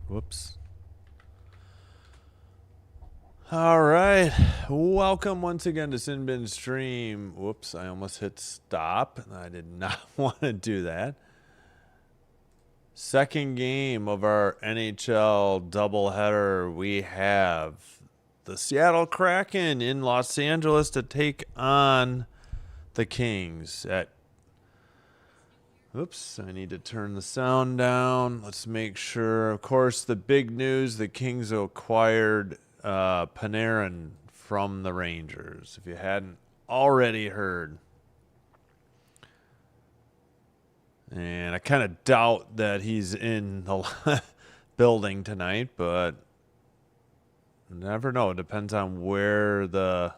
Whoops. All right. Welcome once again to Sin Bin Stream. Whoops, I almost hit stop. I did not want to do that. Second game of our NHL doubleheader. We have the Seattle Kraken in Los Angeles to take on the Kings at... Oops, I need to turn the sound down. Let's make sure. Of course, the big news, the Kings acquired Panarin from the Rangers, if you hadn't already heard. And I kind of doubt that he's in the building tonight, but never know. It depends on where the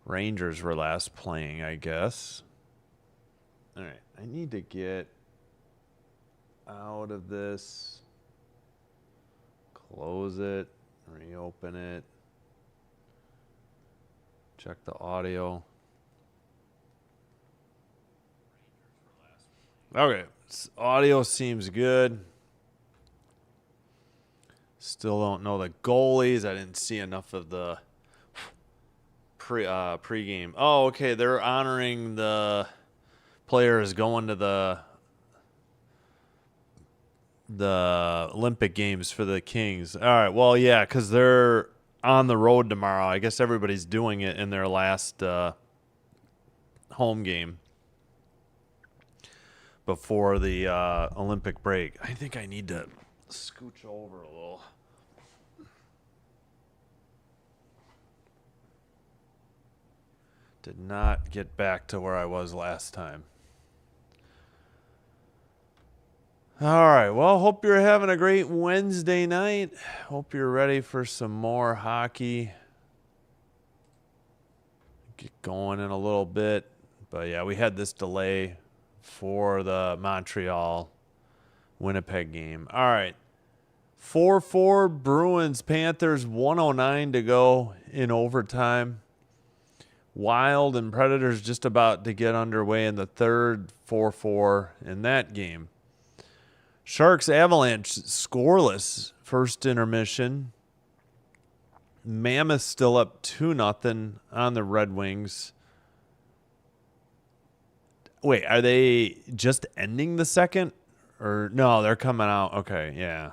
Rangers were last playing, I guess. All right, I need to get out of this, close it, reopen it, check the audio. Okay, audio seems good. Still don't know the goalies. I didn't see enough of the pregame. Oh, okay, they're honoring the players going to the Olympic Games for the Kings. All right, well, yeah, because they're on the road tomorrow. I guess everybody's doing it in their last home game before the Olympic break. I think I need to scooch over a little. Did not get back to where I was last time. All right, well, hope you're having a great Wednesday night. Hope you're ready for some more hockey. Get going in a little bit. But, yeah, we had this delay for the Montreal-Winnipeg game. All right, 4-4 Bruins, Panthers, 1:09 to go in overtime. Wild and Predators just about to get underway in the third, 4-4 in that game. Sharks Avalanche scoreless first intermission. Mammoth still up 2-0 on the Red Wings. Wait, are they just ending the second? Or no, they're coming out. Okay, yeah.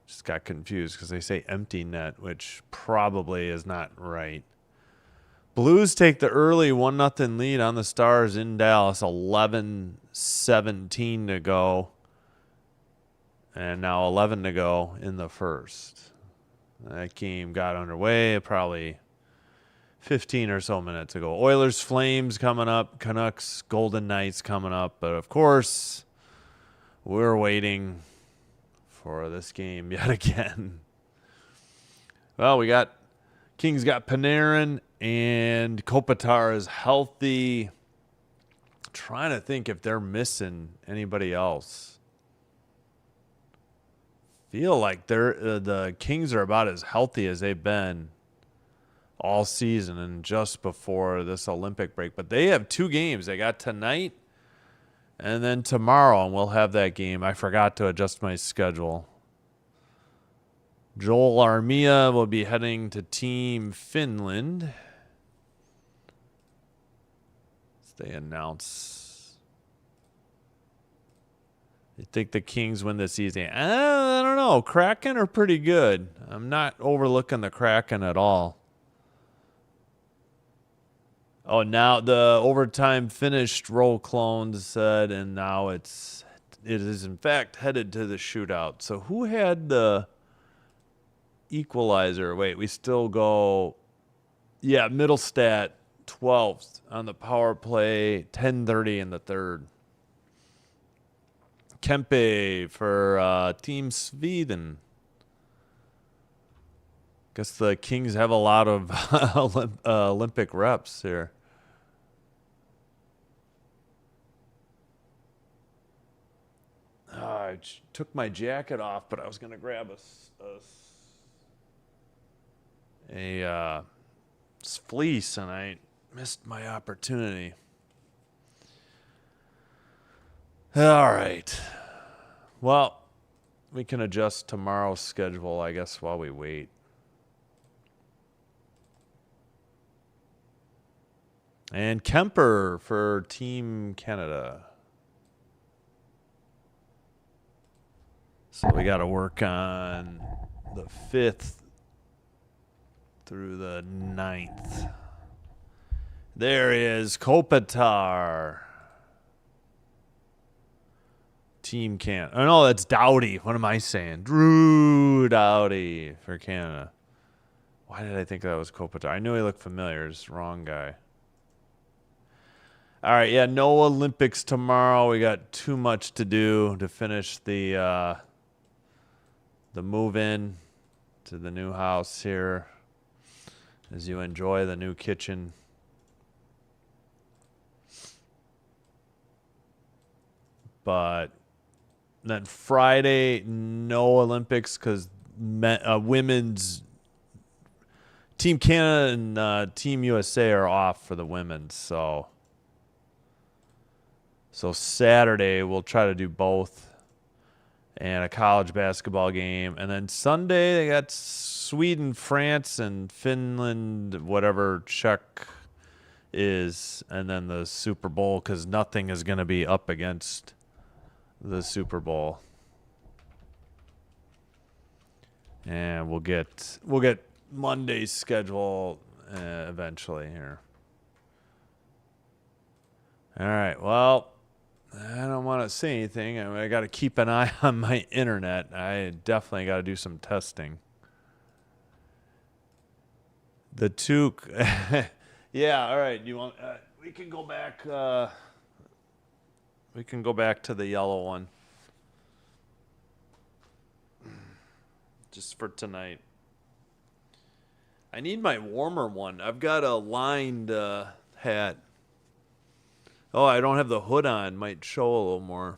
Just got confused because they say empty net, which probably is not right. Blues take the early 1-0 lead on the Stars in Dallas. 11:17 to go. And now 11 to go in the first. That game got underway probably 15 or so minutes ago. Oilers, Flames coming up. Canucks, Golden Knights coming up. But, of course, we're waiting for this game yet again. Well, we got Kings got Panarin and Kopitar is healthy. Trying to think if they're missing anybody else. Feel like the Kings are about as healthy as they've been all season and just before this Olympic break. But they have two games. They got tonight and then tomorrow, and we'll have that game. I forgot to adjust my schedule. Joel Armia will be heading to Team Finland. They announce. You think the Kings win this season? I don't know. Kraken are pretty good. I'm not overlooking the Kraken at all. Oh, now the overtime finished, Roll Clones said, and now it is in fact headed to the shootout. So who had the equalizer? Wait, we still go. Yeah, Middlestat 12th on the power play, 10:30 in the third. Kempe for Team Sweden. Guess the Kings have a lot of Olympic reps here. I took my jacket off, but I was going to grab a fleece, and I missed my opportunity. All right. Well, we can adjust tomorrow's schedule, I guess, while we wait. And Kemper for Team Canada. So we got to work on the 5th through the 9th. There is Kopitar. Team Canada. Oh, no, that's Doughty. What am I saying? Drew Doughty for Canada. Why did I think that was Kopitar? I knew he looked familiar. It's the wrong guy. All right, yeah, no Olympics tomorrow. We got too much to do to finish the move in to the new house here as you enjoy the new kitchen. But then Friday, no Olympics because women's Team Canada and Team USA are off for the women's. So Saturday we'll try to do both and a college basketball game. And then Sunday they got Sweden, France, and Finland, whatever Czech is, and then the Super Bowl because nothing is going to be up against the Super Bowl. And we'll get Monday's schedule eventually here. All right, well, I don't want to say anything. I got to keep an eye on my internet. I definitely got to do some testing. The two, yeah. All right. You want? We can go back. We can go back to the yellow one, just for tonight. I need my warmer one. I've got a lined hat. Oh, I don't have the hood on. Might show a little more.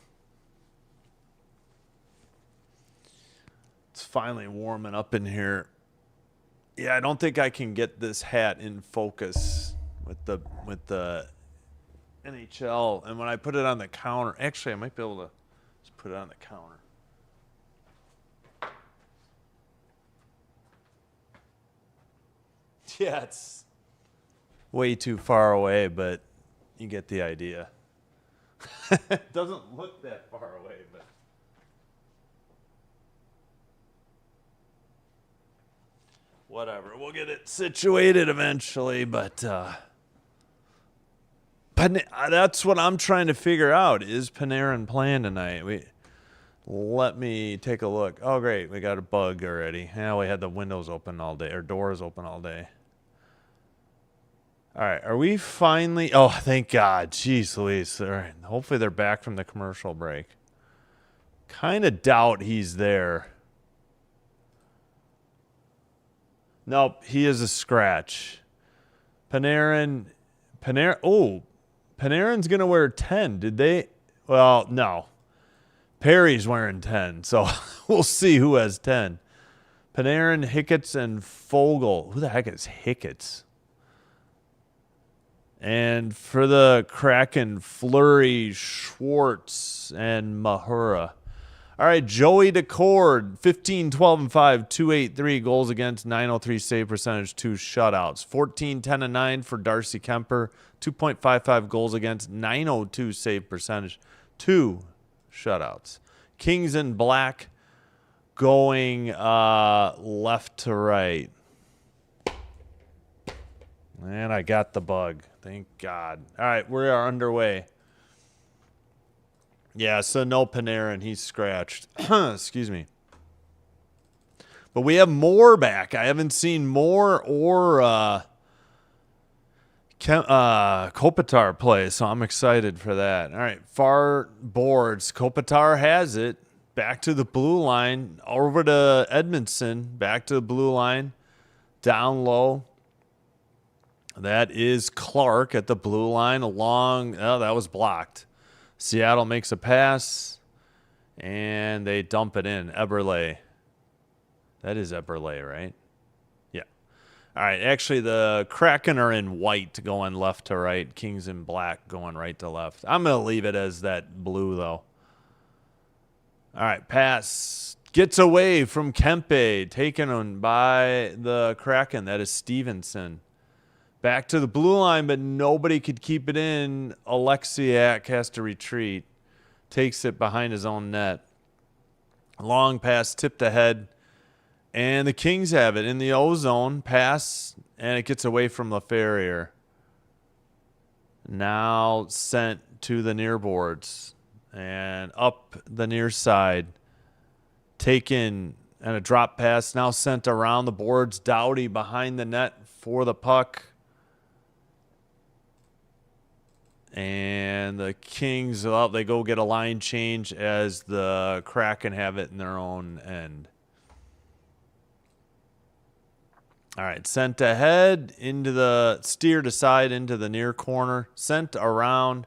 It's finally warming up in here. Yeah, I don't think I can get this hat in focus with the NHL. And when I put it on the counter, actually, I might be able to just put it on the counter. Yeah, it's way too far away, but you get the idea. It doesn't look that far away, but whatever. We'll get it situated eventually, but that's what I'm trying to figure out. Is Panarin playing tonight? Let me take a look. Oh, great. We got a bug already. Yeah, we had the windows open all day, or doors open all day. All right, are we finally... Oh, thank God. Jeez Louise. All right, hopefully they're back from the commercial break. Kind of doubt he's there. Nope, he is a scratch. Panarin... Oh, Panarin's going to wear 10. Did they... Well, no. Perry's wearing 10, so we'll see who has 10. Panarin, Hicketts, and Fogle. Who the heck is Hicketts? And for the Kraken, Fleury, Schwartz, and Mahura. All right, Joey Decord, 15, 12, and 5, 283 goals against, 903 save percentage, 2 shutouts. 14, 10, and 9 for Darcy Kemper, 2.55 goals against, 902 save percentage, 2 shutouts. Kings in black going left to right. And I got the bug. Thank God. All right, we are underway. Yeah, so no Panarin. He's scratched. Excuse me. But we have Moore back. I haven't seen Moore or Kopitar play, so I'm excited for that. All right, far boards. Kopitar has it. Back to the blue line. Over to Edmondson. Back to the blue line. Down low. That is Clark at the blue line along. Oh, that was blocked. Seattle makes a pass, and they dump it in. Eberle. That is Eberle, right? Yeah. All right. Actually, the Kraken are in white going left to right. Kings in black going right to left. I'm going to leave it as that blue, though. All right, pass. Gets away from Kempe. Taken on by the Kraken. That is Stevenson. Back to the blue line, but nobody could keep it in. Alexiak has to retreat. Takes it behind his own net. Long pass tipped ahead. And the Kings have it in the O-zone. Pass, and it gets away from LaFerriere. Now sent to the near boards. And up the near side. Taken, and a drop pass now sent around the boards. Doughty behind the net for the puck. And the Kings, well, they go get a line change as the Kraken have it in their own end. All right, sent ahead into the, steered aside into the near corner, sent around,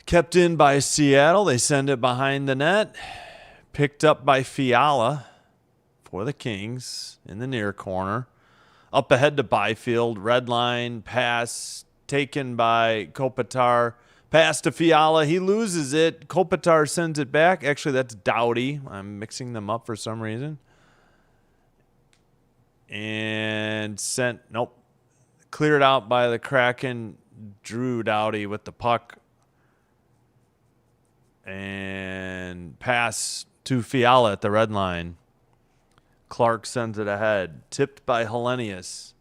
kept in by Seattle. They send it behind the net, picked up by Fiala for the Kings in the near corner. Up ahead to Byfield, red line, pass, taken by Kopitar. Pass to Fiala. He loses it. Kopitar sends it back. Actually, that's Doughty. I'm mixing them up for some reason. And sent, nope. Cleared out by the Kraken. Drew Doughty with the puck. And pass to Fiala at the red line. Clark sends it ahead. Tipped by Hellenius.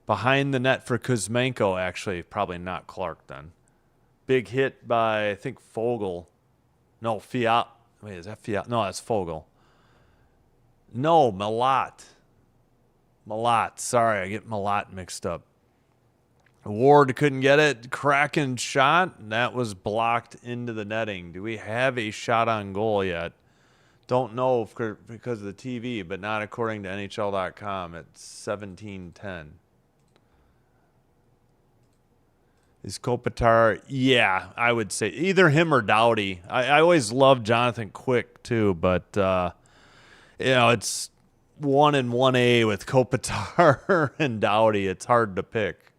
Behind the net for Kuzmenko, actually. Probably not Clark then. Big hit by, I think, Fogle. No, Fiat. Wait, is that Fiat? No, that's Fogle. No, Malat. Malat. Sorry, I get Malat mixed up. Ward couldn't get it. Kraken shot. That was blocked into the netting. Do we have a shot on goal yet? Don't know because of the TV, but not according to NHL.com. It's 17:10. Is Kopitar? Yeah, I would say either him or Doughty. I always loved Jonathan Quick too, but it's 1 and 1A with Kopitar and Doughty. It's hard to pick.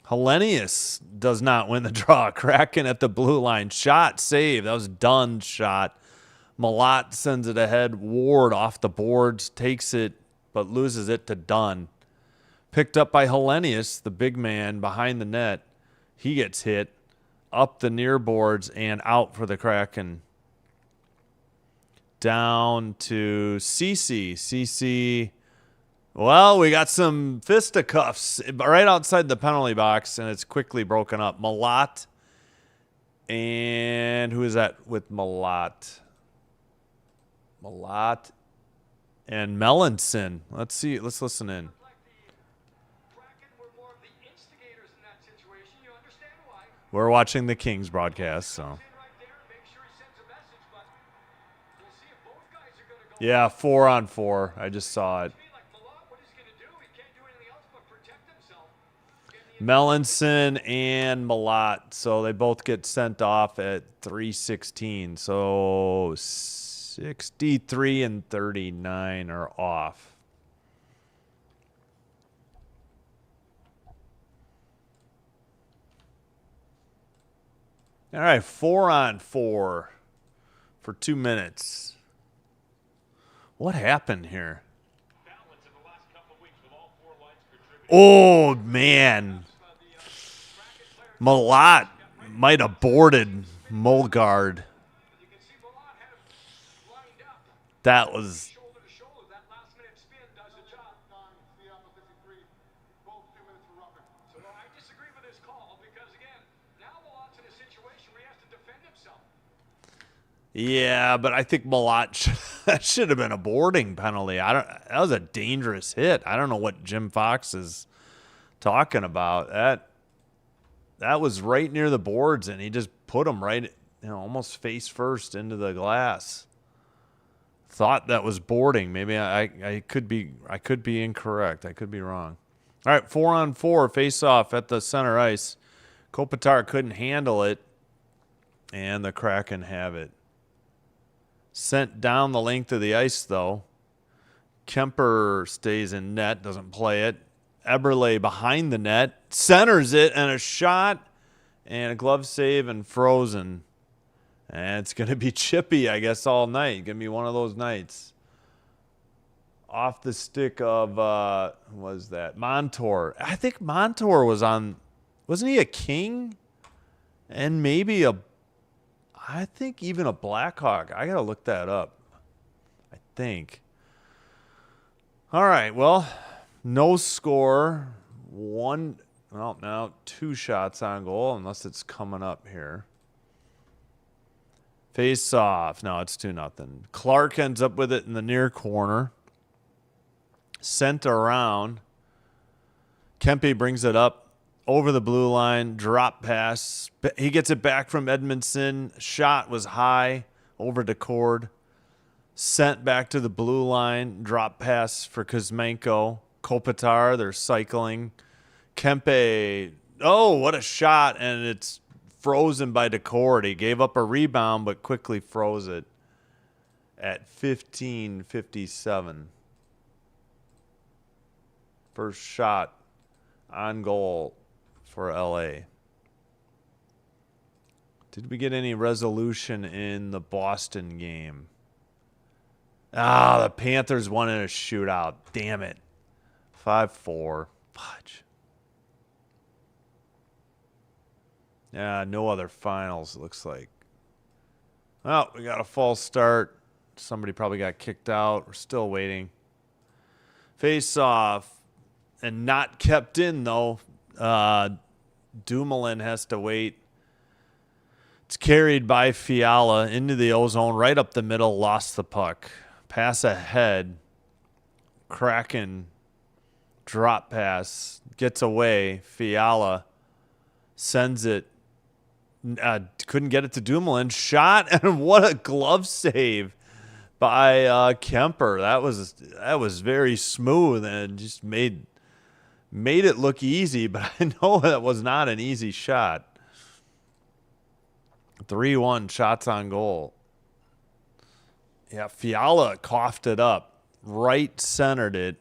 Hellenius does not win the draw. Kraken at the blue line. Shot, save. That was Dunn's shot. Malat sends it ahead. Ward off the boards, takes it, but loses it to Dunn. Picked up by Hellenius, the big man behind the net. He gets hit up the near boards and out for the Kraken. Down to CC. CC. Well, we got some fisticuffs right outside the penalty box, and it's quickly broken up. Malat. And who is that with Malat? Malat and Melanson. Let's see. Let's listen in. We're watching the Kings broadcast, so. Yeah, 4-on-4. I just saw it. Melanson and Malat, so they both get sent off at 3:16. So 63 and 39 are off. All right, 4-on-4 for 2 minutes. What happened here? Oh, man. Malat might have boarded Mulgard. That was... Yeah, but I think Malat that should have been a boarding penalty. That was a dangerous hit. I don't know what Jim Fox is talking about. That was right near the boards, and he just put him right, almost face first into the glass. Thought that was boarding. Maybe I could be incorrect. I could be wrong. All right, 4-on-4 face-off at the center ice. Kopitar couldn't handle it, and the Kraken have it. Sent down the length of the ice, though. Kemper stays in net, doesn't play it. Eberle behind the net, centers it, and a shot, and a glove save, and frozen. And it's going to be chippy, I guess, all night. Going to be one of those nights. Off the stick of, who was that? Montour. I think Montour was on, wasn't he a King? And maybe I think even a Blackhawk. I got to look that up. I think. All right, well, no score. Now 2 shots on goal, unless it's coming up here. Face off. No, it's 2-0. Clark ends up with it in the near corner. Sent around. Kempe brings it up over the blue line. Drop pass. He gets it back from Edmondson. Shot was high over to Cord. Sent back to the blue line. Drop pass for Kuzmenko. Kopitar, they're cycling. Kempe, oh, what a shot. And it's frozen by Decord. He gave up a rebound, but quickly froze it at 15:57. First shot on goal for LA. Did we get any resolution in the Boston game? The Panthers won in a shootout. Damn it. 5-4. Fudge. Yeah, no other finals, it looks like. Oh, we got a false start. Somebody probably got kicked out. We're still waiting. Face off. And not kept in, though. Dumoulin has to wait. It's carried by Fiala into the O-zone, right up the middle, lost the puck. Pass ahead. Kraken drop pass. Gets away. Fiala sends it. Couldn't get it to Dumoulin. Shot, and what a glove save by Kemper. That was very smooth and just made it look easy, but I know that was not an easy shot. 3-1 shots on goal. Yeah, Fiala coughed it up, right centered it,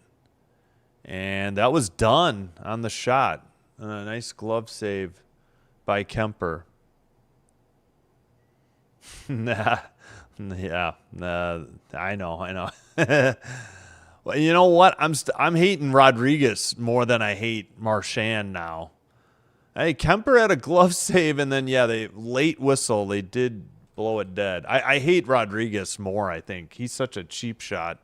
and that was done on the shot. A nice glove save by Kemper. I know. Well, you know what? I'm hating Rodriguez more than I hate Marchand now. Hey, Kemper had a glove save, and then they late whistle. They did blow it dead. I hate Rodriguez more. I think he's such a cheap shot.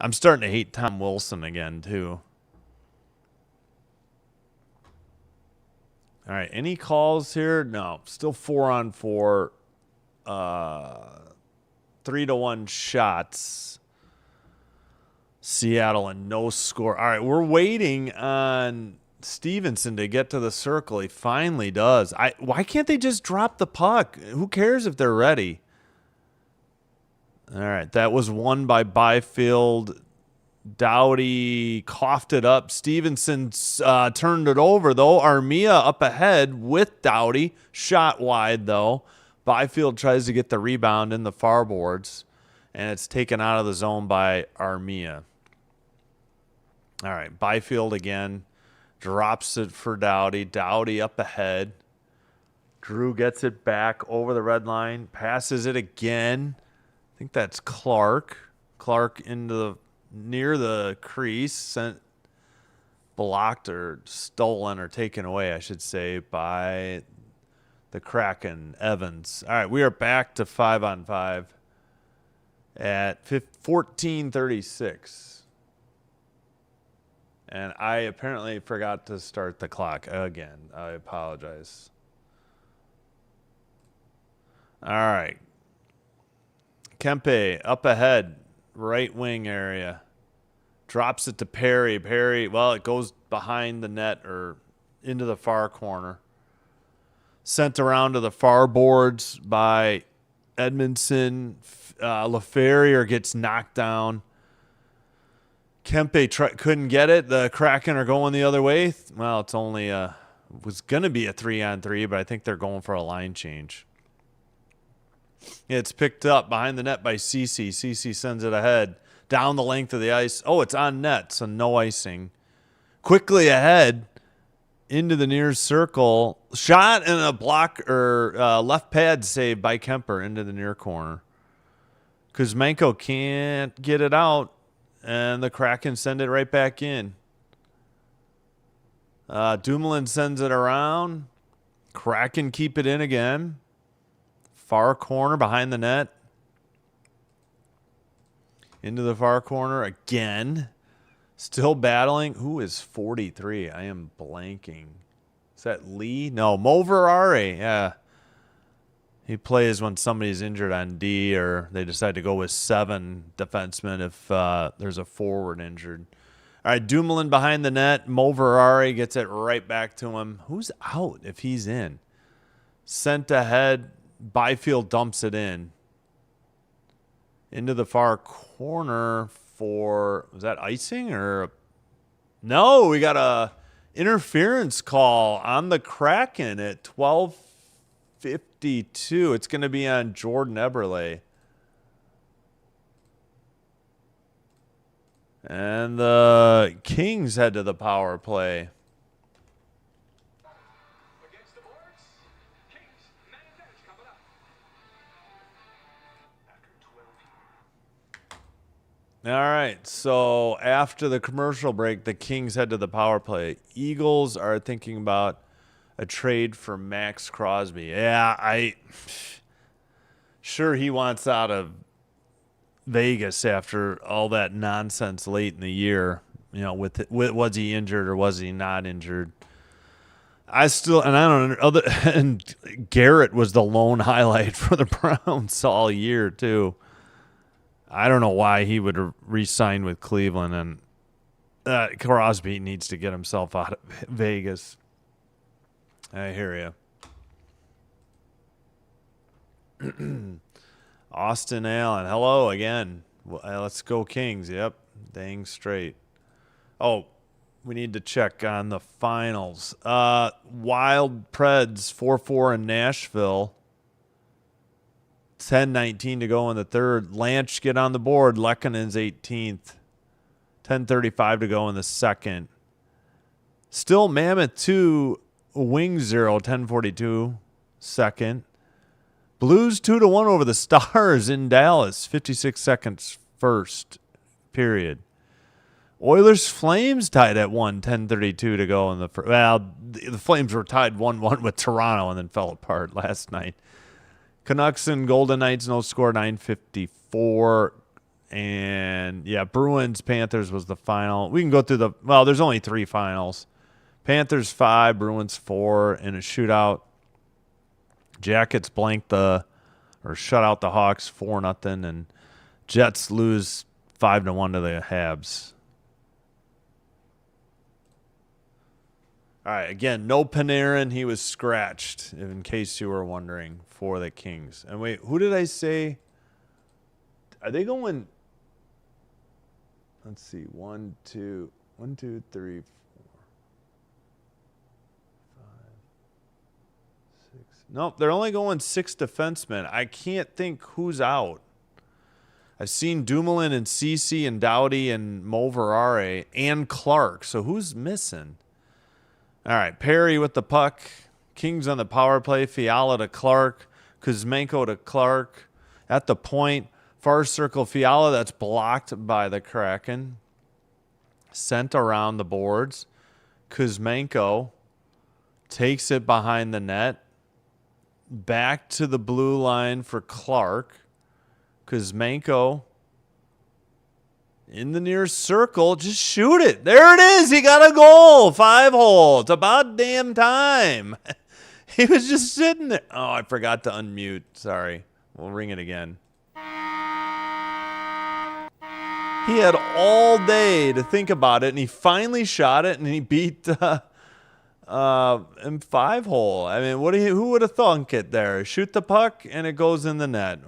I'm starting to hate Tom Wilson again too. All right, any calls here? No, still 4-on-4. 3-1 shots. Seattle and no score. All right, we're waiting on Stevenson to get to the circle. He finally does. Why can't they just drop the puck? Who cares if they're ready? All right, that was won by Byfield. Doughty coughed it up. Stevenson turned it over, though. Armia up ahead with Doughty. Shot wide, though. Byfield tries to get the rebound in the far boards, and it's taken out of the zone by Armia. All right, Byfield again. Drops it for Doughty. Doughty up ahead. Drew gets it back over the red line. Passes it again. I think that's Clark. Clark into near the crease. Sent blocked or stolen or taken away, I should say, by the Kraken, Evans. All right, we are back to 5-on-5 at 14:36. And I apparently forgot to start the clock again. I apologize. All right. Kempe up ahead, right wing area. Drops it to Perry. Perry, well, it goes behind the net or into the far corner. Sent around to the far boards by Edmondson. LaFerrier gets knocked down. Kempe couldn't get it. The Kraken are going the other way. Well, it's only was going to be a 3-on-3, but I think they're going for a line change. It's picked up behind the net by Cece. Cece sends it ahead down the length of the ice. Oh, it's on net, so no icing. Quickly ahead. into the near circle. Shot and a block or left pad save by Kemper into the near corner. Kuzmenko can't get it out, and the Kraken send it right back in. Dumoulin sends it around. Kraken keep it in again. Far corner behind the net. Into the far corner again. Still battling. Who is 43? I am blanking. Is that Lee? No, Moverare. Yeah. He plays when somebody's injured on D, or they decide to go with 7 defensemen if there's a forward injured. All right, Dumoulin behind the net. Moverare gets it right back to him. Who's out if he's in? Sent ahead. Byfield dumps it in. Into the far corner for, was that icing or? No, we got a interference call on the Kraken at 12:52. It's going to be on Jordan Eberle. And the Kings head to the power play. Against the boards, Kings, man advantage coming up. After 12 All right, so after the commercial break, the Kings head to the power play. Eagles are thinking about a trade for Max Crosby. Yeah, sure he wants out of Vegas after all that nonsense late in the year. You know, with was he injured or was he not injured? I don't know. And Garrett was the lone highlight for the Browns all year too. I don't know why he would re-sign with Cleveland, and Crosby needs to get himself out of Vegas. I hear you. Austin Allen, hello again. Let's go Kings. Yep, dang straight. Oh, we need to check on the finals. Wild Preds 4-4 in Nashville. 10:19 to go in the third. Lanch get on the board. Lekkonen's 18th. 10:35 to go in the second. Still Mammoth 2, Wing 0, 10:42 second. Blues 2-1 over the Stars in Dallas. 56 seconds first period. Oilers Flames tied at 1, 10:32 to go in the first. Well, the Flames were tied 1-1 with Toronto and then fell apart last night. Canucks and Golden Knights, no score, 9:54. And, yeah, Bruins, Panthers was the final. We can go through there's only 3 finals. Panthers 5, Bruins 4 in a shootout. Jackets shut out the Hawks 4-0, and Jets lose 5-1 to the Habs. All right, again, no Panarin. He was scratched, in case you were wondering, for the Kings. And wait, who did I say? Are they going? Let's see. 1, 2, 3, 4, 5, 6. Nope, they're only going 6 defensemen. I can't think who's out. I've seen Dumoulin and Ceci and Doughty and Moverare and Clark. So who's missing? All right, Perry with the puck. Kings on the power play. Fiala to Clark. Kuzmenko to Clark. At the point, far circle Fiala, that's blocked by the Kraken. Sent around the boards. Kuzmenko takes it behind the net. Back to the blue line for Clark. Kuzmenko in the near circle. Just shoot it. There it is. He got a goal. 5-hole. It's about damn time. He was just sitting there. Oh, I forgot to unmute. Sorry. We'll ring it again. He had all day to think about it, and he finally shot it, and he beat him 5-hole. I mean, who would have thunk it there? Shoot the puck, and it goes in the net.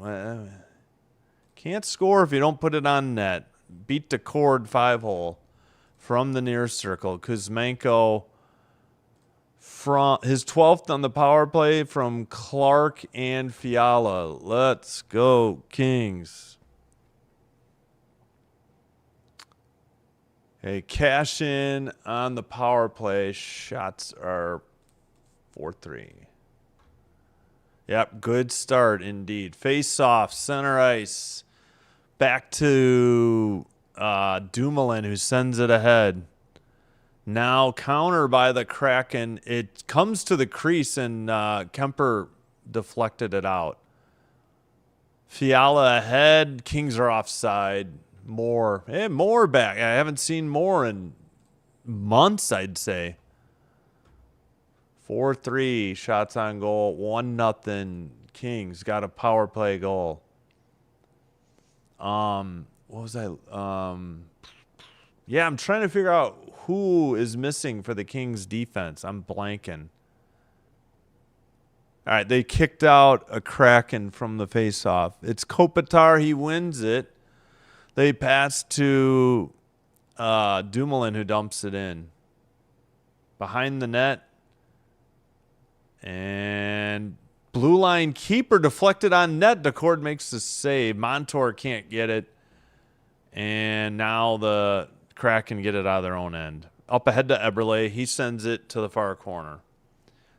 Can't score if you don't put it on net. Beat the cord 5-hole from the near circle. Kuzmenko from his 12th on the power play from Clark and Fiala. Let's go, Kings. Okay, cash in on the power play. Shots are 4-3. Yep, good start indeed. Face off, center ice. Back to Dumoulin, who sends it ahead. Now counter by the Kraken. It comes to the crease, and Kemper deflected it out. Fiala ahead. Kings are offside. Moore back. I haven't seen Moore in months, I'd say. 4-3 shots on goal. 1-0. Kings got a power play goal. What was I? Yeah, I'm trying to figure out who is missing for the Kings defense. I'm blanking. All right, they kicked out a Kraken from the faceoff. It's Kopitar. He wins it. They pass to Dumoulin, who dumps it in. Behind the net. And blue line keeper deflected on net. Decord makes the save. Montour can't get it. And now the Kraken get it out of their own end. Up ahead to Eberle. He sends it to the far corner.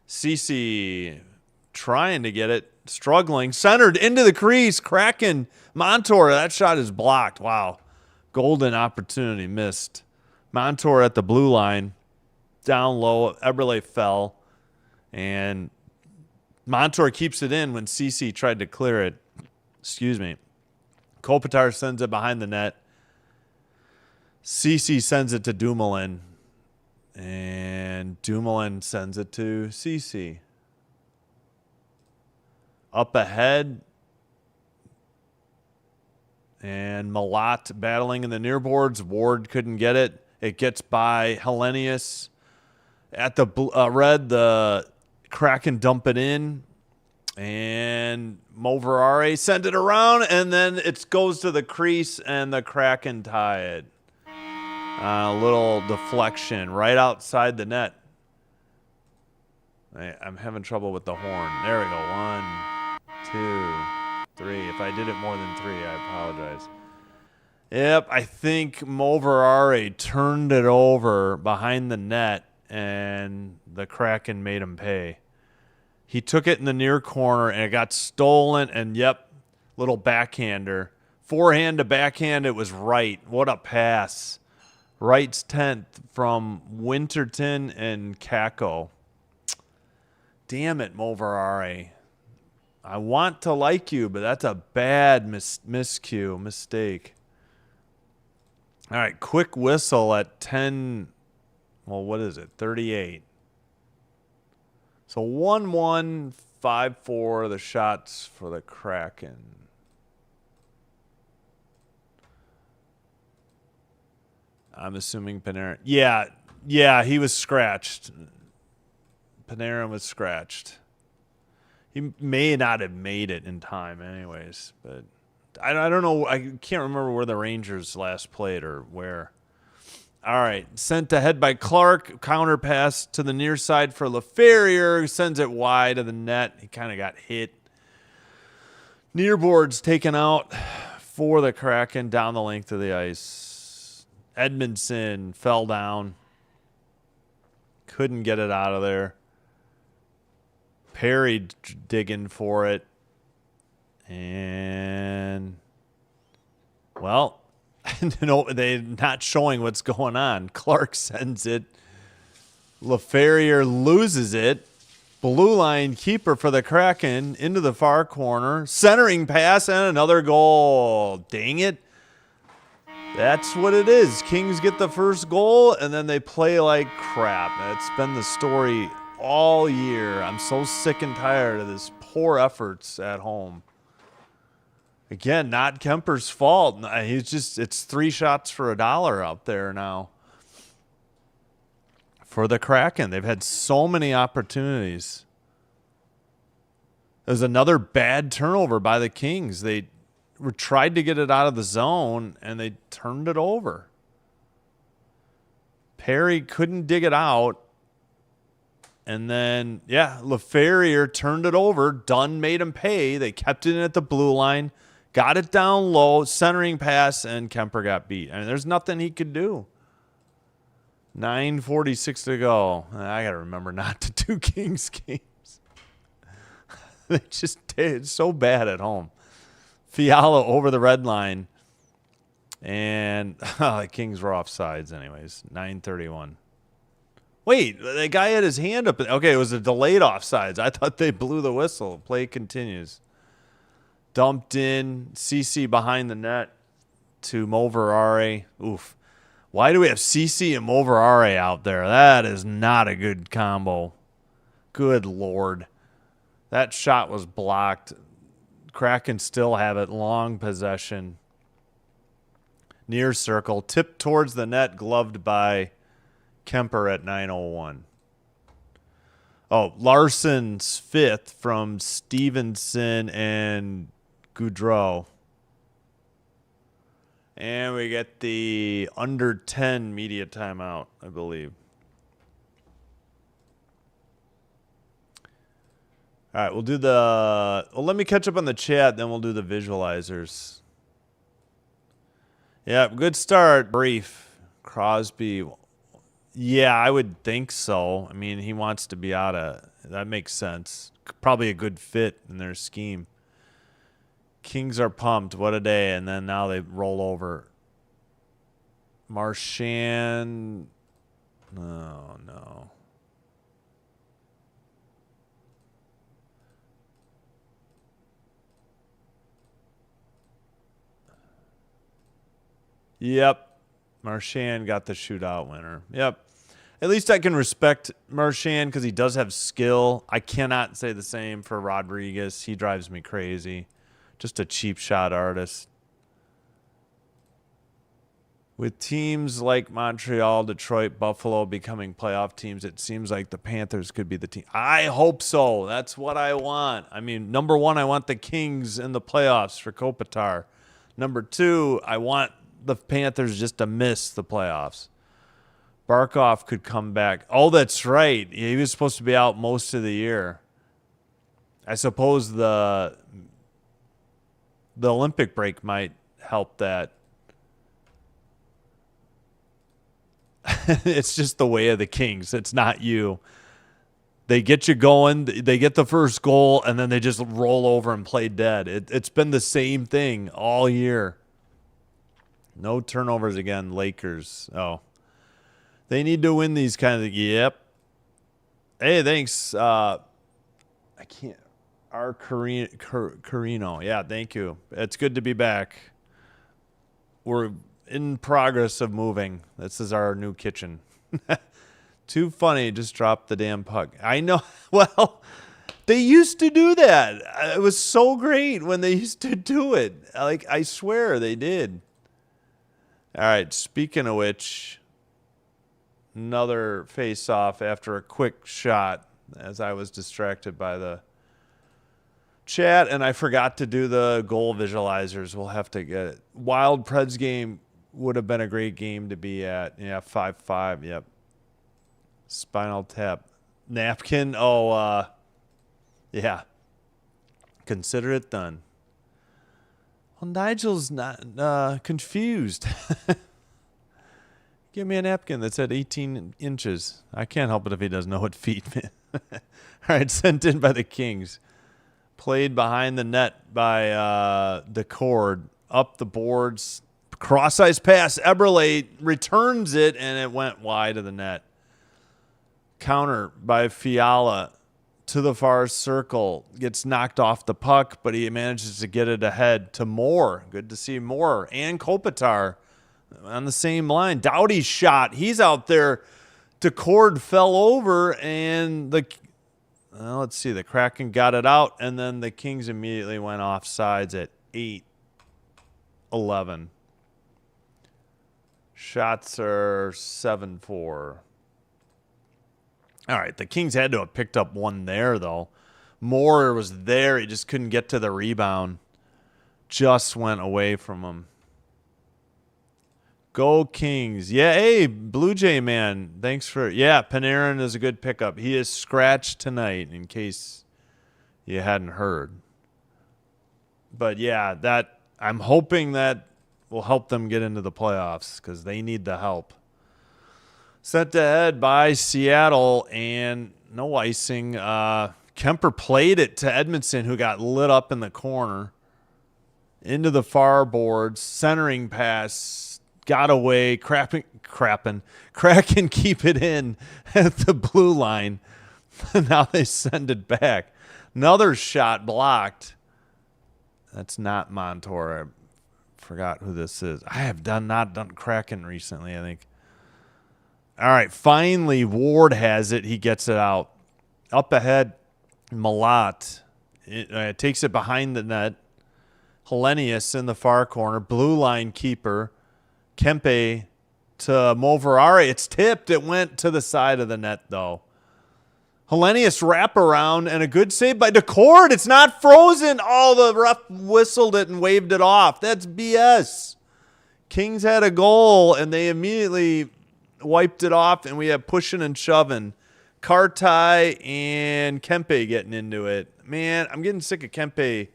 Cece trying to get it. Struggling. Centered into the crease. Kraken. Montour. That shot is blocked. Wow. Golden opportunity missed. Montour at the blue line. Down low. Eberle fell. And Montour keeps it in when Cece tried to clear it. Excuse me. Kopitar sends it behind the net. Cece sends it to Dumoulin. And Dumoulin sends it to Cece. Up ahead. And Malat battling in the near boards. Ward couldn't get it. It gets by Hellenius. At the red, the Kraken dump it in. And Moverare sent it around. And then it goes to the crease, and the Kraken tie it. A little deflection right outside the net. I'm having trouble with the horn. There we go. 1, 2, 3. If I did it more than 3, I apologize. Yep, I think Moverare turned it over behind the net, and the Kraken made him pay. He took it in the near corner, and it got stolen, and yep, little backhander. Forehand to backhand, it was right. What a pass. Wright's 10th from Winterton and Kako. Damn it, Moverare. I want to like you, but that's a bad miscue, mistake. All right, quick whistle at 10. Well, what is it? 38. So 1-1, 5-4, the shots for the Kraken. I'm assuming Panarin. Yeah, he was scratched. Panarin was scratched. He may not have made it in time anyways, but I don't know. I can't remember where the Rangers last played or where. All right, sent ahead by Clark. Counter pass to the near side for LaFerriere, who sends it wide of the net. He kind of got hit. Near boards taken out for the Kraken down the length of the ice. Edmondson fell down. Couldn't get it out of there. Perry digging for it. And, well, they're not showing what's going on. Clark sends it. LaFerriere loses it. Blue line keeper for the Kraken into the far corner. Centering pass and another goal. Dang it. That's what it is. Kings get the first goal, and then they play like crap. That's been the story all year. I'm so sick and tired of this poor efforts at home. Again, not Kemper's fault. It's 3 shots for $1 out there now. For the Kraken, they've had so many opportunities. There's another bad turnover by the Kings. They tried to get it out of the zone, and they turned it over. Perry couldn't dig it out. And then, LaFerriere turned it over. Dunn made him pay. They kept it in at the blue line, got it down low, centering pass, and Kemper got beat. I mean, there's nothing he could do. 9:46 to go. I got to remember not to do Kings games. It's so bad at home. Fiala over the red line. And the Kings were offsides anyways. 9:31. Wait, the guy had his hand up. Okay, it was a delayed offsides. I thought they blew the whistle. Play continues. Dumped in. CC behind the net to Moverare. Oof. Why do we have CC and Moverare out there? That is not a good combo. Good Lord. That shot was blocked. Kraken still have it. Long possession. Near circle. Tipped towards the net. Gloved by Kemper at 9:01. Oh, Larson's fifth from Stevenson and Goudreau. And we get the under 10 media timeout, I believe. All right, we'll do the... Well, let me catch up on the chat, then we'll do the visualizers. Yeah, good start. Brief. Crosby. Yeah, I would think so. I mean, he wants to be out of... That makes sense. Probably a good fit in their scheme. Kings are pumped. What a day. And then now they roll over. Marchand. Oh, no. Yep. Marchand got the shootout winner. Yep. At least I can respect Marchand because he does have skill. I cannot say the same for Rodriguez. He drives me crazy. Just a cheap shot artist. With teams like Montreal, Detroit, Buffalo becoming playoff teams, it seems like the Panthers could be the team. I hope so. That's what I want. I mean, number one, I want the Kings in the playoffs for Kopitar. Number two, I want the Panthers just to miss the playoffs. Barkov could come back. Oh, that's right. He was supposed to be out most of the year. I suppose the Olympic break might help that. It's just the way of the Kings. It's not you. They get you going. They get the first goal, and then they just roll over and play dead. It's been the same thing all year. No turnovers again, Lakers. Oh. They need to win these kind of... Yep. Hey, thanks. I can't... Our Carino. Yeah, thank you. It's good to be back. We're in progress of moving. This is our new kitchen. Too funny. Just dropped the damn puck. I know. Well, they used to do that. It was so great when they used to do it. Like, I swear they did. All right. Speaking of which, another face-off after a quick shot as I was distracted by the chat, and I forgot to do the goal visualizers. We'll have to get it. Wild Preds game would have been a great game to be at. Yeah, 5-5. Yep. Spinal Tap. Napkin. Oh, yeah. Consider it done. Well, Nigel's not confused. Give me a napkin that's at 18 inches. I can't help it if he doesn't know what feet mean. All right, sent in by the Kings. Played behind the net by Decord. Up the boards. Cross-ice pass. Eberle returns it, and it went wide of the net. Counter by Fiala to the far circle. Gets knocked off the puck, but he manages to get it ahead to Moore. Good to see Moore and Kopitar on the same line. Doughty's shot. He's out there. Decord fell over, and let's see. The Kraken got it out, and then the Kings immediately went off sides at 8-11. Shots are 7-4. All right, the Kings had to have picked up one there, though. Moore was there. He just couldn't get to the rebound. Just went away from him. Go Kings. Yeah, hey, Blue Jay man. Thanks for... Yeah, Panarin is a good pickup. He is scratched tonight, in case you hadn't heard. But, yeah, that I'm hoping that will help them get into the playoffs because they need the help. Sent ahead by Seattle and no icing. Kemper played it to Edmondson, who got lit up in the corner. Into the far boards, centering pass, got away, Kraken keep it in at the blue line. Now they send it back. Another shot blocked. That's not Montour. I forgot who this is. I have not done Kraken recently, I think. All right, finally Ward has it. He gets it out. Up ahead, Malat takes it behind the net. Hellenius in the far corner. Blue line keeper. Kempe to Moverare. It's tipped. It went to the side of the net, though. Hellenius wraparound and a good save by DeCord. It's not frozen. Oh, the ref whistled it and waved it off. That's BS. Kings had a goal, and they immediately wiped it off, and we have pushing and shoving. Kartai and Kempe getting into it. Man, I'm getting sick of Kempe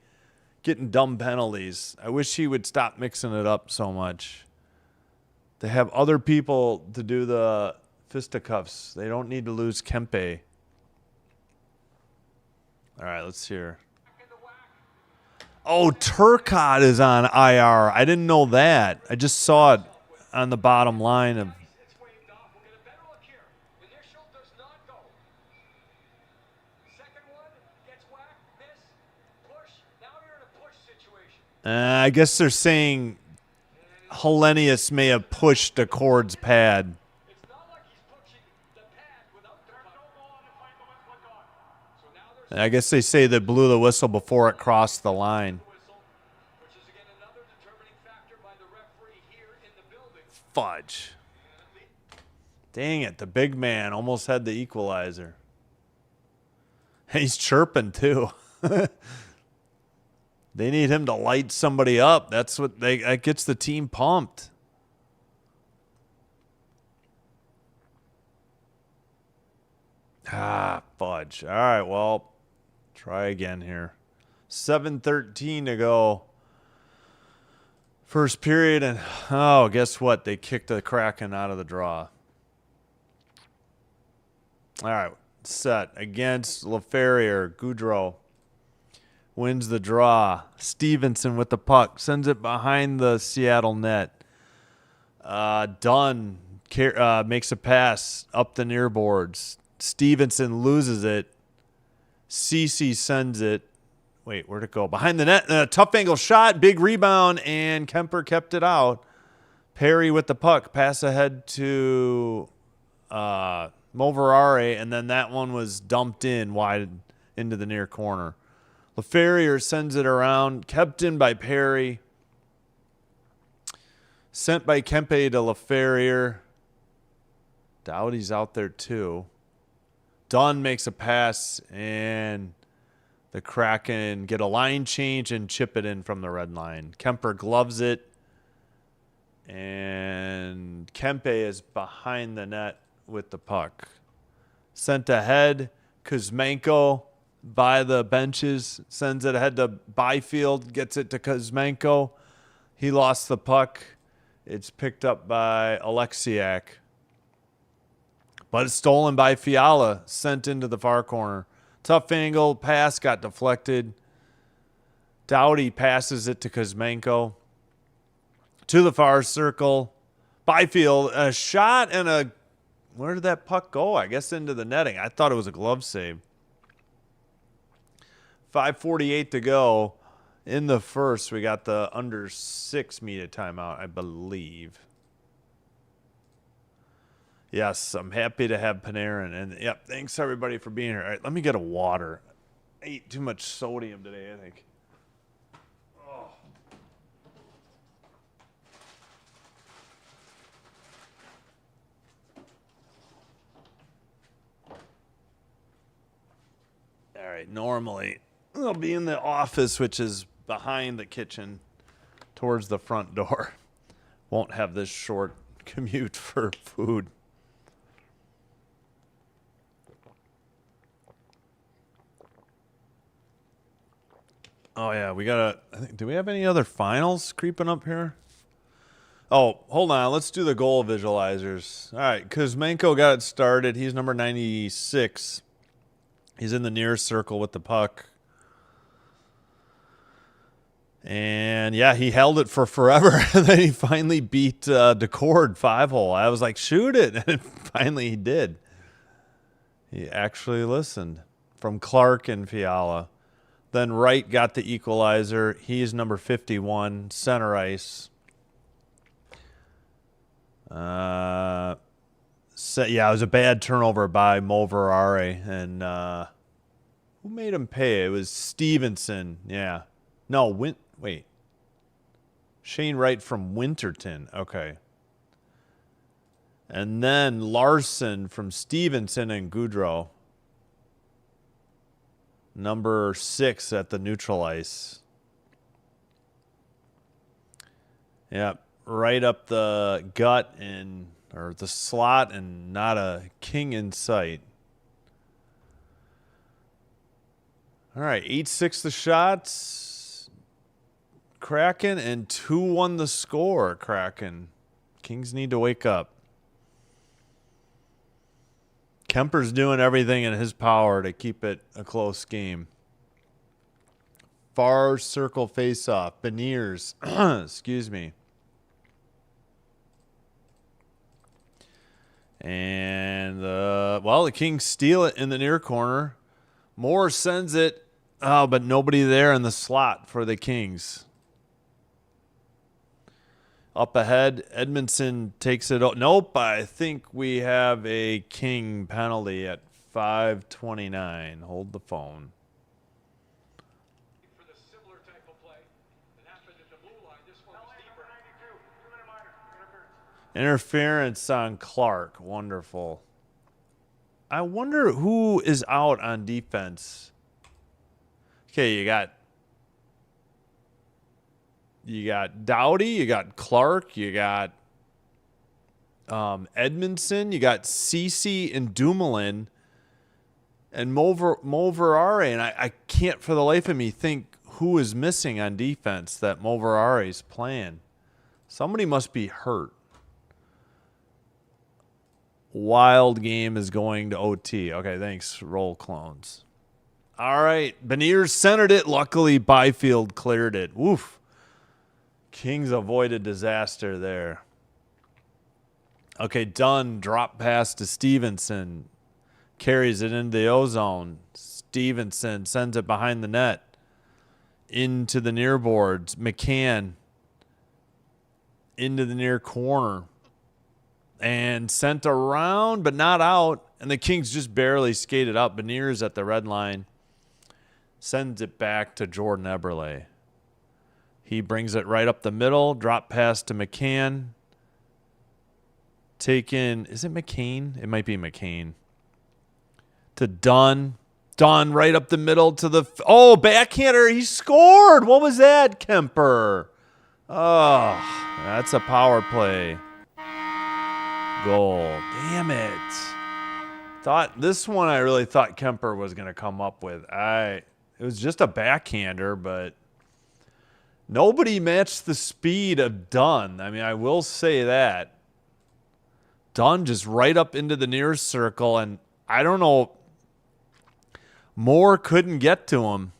getting dumb penalties. I wish he would stop mixing it up so much. They have other people to do the fisticuffs. They don't need to lose Kempe. All right, let's hear. Oh, Turcotte is on IR. I didn't know that. I just saw it on the bottom line of. It's waved off. We'll get a better look here. Initial does not go. Second one gets whacked, miss, push. Now you're in a push situation. I guess they're saying Hellenius may have pushed DeCord's pad. It's not like he's pushing the pad without the puck. No ball on the fight the puck on. So now there's I guess they say they blew the whistle before it crossed the line. whistle, which is again another determining factor by the referee here in the building. Fudge. Dang it, the big man almost had the equalizer. He's chirping too. They need him to light somebody up. That's what that gets the team pumped. Fudge. All right, well, try again here. 7:13 to go. First period, and oh, guess what? They kicked the Kraken out of the draw. All right, set against LaFerriere. Goudreau wins the draw. Stevenson with the puck. Sends it behind the Seattle net. Dunn makes a pass up the near boards. Stevenson loses it. Cece sends it. Wait, where'd it go? Behind the net. Tough angle shot. Big rebound, and Kemper kept it out. Perry with the puck. Pass ahead to Moverare, and then that one was dumped in wide into the near corner. LaFerriere sends it around, kept in by Perry. Sent by Kempe to LaFerriere. Doughty's out there too. Dunn makes a pass, and the Kraken get a line change and chip it in from the red line. Kemper gloves it, and Kempe is behind the net with the puck. Sent ahead, Kuzmenko by the benches, sends it ahead to Byfield, gets it to Kuzmenko. He lost the puck. It's picked up by Alexiak. But it's stolen by Fiala, sent into the far corner. Tough angle, pass got deflected. Doughty passes it to Kuzmenko. To the far circle. Byfield, a shot and a... Where did that puck go? I guess into the netting. I thought it was a glove save. 5:48 to go in the first. We got the under 6 media timeout, I believe. Yes, I'm happy to have Panarin. And, yep, thanks, everybody, for being here. All right, let me get a water. I ate too much sodium today, I think. Oh. All right, normally I'll be in the office, which is behind the kitchen towards the front door. Won't have this short commute for food. Oh, yeah, we got to... Do we have any other finals creeping up here? Oh, hold on. Let's do the goal visualizers. All right, Kuzmenko got it started. He's number 96. He's in the near circle with the puck. And, yeah, he held it for forever. And then he finally beat Decord 5-hole. I was like, shoot it. And finally he did. He actually listened from Clark and Fiala. Then Wright got the equalizer. He's number 51, center ice. Yeah, it was a bad turnover by Moverare. And who made him pay? It was Stevenson. Yeah. No, wait. Shane Wright from Winterton. Okay. And then Larson from Stevenson and Goudreau. Number 6 at the neutral ice. Yep. Right up the gut or the slot, and not a king in sight. All right, 8-6 the shots. Kraken, and 2-1 the score. Kraken. Kings need to wake up. Kemper's doing everything in his power to keep it a close game. Far circle face-off. Beniers. Excuse me. And, the Kings steal it in the near corner. Moore sends it. Oh, but nobody there in the slot for the Kings. Up ahead, Edmondson takes it. Nope, I think we have a King penalty at 5:29. Hold the phone. For the similar type of play that happened at the blue line, this one was deeper. Interference on Clark. Wonderful. I wonder who is out on defense. Okay, you got Doughty, you got Clark, you got Edmondson, you got Cece and Dumoulin and Moverare, and I can't for the life of me think who is missing on defense that Moverare's playing. Somebody must be hurt. Wild game is going to OT. Okay, thanks, Roll Clones. All right, Beniers centered it. Luckily, Byfield cleared it. Woof. Kings avoided disaster there. Okay, Dunn drop pass to Stevenson. Carries it into the O-zone. Stevenson sends it behind the net. Into the near boards. McCann into the near corner. And sent around, but not out. And the Kings just barely skated up. Beniers at the red line. Sends it back to Jordan Eberle. He brings it right up the middle. Drop pass to McCann. Taken. Is it McCain? It might be McCain. To Dunn. Dunn right up the middle to the. Oh, backhander. He scored. What was that, Kemper? Oh, that's a power play goal. Damn it. This one I really thought Kemper was going to come up with. It was just a backhander, but nobody matched the speed of Dunn. I mean, I will say that. Dunn just right up into the near circle, and I don't know. Moore couldn't get to him.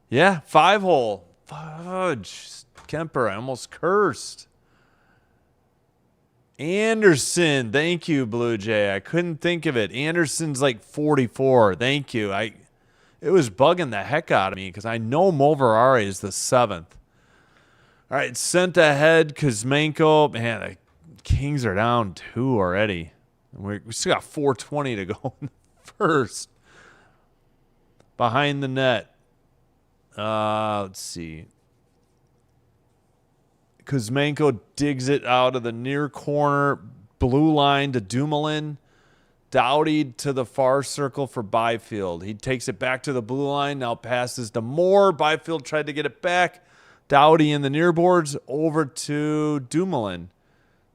Yeah, 5-hole. Fudge. Kemper, I almost cursed. Anderson. Thank you, Blue Jay. I couldn't think of it. Anderson's like 44. Thank you. It was bugging the heck out of me because I know Moverare is the 7th. All right, sent ahead, Kuzmenko. Man, the Kings are down 2 already. We still got 4:20 to go in the first. Behind the net. Let's see. Kuzmenko digs it out of the near corner. Blue line to Dumoulin. Doughty to the far circle for Byfield. He takes it back to the blue line. Now passes to Moore. Byfield tried to get it back. Doughty in the near boards. Over to Dumoulin.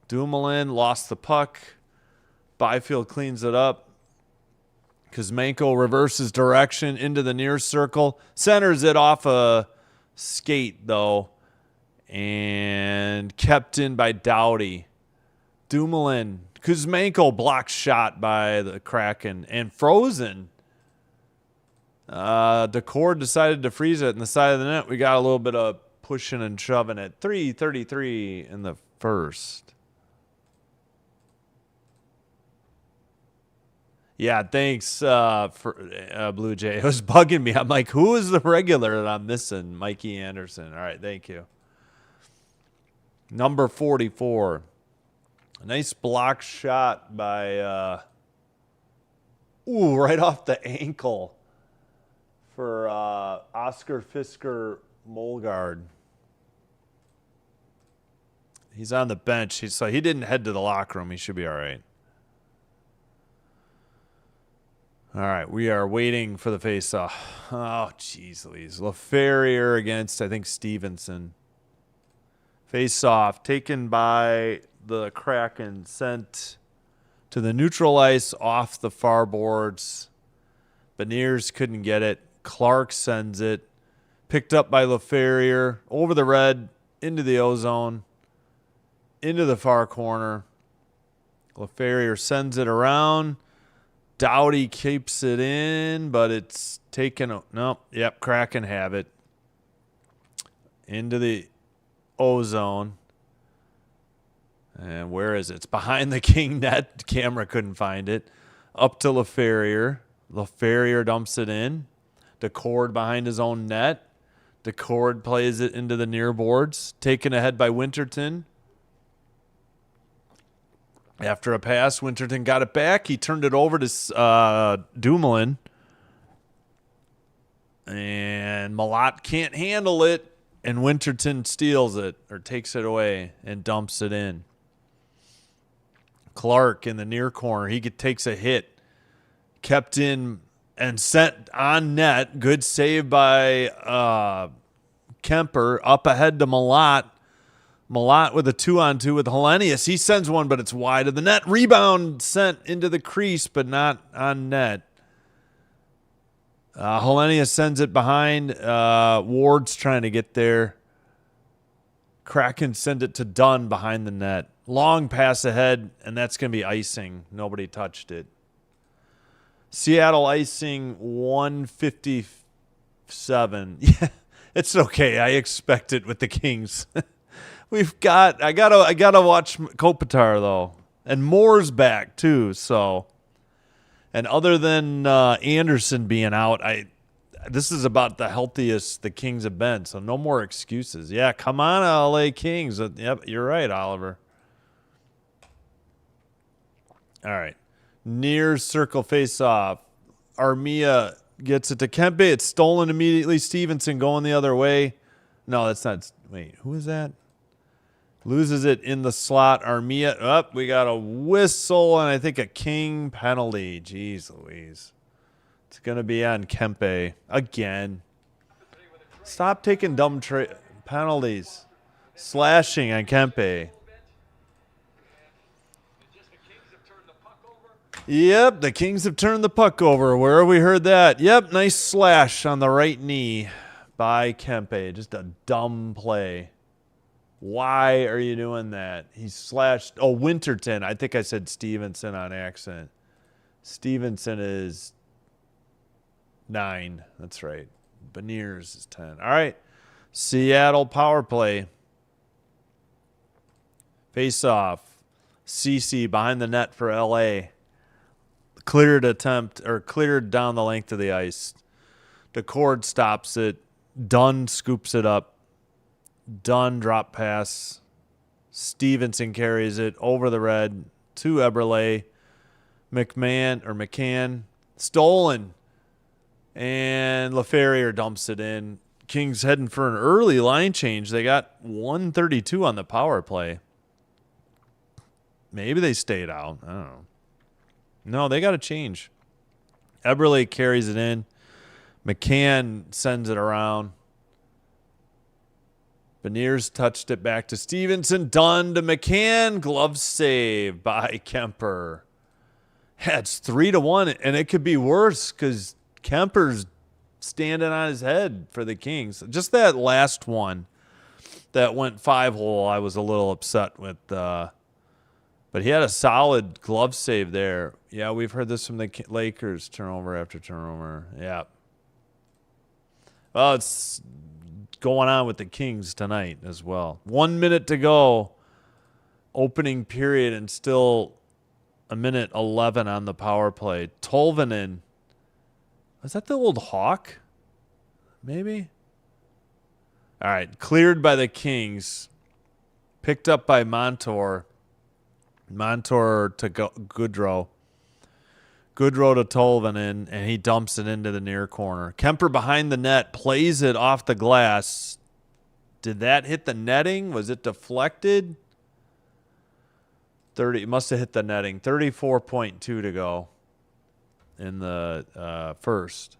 Dumoulin lost the puck. Byfield cleans it up. Kuzmenko reverses direction into the near circle. Centers it off a skate, though. And kept in by Doughty. Dumoulin. Kuzmenko blocked shot by the Kraken. And frozen. Decord decided to freeze it in the side of the net. We got a little bit of pushing and shoving it. 3:33 in the first. Yeah, thanks for Blue Jay. It was bugging me. I'm like, who is the regular that I'm missing? Mikey Anderson. All right, thank you. Number 44. A nice block shot by, right off the ankle for Oscar Fisker Molgard. He's on the bench, so he didn't head to the locker room. He should be all right. All right, we are waiting for the face-off. Oh, jeez Louise. LaFerriere against, I think, Stevenson. Face-off taken by the Kraken, sent to the neutral ice off the far boards. Beniers couldn't get it. Clark sends it. Picked up by LaFerriere. Over the red, into the ozone, into the far corner. LaFerriere sends it around. Doughty keeps it in, but it's taken. Nope. Yep. Kraken have it. Into the ozone. And where is it? It's behind the King net. The camera couldn't find it. Up to LaFerriere. LaFerriere dumps it in. Decord behind his own net. Decord plays it into the near boards. Taken ahead by Winterton. After a pass, Winterton got it back. He turned it over to Dumoulin. And Malott can't handle it. And Winterton steals it or takes it away and dumps it in. Clark in the near corner. He takes a hit. Kept in and sent on net. Good save by Kemper. Up ahead to Malott. Malott with a 2-on-2 with Hellenius. He sends one, but it's wide of the net. Rebound sent into the crease, but not on net. Hellenius sends it behind. Ward's trying to get there. Kraken send it to Dunn behind the net. Long pass ahead, and that's going to be icing. Nobody touched it. Seattle icing 157. Yeah, it's okay. I expect it with the Kings. I gotta watch Kopitar though, and Moore's back too. So, and other than Anderson being out, this is about the healthiest the Kings have been. So no more excuses. Yeah, come on, LA Kings. Yep, you're right, Oliver. All right, near circle face off. Armia gets it to Kempe. It's stolen immediately. Stevenson going the other way. No, that's not. Wait, who is that? Loses it in the slot. Armia up. We got a whistle and I think a King penalty. Jeez Louise. It's going to be on Kempe again. Stop taking dumb penalties. Slashing on Kempe. Yep, the Kings have turned the puck over. Where have we heard that? Yep, nice slash on the right knee by Kempe. Just a dumb play. Why are you doing that? He slashed. Oh, Winterton. I think I said Stevenson on accident. Stevenson is 9. That's right. Beniers is 10. All right. Seattle power play. Face off. CC behind the net for LA. Cleared down the length of the ice. Decord stops it. Dunn scoops it up. Dunn drop pass. Stevenson carries it over the red to Eberle. McCann stolen. And LaFerriere dumps it in. Kings heading for an early line change. They got 132 on the power play. Maybe they stayed out. I don't know. No, they got to change. Eberle carries it in. McCann sends it around. Beniers touched it back to Stevenson. Dunn to McCann. Glove save by Kemper. Yeah, it's 3-1, and it could be worse because Kemper's standing on his head for the Kings. Just that last one. that went 5-hole, I was a little upset with. But he had a solid glove save there. Yeah, we've heard this from the Lakers, turnover after turnover. Yeah. Well, it's going on with the Kings tonight as well. 1 minute to go, opening period, and still a minute 11 on the power play. Tolvanen. Was that the old Hawk? Maybe? All right, cleared by the Kings. Picked up by Montour. Montour to Goodrow. Goodrow to Tolvanen, and he dumps it into the near corner. Kemper behind the net, plays it off the glass. Did that hit the netting? Was it deflected? It must have hit the netting. 34.2 to go in the first.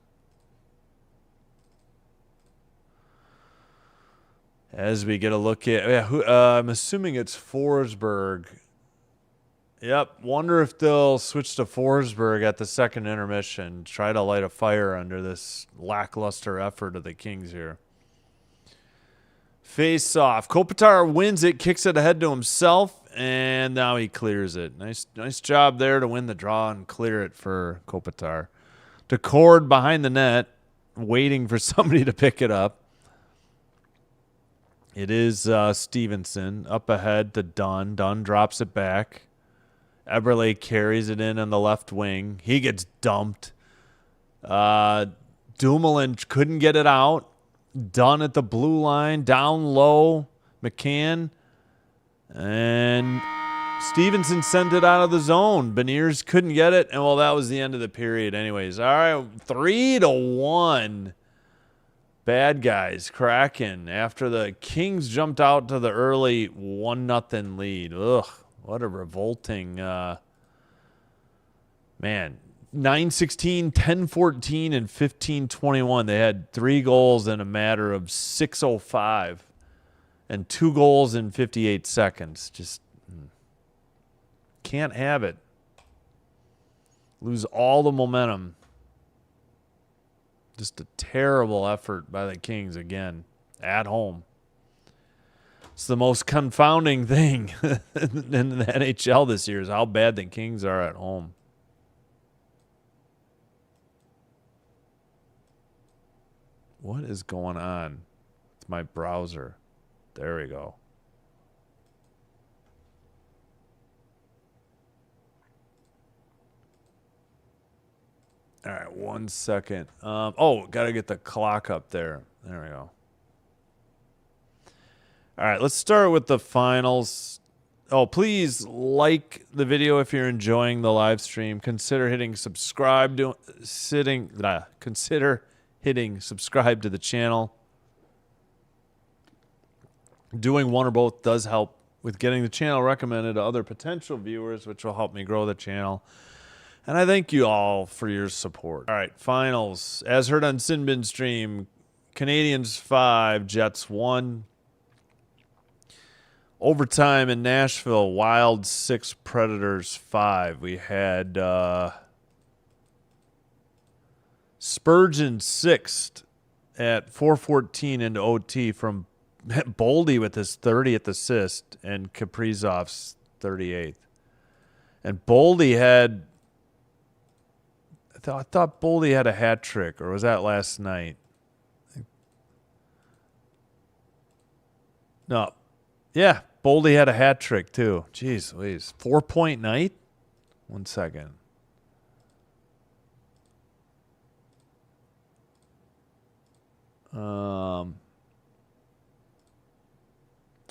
As we get a look at, I'm assuming it's Forsberg. Yep. Wonder if they'll switch to Forsberg at the second intermission. Try to light a fire under this lackluster effort of the Kings here. Face off. Kopitar wins it, kicks it ahead to himself, and now he clears it. Nice job there to win the draw and clear it for Kopitar. Decord behind the net, waiting for somebody to pick it up. It is Stevenson up ahead to Dunn. Dunn drops it back. Eberle carries it in on the left wing. He gets dumped. Dumoulin couldn't get it out. Dunn at the blue line, down low. McCann. And Stevenson sent it out of the zone. Beniers couldn't get it. And, well, that was the end of the period anyways. All right, 3-1. Bad guys, Kraken, after the Kings jumped out to the early 1-0 lead. Ugh, what a revolting, man. 9-16, 10-14, and 15-21. They had 3 goals in a matter of 6:05 and 2 goals in 58 seconds. Just can't have it. Lose all the momentum. Just a terrible effort by the Kings again, at home. It's the most confounding thing in the NHL this year is how bad the Kings are at home. What is going on? It's my browser. There we go. All right, 1 second. Got to get the clock up there. There we go. All right, let's start with the finals. Oh, please like the video if you're enjoying the live stream. Consider hitting subscribe consider hitting subscribe to the channel. Doing one or both does help with getting the channel recommended to other potential viewers, which will help me grow the channel. And I thank you all for your support. All right, finals. As heard on Sinbin stream, Canadians 5, Jets 1. Overtime in Nashville, Wild 6, Predators 5. We had Spurgeon 6th at 4:14 into OT from Boldy with his 30th assist and Kaprizov's 38th. And Boldy had... I thought Boldy had a hat trick, or was that last night? No. Yeah, Boldy had a hat trick too. Jeez Louise. 4-point night? 1 second.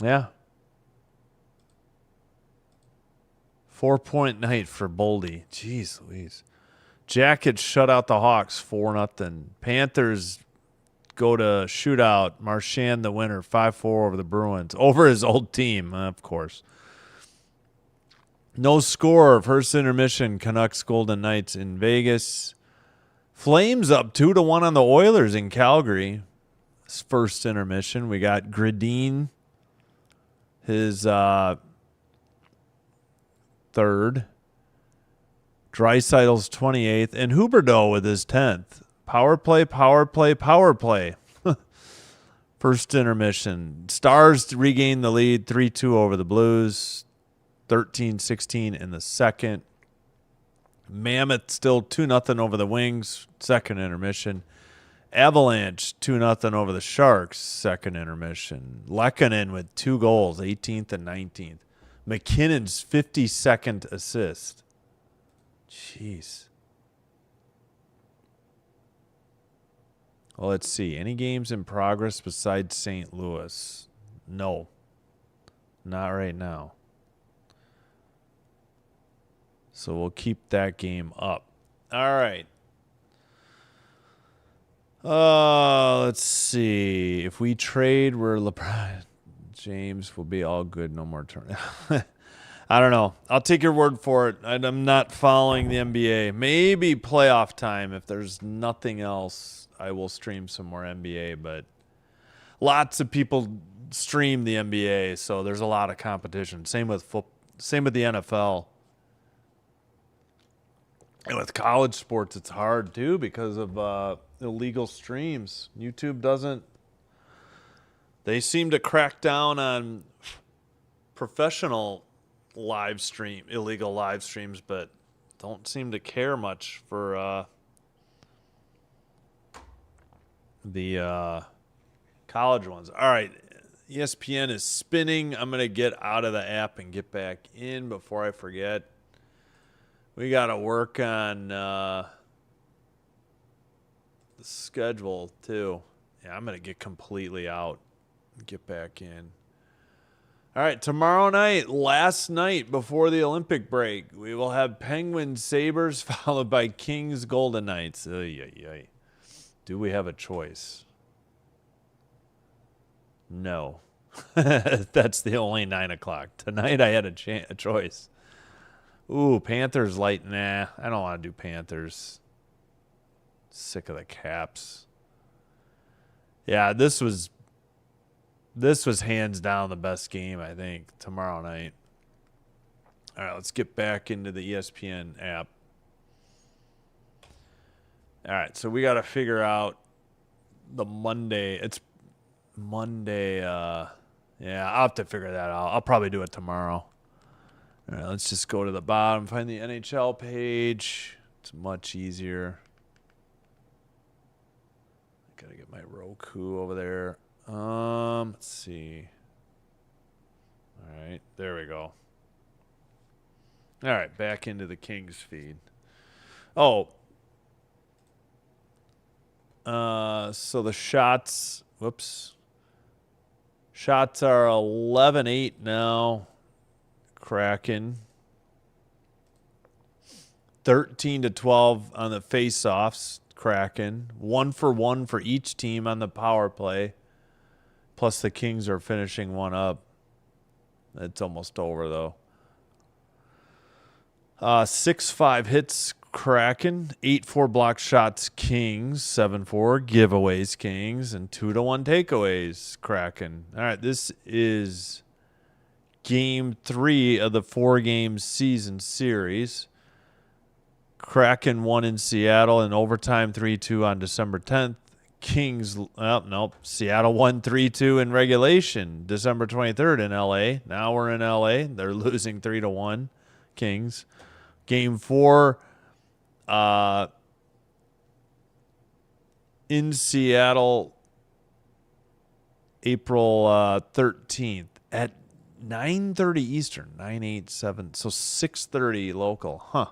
Yeah. 4-point night for Boldy. Jeez Louise. Jackets shut out the Hawks 4-0. Panthers go to shootout. Marchand the winner, 5-4 over the Bruins. Over his old team, of course. No score. First intermission, Canucks Golden Knights in Vegas. Flames up 2-1 on the Oilers in Calgary. First intermission. We got Gradine, his third. Dreisaitl's 28th, and Huberdeau with his 10th. Power play, power play, power play. First intermission. Stars regain the lead 3-2 over the Blues. 13-16 in the second. Mammoth still 2-0 over the Wings. Second intermission. Avalanche 2-0 over the Sharks. Second intermission. Lehkonen with 2 goals, 18th and 19th. McKinnon's 52nd assist. Jeez. Well, let's see. Any games in progress besides St. Louis? No. Not right now. So we'll keep that game up. All right. Let's see. If we trade, we're LeBron James will be all good. No more turn. I don't know. I'll take your word for it. I'm not following the NBA. Maybe playoff time. If there's nothing else, I will stream some more NBA. But lots of people stream the NBA, so there's a lot of competition. Same with Same with the NFL. And with college sports, it's hard too because of illegal streams. YouTube doesn't. They seem to crack down on professional illegal live streams, but don't seem to care much for the college ones. All right, ESPN is spinning. I'm going to get out of the app and get back in before I forget. We got to work on the schedule, too. Yeah, I'm going to get completely out and get back in. All right, tomorrow night, last night before the Olympic break, we will have Penguins Sabres followed by Kings Golden Knights. Do we have a choice? No. That's the only 9 o'clock. Tonight I had a choice. Ooh, Panthers light. Nah, I don't want to do Panthers. Sick of the Caps. Yeah, this was hands down the best game, I think, tomorrow night. All right, let's get back into the ESPN app. All right, so we got to figure out the Monday. It's Monday. Yeah, I'll have to figure that out. I'll probably do it tomorrow. All right, let's just go to the bottom, find the NHL page. It's much easier. Gotta get my Roku over there. Let's see. All right, there we go. All right, back into the Kings feed. Oh. So the shots, shots are 11-8 now. Kraken. 13-12 on the face-offs. Kraken. 1-for-1 for each team on the power play. Plus the Kings are finishing one up. It's almost over, though. 6-5 hits, Kraken. 8-4 block shots, Kings. 7-4 giveaways, Kings. And 2-1 takeaways, Kraken. All right, this is Game 3 of the 4-game season series. Kraken won in Seattle in overtime 3-2 on December 10th. Seattle won 3-2 in regulation December 23rd in L.A. Now we're in L.A. They're losing 3-1, Kings. Game 4 in Seattle, April 13th at 9:30 Eastern, 9/8/7, so 6:30 local. Huh.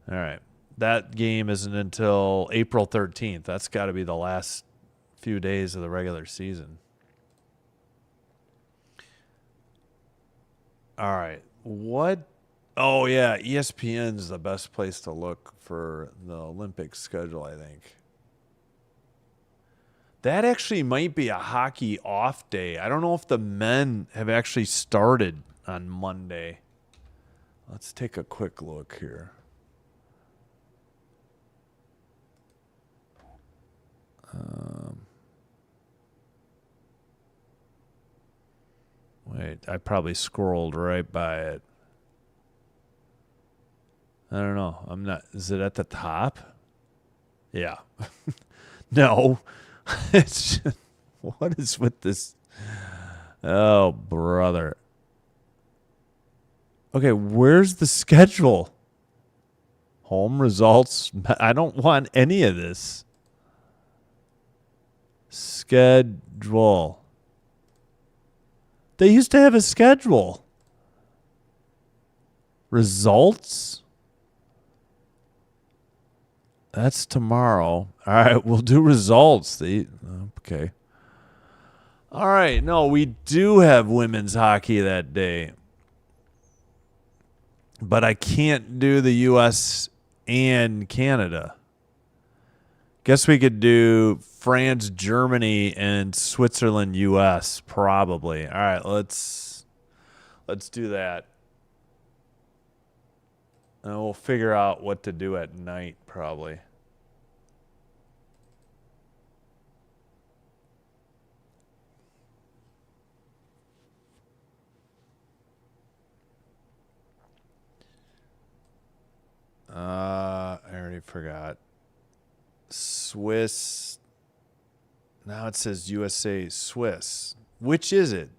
All right. That game isn't until April 13th. That's got to be the last few days of the regular season. All right. What? Oh, yeah. ESPN's the best place to look for the Olympic schedule, I think. That actually might be a hockey off day. I don't know if the men have actually started on Monday. Let's take a quick look here. Wait, I probably scrolled right by it. I don't know. I'm not. Is it at the top? Yeah. No. It's just, What is with this? Oh, brother. Okay, where's the schedule? Home results. I don't want any of this. Schedule. They used to have a schedule. Results? That's tomorrow. All right, we'll do results. Okay. All right, no, we do have women's hockey that day. But I can't do the U.S. and Canada. Guess we could do France, Germany, and Switzerland, U.S. probably. All right, let's do that. And we'll figure out what to do at night probably. I already forgot. Swiss. Now it says USA Swiss. Which is it?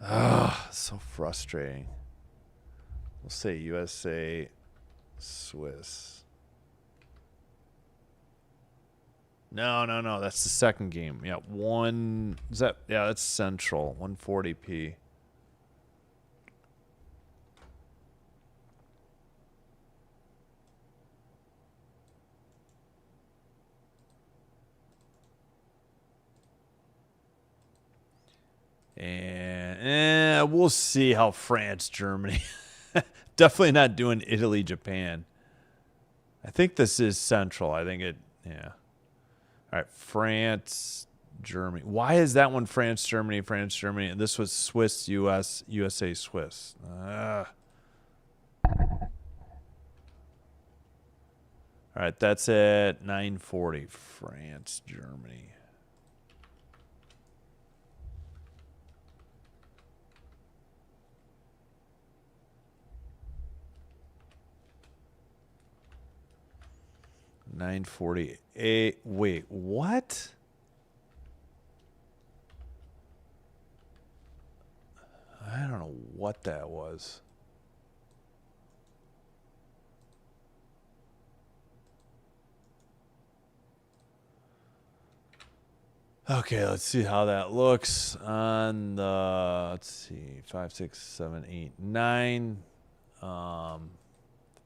Ah, so frustrating. We'll say USA Swiss. No. That's the second game. Yeah, that's Central. 140p. And we'll see how France, Germany. Definitely not doing Italy, Japan. I think this is Central. Yeah. All right, France, Germany. Why is that one France, Germany, and this was Swiss, US, USA, Swiss? All right, that's at 9:40. France, Germany. $9:48. Wait, what? I don't know what that was. Okay, let's see how that looks on the, let's see, 5, 6, 7, 8, 9.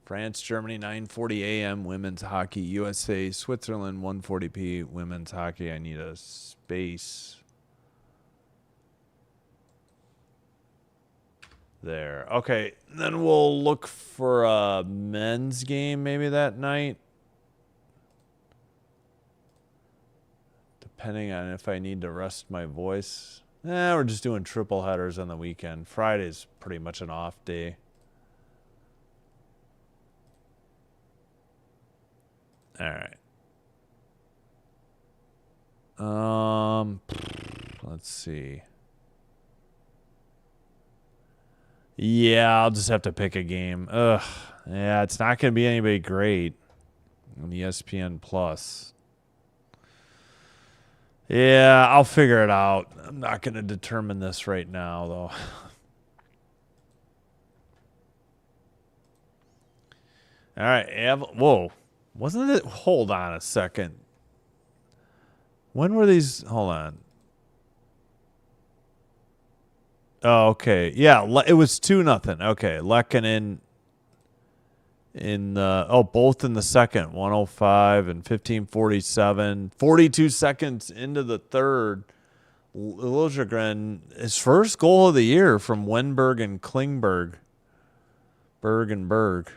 France, Germany, 9:40 a.m. Women's hockey. USA, Switzerland, 1:40 p. Women's hockey. I need a space. There. Okay, then we'll look for a men's game maybe that night. Depending on if I need to rest my voice. We're just doing triple headers on the weekend. Friday's pretty much an off day. All right. Let's see. Yeah, I'll just have to pick a game. Ugh. Yeah, it's not going to be anybody great on ESPN Plus. Yeah, I'll figure it out. I'm not going to determine this right now, though. All right. Whoa. Wasn't it? Hold on a second. When were these? Hold on. Oh, okay. Yeah, it was 2-0. Okay, Lehkonen in the both in the second, 105 and 15:47, 42 seconds into the third. Liljegren, his first goal of the year from Wenberg and Klingberg. Berg.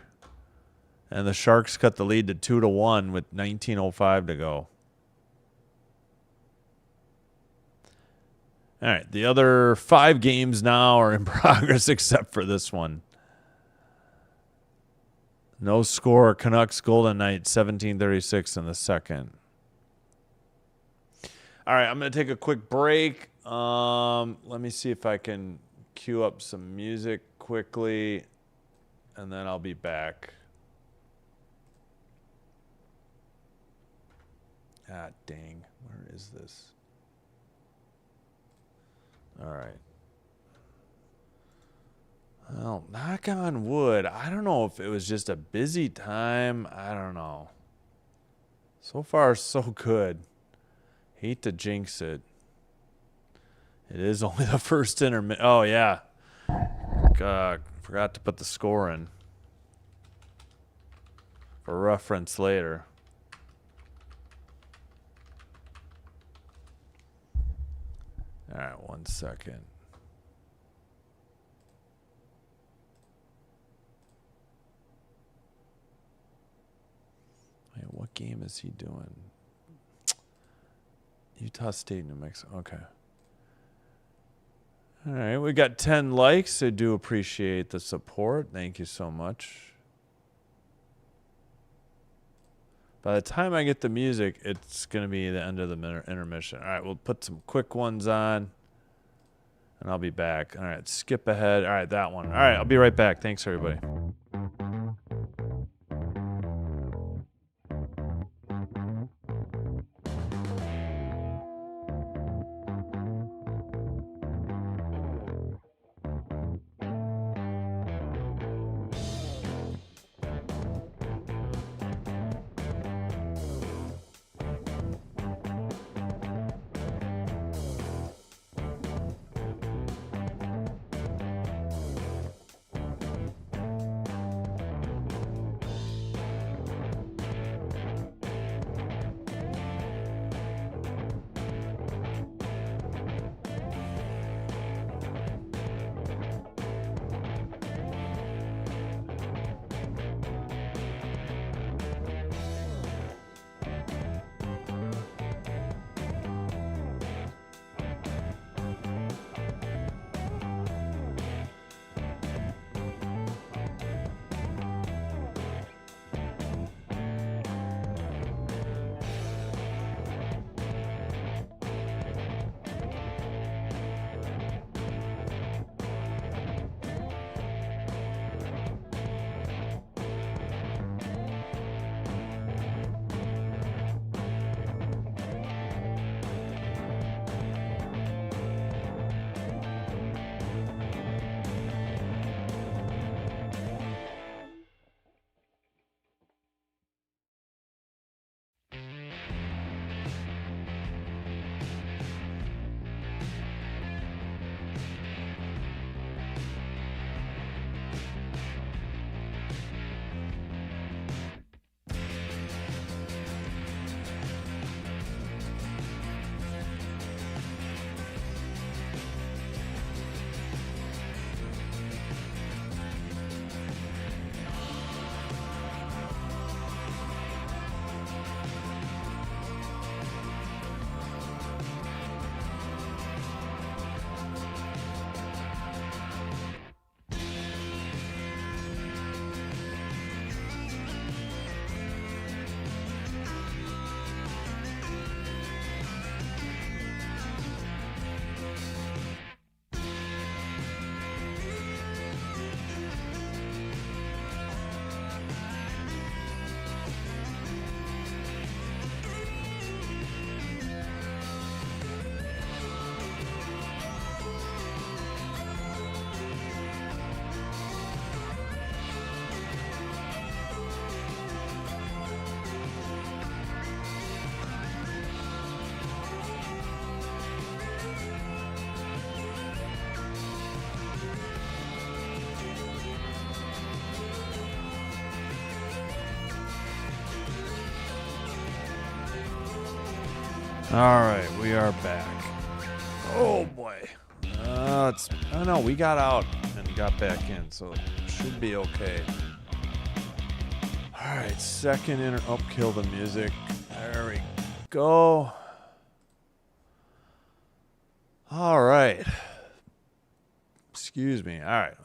And the Sharks cut the lead to 2-1 with 19:05 to go. All right, the other 5 games now are in progress except for this one. No score. Canucks Golden Knights 17:36 in the second. All right, I'm going to take a quick break. Let me see if I can cue up some music quickly, and then I'll be back. Ah, dang. Where is this? All right. Well, knock on wood. I don't know if it was just a busy time. I don't know. So far, so good. Hate to jinx it. It is only the first intermission. Oh, yeah. Forgot to put the score in for reference later. All right, 1 second. Wait, what game is he doing? Utah State, New Mexico. Okay. All right, we got 10 likes. I do appreciate the support. Thank you so much. By the time I get the music, it's going to be the end of the intermission. All right, we'll put some quick ones on, and I'll be back. All right, skip ahead. All right, that one. All right, I'll be right back. Thanks, everybody. All right, we are back. Oh boy. Oh no, we got out and got back in, so it should be okay. All right, second kill the music. There we go. All right. Excuse me. All right,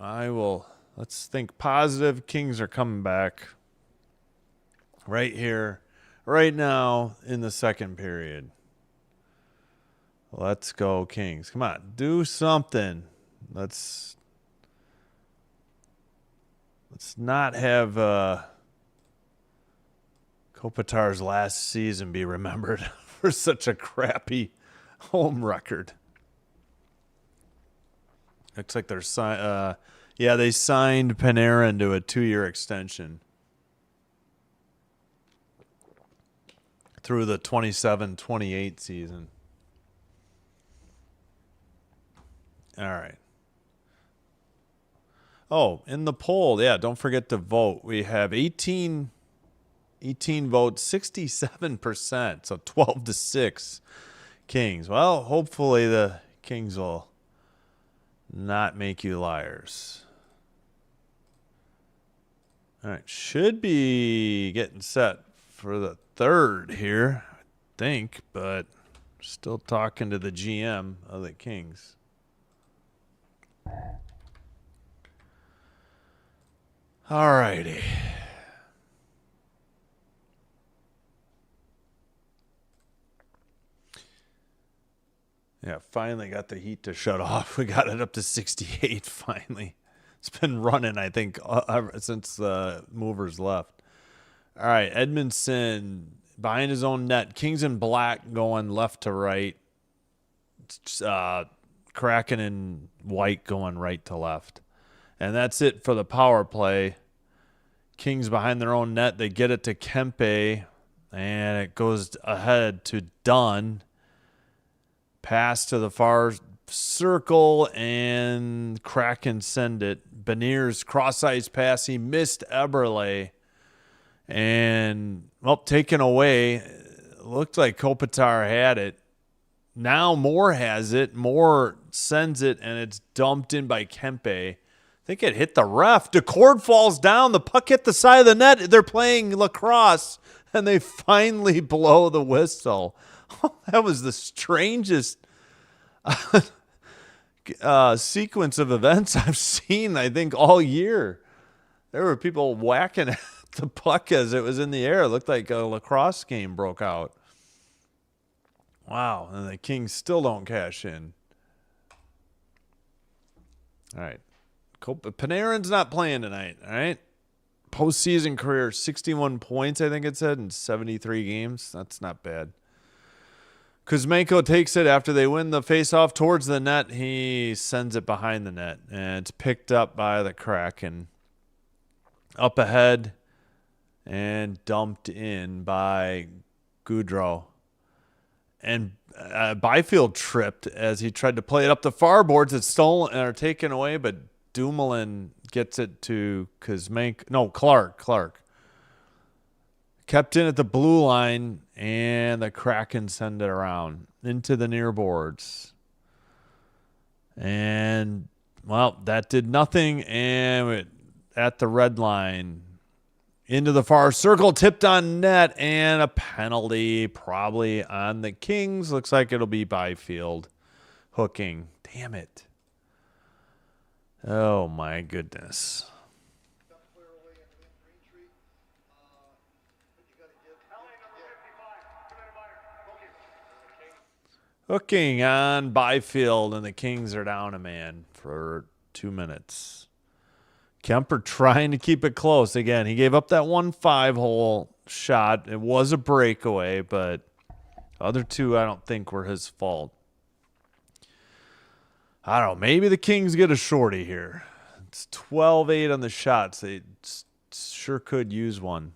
let's think positive. Kings are coming back right here, right now in the second period. Let's go, Kings. Come on, do something. Let's not have Kopitar's last season be remembered for such a crappy home record. Looks like they're they signed Panarin to a 2-year extension through the 27-28 season. All right. Oh, in the poll, don't forget to vote. We have 18 votes, 67%, so 12-6 Kings. Well, hopefully the Kings will not make you liars. All right, should be getting set for the third here, I think, but still talking to the GM of the Kings. All righty. Yeah, finally got the heat to shut off. We got it up to 68 finally. It's been running, I think, since the movers left. All right, Edmondson behind his own net. Kings in black going left to right. Kraken and white going right to left. And that's it for the power play. Kings behind their own net. They get it to Kempe, and it goes ahead to Dunn. Pass to the far circle, and Kraken send it. Beniers cross-ice pass. He missed Eberle. And, taken away. Looked like Kopitar had it. Now Moore has it. Moore sends it, and it's dumped in by Kempe. I think it hit the ref. DeCord falls down. The puck hit the side of the net. They're playing lacrosse, and they finally blow the whistle. That was the strangest sequence of events I've seen, I think, all year. There were people whacking at the puck as it was in the air. It looked like a lacrosse game broke out. Wow, and the Kings still don't cash in. All right. Panarin's not playing tonight, all right? Postseason career, 61 points, I think it said, in 73 games. That's not bad. Kuzmenko takes it after they win the faceoff towards the net. He sends it behind the net, and it's picked up by the Kraken. Up ahead and dumped in by Goudreau. And Byfield tripped as he tried to play it up the far boards. It's stolen or taken away, but Dumoulin gets it to Kuzmenko. No, Clark. Kept in at the blue line, and the Kraken send it around into the near boards. And, that did nothing. And at the red line, into the far circle, tipped on net, and a penalty probably on the Kings. Looks like it'll be Byfield hooking. Damn it. Oh, my goodness. Hooking on Byfield, and the Kings are down a man for 2 minutes. Kemper trying to keep it close. Again, he gave up that 1-5 hole shot. It was a breakaway, but the other two I don't think were his fault. I don't know. Maybe the Kings get a shorty here. It's 12-8 on the shots. They sure could use one.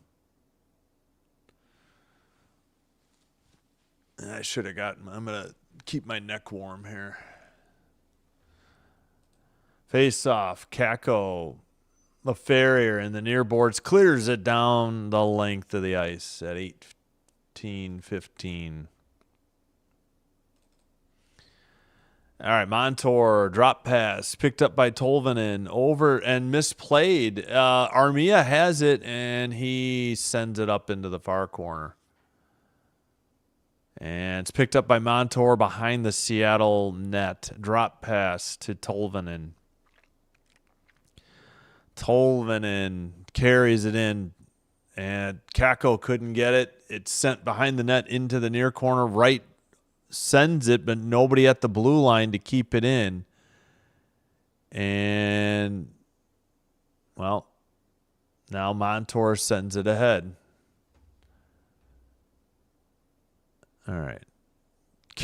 I should have gotten. I'm going to keep my neck warm here. Face off. Kako. LaFerrier in the near boards clears it down the length of the ice at 18-15. All right, Montour drop pass picked up by Tolvanen over and misplayed. Armia has it, and he sends it up into the far corner. And it's picked up by Montour behind the Seattle net. Drop pass to Tolvanen. Tolvanen carries it in, and Kako couldn't get it. It's sent behind the net into the near corner. Right sends it, but nobody at the blue line to keep it in. And, now Montour sends it ahead. All right.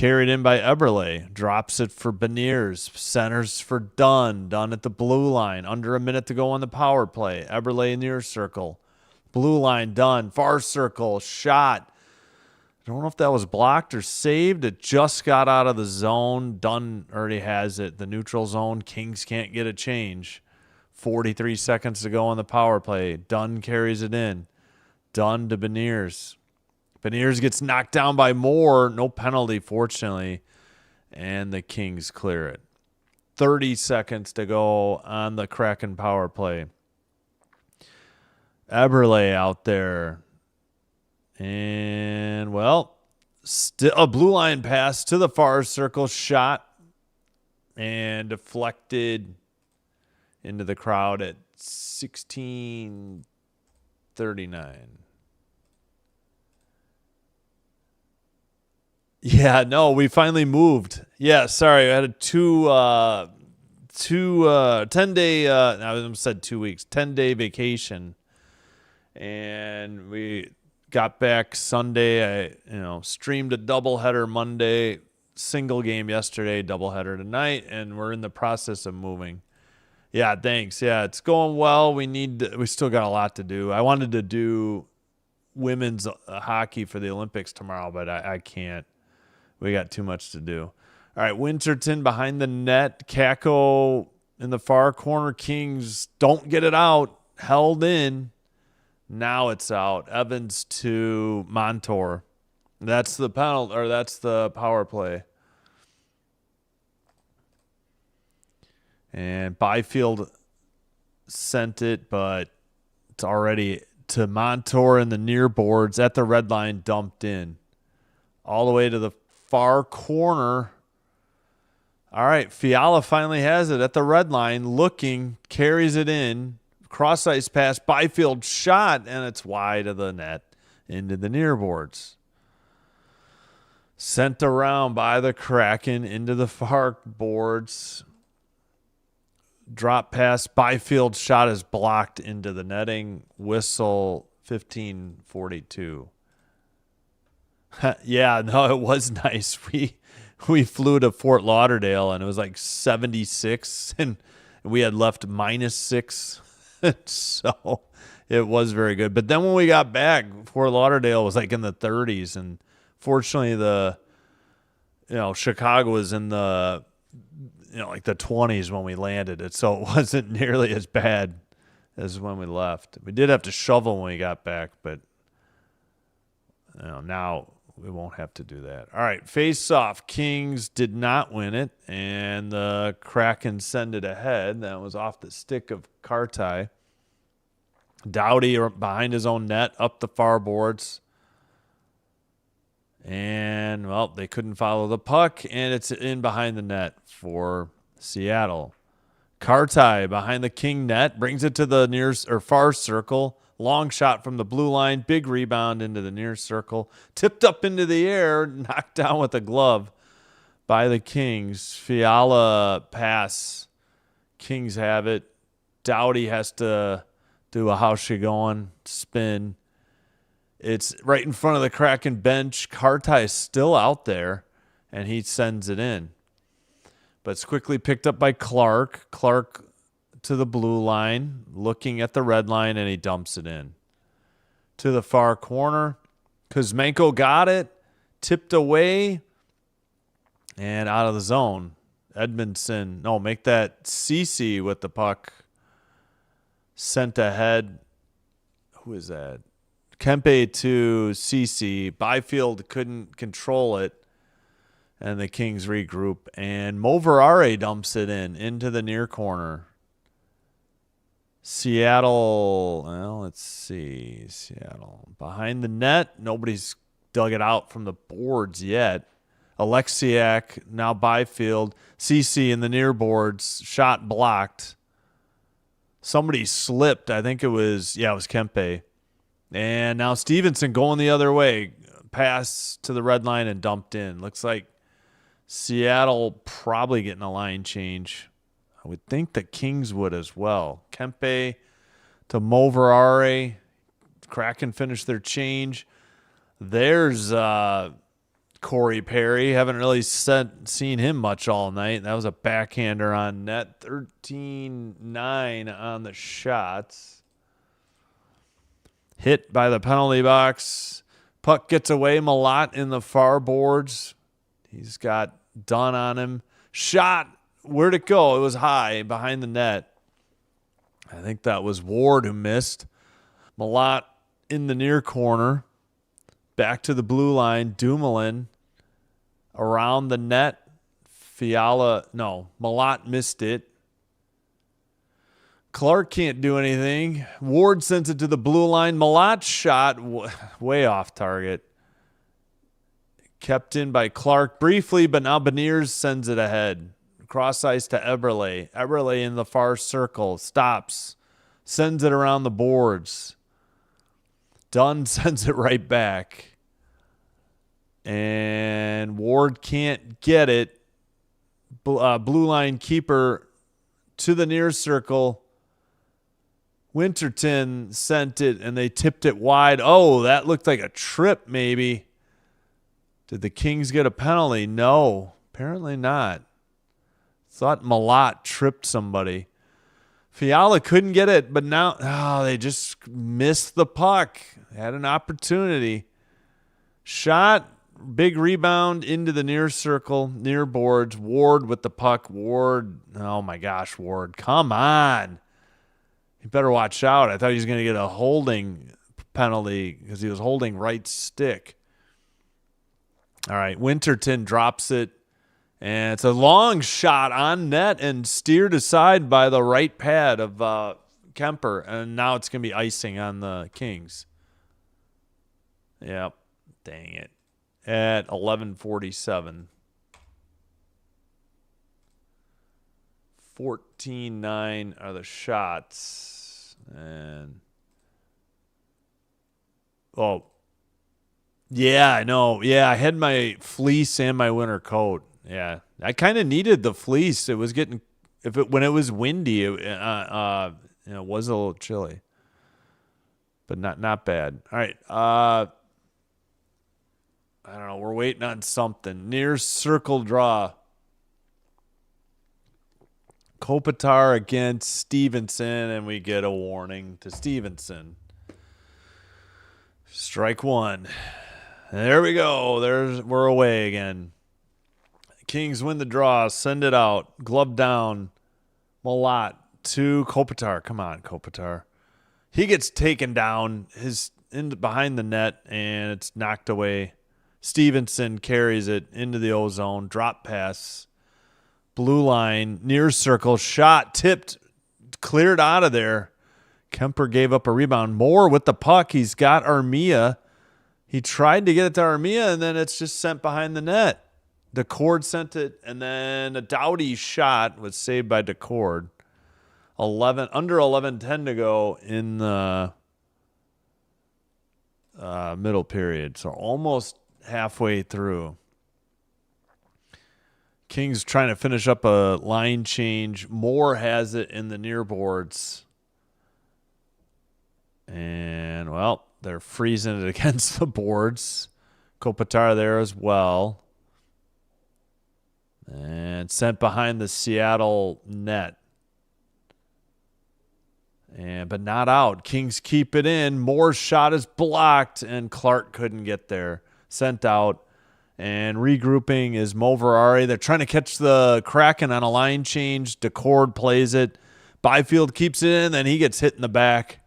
Carried in by Eberle. Drops it for Beniers. Centers for Dunn. Dunn at the blue line. Under a minute to go on the power play. Eberle near circle. Blue line, Dunn. Far circle. Shot. I don't know if that was blocked or saved. It just got out of the zone. Dunn already has it. The neutral zone. Kings can't get a change. 43 seconds to go on the power play. Dunn carries it in. Dunn to Beniers. Beniers gets knocked down by Moore. No penalty, fortunately. And the Kings clear it. 30 seconds to go on the Kraken power play. Eberle out there. And, well, still a blue line pass to the far circle. Shot. And deflected into the crowd at 16:39. Yeah, no, we finally moved. Yeah, sorry, I had a 10-day, I almost said 2 weeks, 10-day vacation, and we got back Sunday. I, streamed a doubleheader Monday, single game yesterday, doubleheader tonight, and we're in the process of moving. Yeah, thanks. Yeah, it's going well. We still got a lot to do. I wanted to do women's hockey for the Olympics tomorrow, but I can't. We got too much to do. All right, Winterton behind the net. Kako in the far corner. Kings don't get it out. Held in. Now it's out. Evans to Montour. That's the penalty, or that's the power play. And Byfield sent it, but it's already to Montour in the near boards at the red line, dumped in. All the way to the far corner. All right, Fiala finally has it at the red line, looking, carries it in. Cross ice pass, Byfield shot, and it's wide of the net into the near boards. Sent around by the Kraken into the far boards. Drop pass, Byfield shot is blocked into the netting. Whistle 15:42. Yeah, no, it was nice. We flew to Fort Lauderdale, and it was like 76, and we had left -6. So it was very good. But then when we got back, Fort Lauderdale was like in the 30s, and fortunately Chicago was in the like the 20s when we landed it, so it wasn't nearly as bad as when we left. We did have to shovel when we got back, but now we won't have to do that. All right, face off. Kings did not win it, and the Kraken send it ahead. That was off the stick of Kartai. Doughty behind his own net, up the far boards. And, well, they couldn't follow the puck, and it's in behind the net for Seattle. Kartai behind the King net, brings it to the near or far circle. Long shot from the blue line, big rebound into the near circle. Tipped up into the air, knocked down with a glove by the Kings. Fiala pass. Kings have it. Doughty has to do a how's she going spin. It's right in front of the Kraken bench. Kartai is still out there, and he sends it in. But it's quickly picked up by Clark. Clark to the blue line, looking at the red line, and he dumps it in. To the far corner. Kuzmenko got it, tipped away, and out of the zone. Edmondson, make that Cece with the puck. Sent ahead. Who is that? Kempe to Cece. Byfield couldn't control it. And the Kings regroup. And Moverare dumps it into the near corner. Seattle, let's see. Seattle behind the net. Nobody's dug it out from the boards yet. Alexiak, now Byfield. Cece in the near boards. Shot blocked. Somebody slipped. I think it was Kempe. And now Stevenson going the other way. Pass to the red line and dumped in. Looks like Seattle probably getting a line change. I would think the Kings would as well. Kempe to Moverare. Kraken finished their change. There's Corey Perry. Haven't really seen him much all night. That was a backhander on net. 13-9 on the shots. Hit by the penalty box. Puck gets away. Malott in the far boards. He's got Dunn on him. Shot. Where'd it go? It was high behind the net. I think that was Ward who missed. Malott in the near corner. Back to the blue line. Dumoulin around the net. Malott missed it. Clark can't do anything. Ward sends it to the blue line. Malott's shot way off target. Kept in by Clark briefly, but now Beniers sends it ahead. Cross ice to Eberle. Eberle in the far circle. Stops. Sends it around the boards. Dunn sends it right back. And Ward can't get it. Blue line keeper to the near circle. Winterton sent it, and they tipped it wide. Oh, that looked like a trip maybe. Did the Kings get a penalty? No, apparently not. Thought Malott tripped somebody. Fiala couldn't get it, but now they just missed the puck. Had an opportunity. Shot, big rebound into the near circle, near boards. Ward with the puck. Ward, oh my gosh, Ward, come on. You better watch out. I thought he was going to get a holding penalty because he was holding right stick. All right, Winterton drops it. And it's a long shot on net and steered aside by the right pad of Kemper. And now it's going to be icing on the Kings. Yep. Dang it. At 11:47. 14-9 are the shots. And yeah, I know. Yeah, I had my fleece and my winter coat. Yeah, I kind of needed the fleece. It was getting when it was windy, it was a little chilly, but not bad. All right, I don't know. We're waiting on something. Near circle draw. Kopitar against Stevenson, and we get a warning to Stevenson. Strike one. There we go. We're away again. Kings win the draw. Send it out. Glove down. Malott to Kopitar. Come on, Kopitar. He gets taken down. Behind the net, and it's knocked away. Stevenson carries it into the O-zone. Drop pass. Blue line. Near circle. Shot. Tipped. Cleared out of there. Kemper gave up a rebound. Moore with the puck. He's got Armia. He tried to get it to Armia, and then it's just sent behind the net. DeCord sent it, and then a Doughty shot was saved by DeCord. Under 11:10 to go in the middle period, so almost halfway through. Kings trying to finish up a line change. Moore has it in the near boards. And, well, they're freezing it against the boards. Kopitar there as well. And sent behind the Seattle net. But not out. Kings keep it in. Moore's shot is blocked, and Clark couldn't get there. Sent out. And regrouping is Moverari. They're trying to catch the Kraken on a line change. DeCord plays it. Byfield keeps it in, then he gets hit in the back.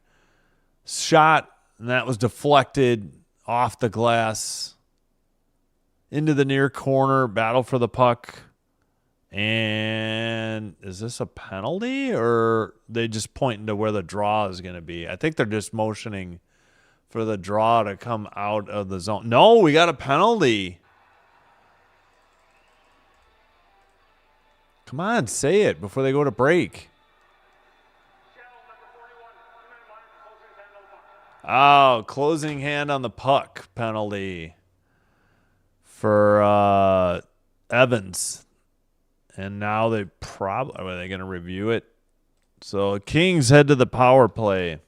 Shot, and that was deflected off the glass. Into the near corner. Battle for the puck. And is this a penalty, or they just pointing to where the draw is going to be? I think they're just motioning for the draw to come out of the zone. No, we got a penalty. Come on, say it before they go to break. Oh, closing hand on the puck penalty for Evans. And now are they going to review it? So Kings head to the power play.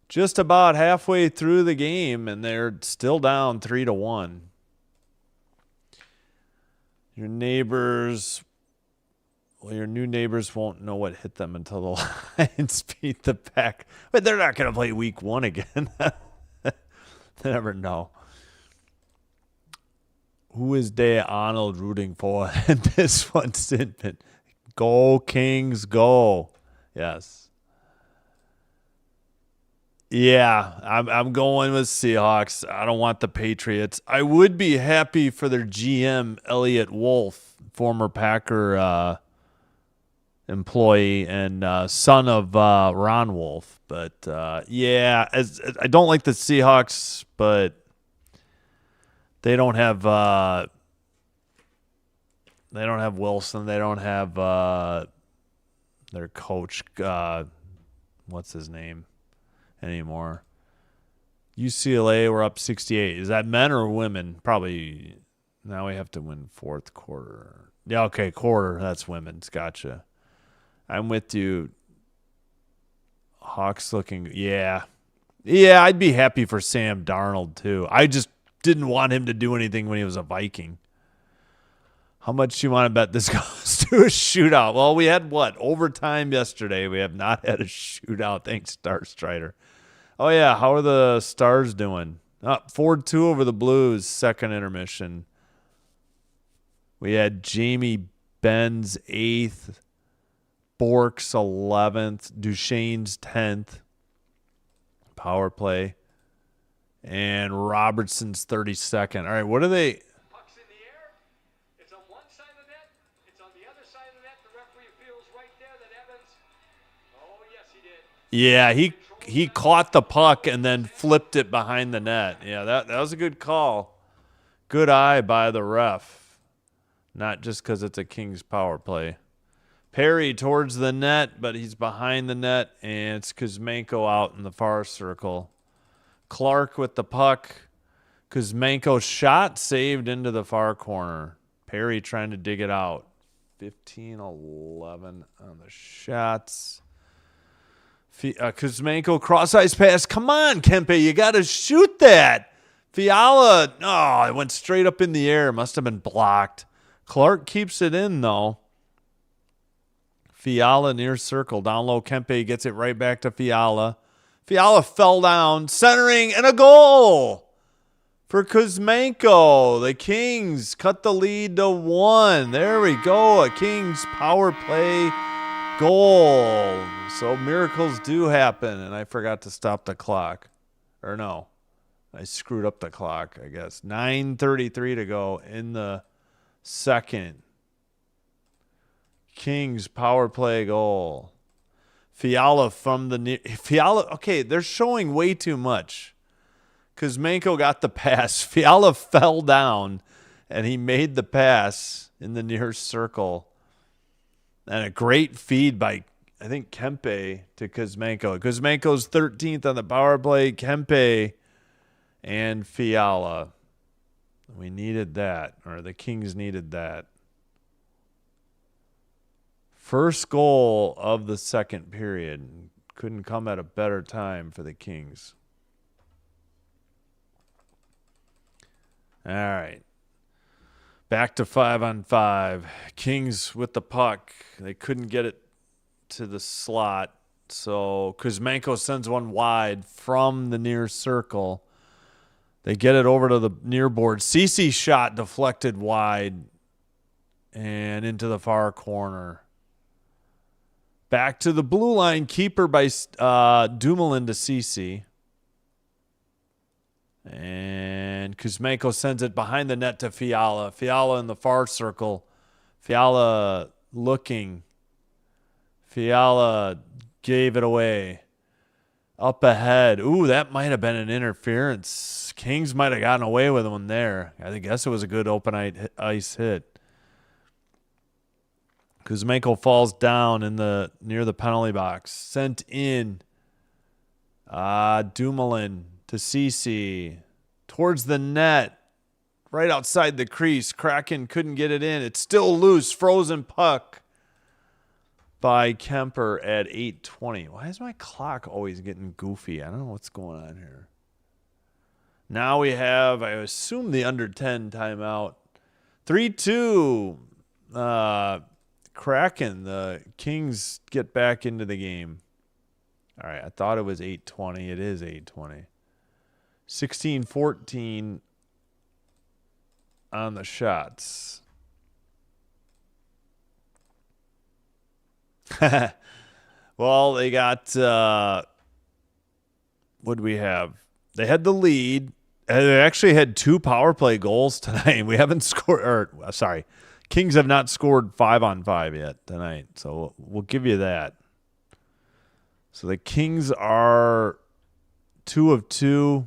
Just about halfway through the game, and they're still down 3-1. Your neighbors, well, your new neighbors won't know what hit them until the Lions beat the Pack. But they're not going to play week 1 again. They never know. Who is Day Arnold rooting for in this one, Sidman? Go, Kings, go. Yes. Yeah, I'm going with Seahawks. I don't want the Patriots. I would be happy for their GM, Elliott Wolf, former Packer employee and son of Ron Wolf. But yeah, I don't like the Seahawks, but they don't have Wilson. They don't have their coach. What's his name anymore? UCLA. We're up 68. Is that men or women? Probably. Now we have to win fourth quarter. Yeah, okay, quarter. That's women's. Gotcha. I'm with you. Hawks looking. Yeah. I'd be happy for Sam Darnold too. I just didn't want him to do anything when he was a Viking. How much do you want to bet this goes to a shootout? Well, we had overtime yesterday. We have not had a shootout. Thanks, Star Strider. Oh, yeah. How are the Stars doing? 4-2 over the Blues, second intermission. We had Jamie Benz 8th, Bork's 11th, Duchesne's 10th. Power play. And Robertson's 32nd. All right, what are they? Puck's in the air. It's on one side of the net. It's on the other side of the net. The referee feels right there that Evans. Oh, yes, he did. Yeah, he caught the puck and then flipped it behind the net. Yeah, that was a good call. Good eye by the ref. Not just because it's a Kings power play. Perry towards the net, but he's behind the net, and it's Kuzmenko out in the far circle. Clark with the puck. Kuzmenko shot saved into the far corner. Perry trying to dig it out. 15-11 on the shots. Kuzmenko cross-ice pass. Come on, Kempe. You got to shoot that. Fiala. Oh, it went straight up in the air. Must have been blocked. Clark keeps it in, though. Fiala near circle. Down low, Kempe gets it right back to Fiala. Fiala fell down, centering, and a goal for Kuzmenko. The Kings cut the lead to 1. There we go. A Kings power play goal. So miracles do happen, and I forgot to stop the clock. Or no, I screwed up the clock, I guess. 9:33 to go in the second. Kings power play goal. Fiala from the near. Fiala, okay, they're showing way too much. Kuzmenko got the pass. Fiala fell down, and he made the pass in the near circle. And a great feed by, I think, Kempe to Kuzmenko. Kuzmenko's 13th on the power play. Kempe and Fiala. We needed that, or the Kings needed that. First goal of the second period. Couldn't come at a better time for the Kings. All right. Back to 5-on-5. Kings with the puck. They couldn't get it to the slot. So Kuzmenko sends one wide from the near circle. They get it over to the near board. Cece shot deflected wide and into the far corner. Back to the blue line. Keeper by Dumoulin to Cece. And Kuzmenko sends it behind the net to Fiala. Fiala in the far circle. Fiala looking. Fiala gave it away. Up ahead. Ooh, that might have been an interference. Kings might have gotten away with one there. I guess it was a good open ice hit. Kuzmenko falls down near the penalty box. Sent in. Dumoulin to Cece. Towards the net. Right outside the crease. Kraken couldn't get it in. It's still loose. Frozen puck by Kemper at 8:20. Why is my clock always getting goofy? I don't know what's going on here. Now we have, I assume, the under 10 timeout. 3-2. Kraken. The Kings get back into the game. All right, I thought it was 8:20. It is 8:20. 16-14 on the shots. Well, they got what do we have? They had the lead. They actually had 2 power play goals tonight. We haven't scored, Kings have not scored 5-on-5 yet tonight. So we'll give you that. So the Kings are 2 of 2.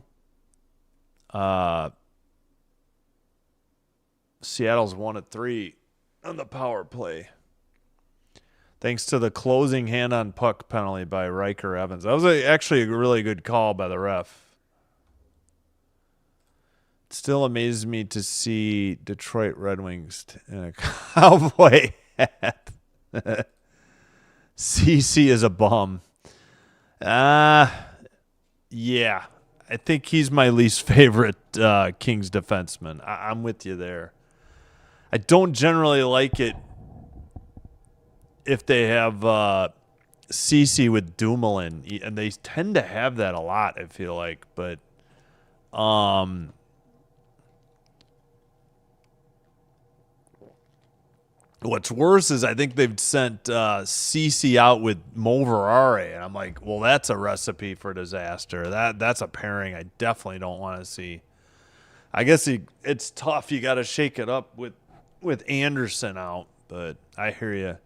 Seattle's 1 of 3 on the power play. Thanks to the closing hand on puck penalty by Riker Evans. That was actually a really good call by the ref. It still amazes me to see Detroit Red Wings in a cowboy hat. CC is a bum. Yeah. I think he's my least favorite Kings defenseman. I'm with you there. I don't generally like it if they have CC with Dumoulin, and they tend to have that a lot, I feel like. But what's worse is I think they've sent CC out with Moverare, and I'm like, well, that's a recipe for disaster. That's a pairing I definitely don't want to see. I guess it's tough. You got to shake it up with Anderson out, but I hear you.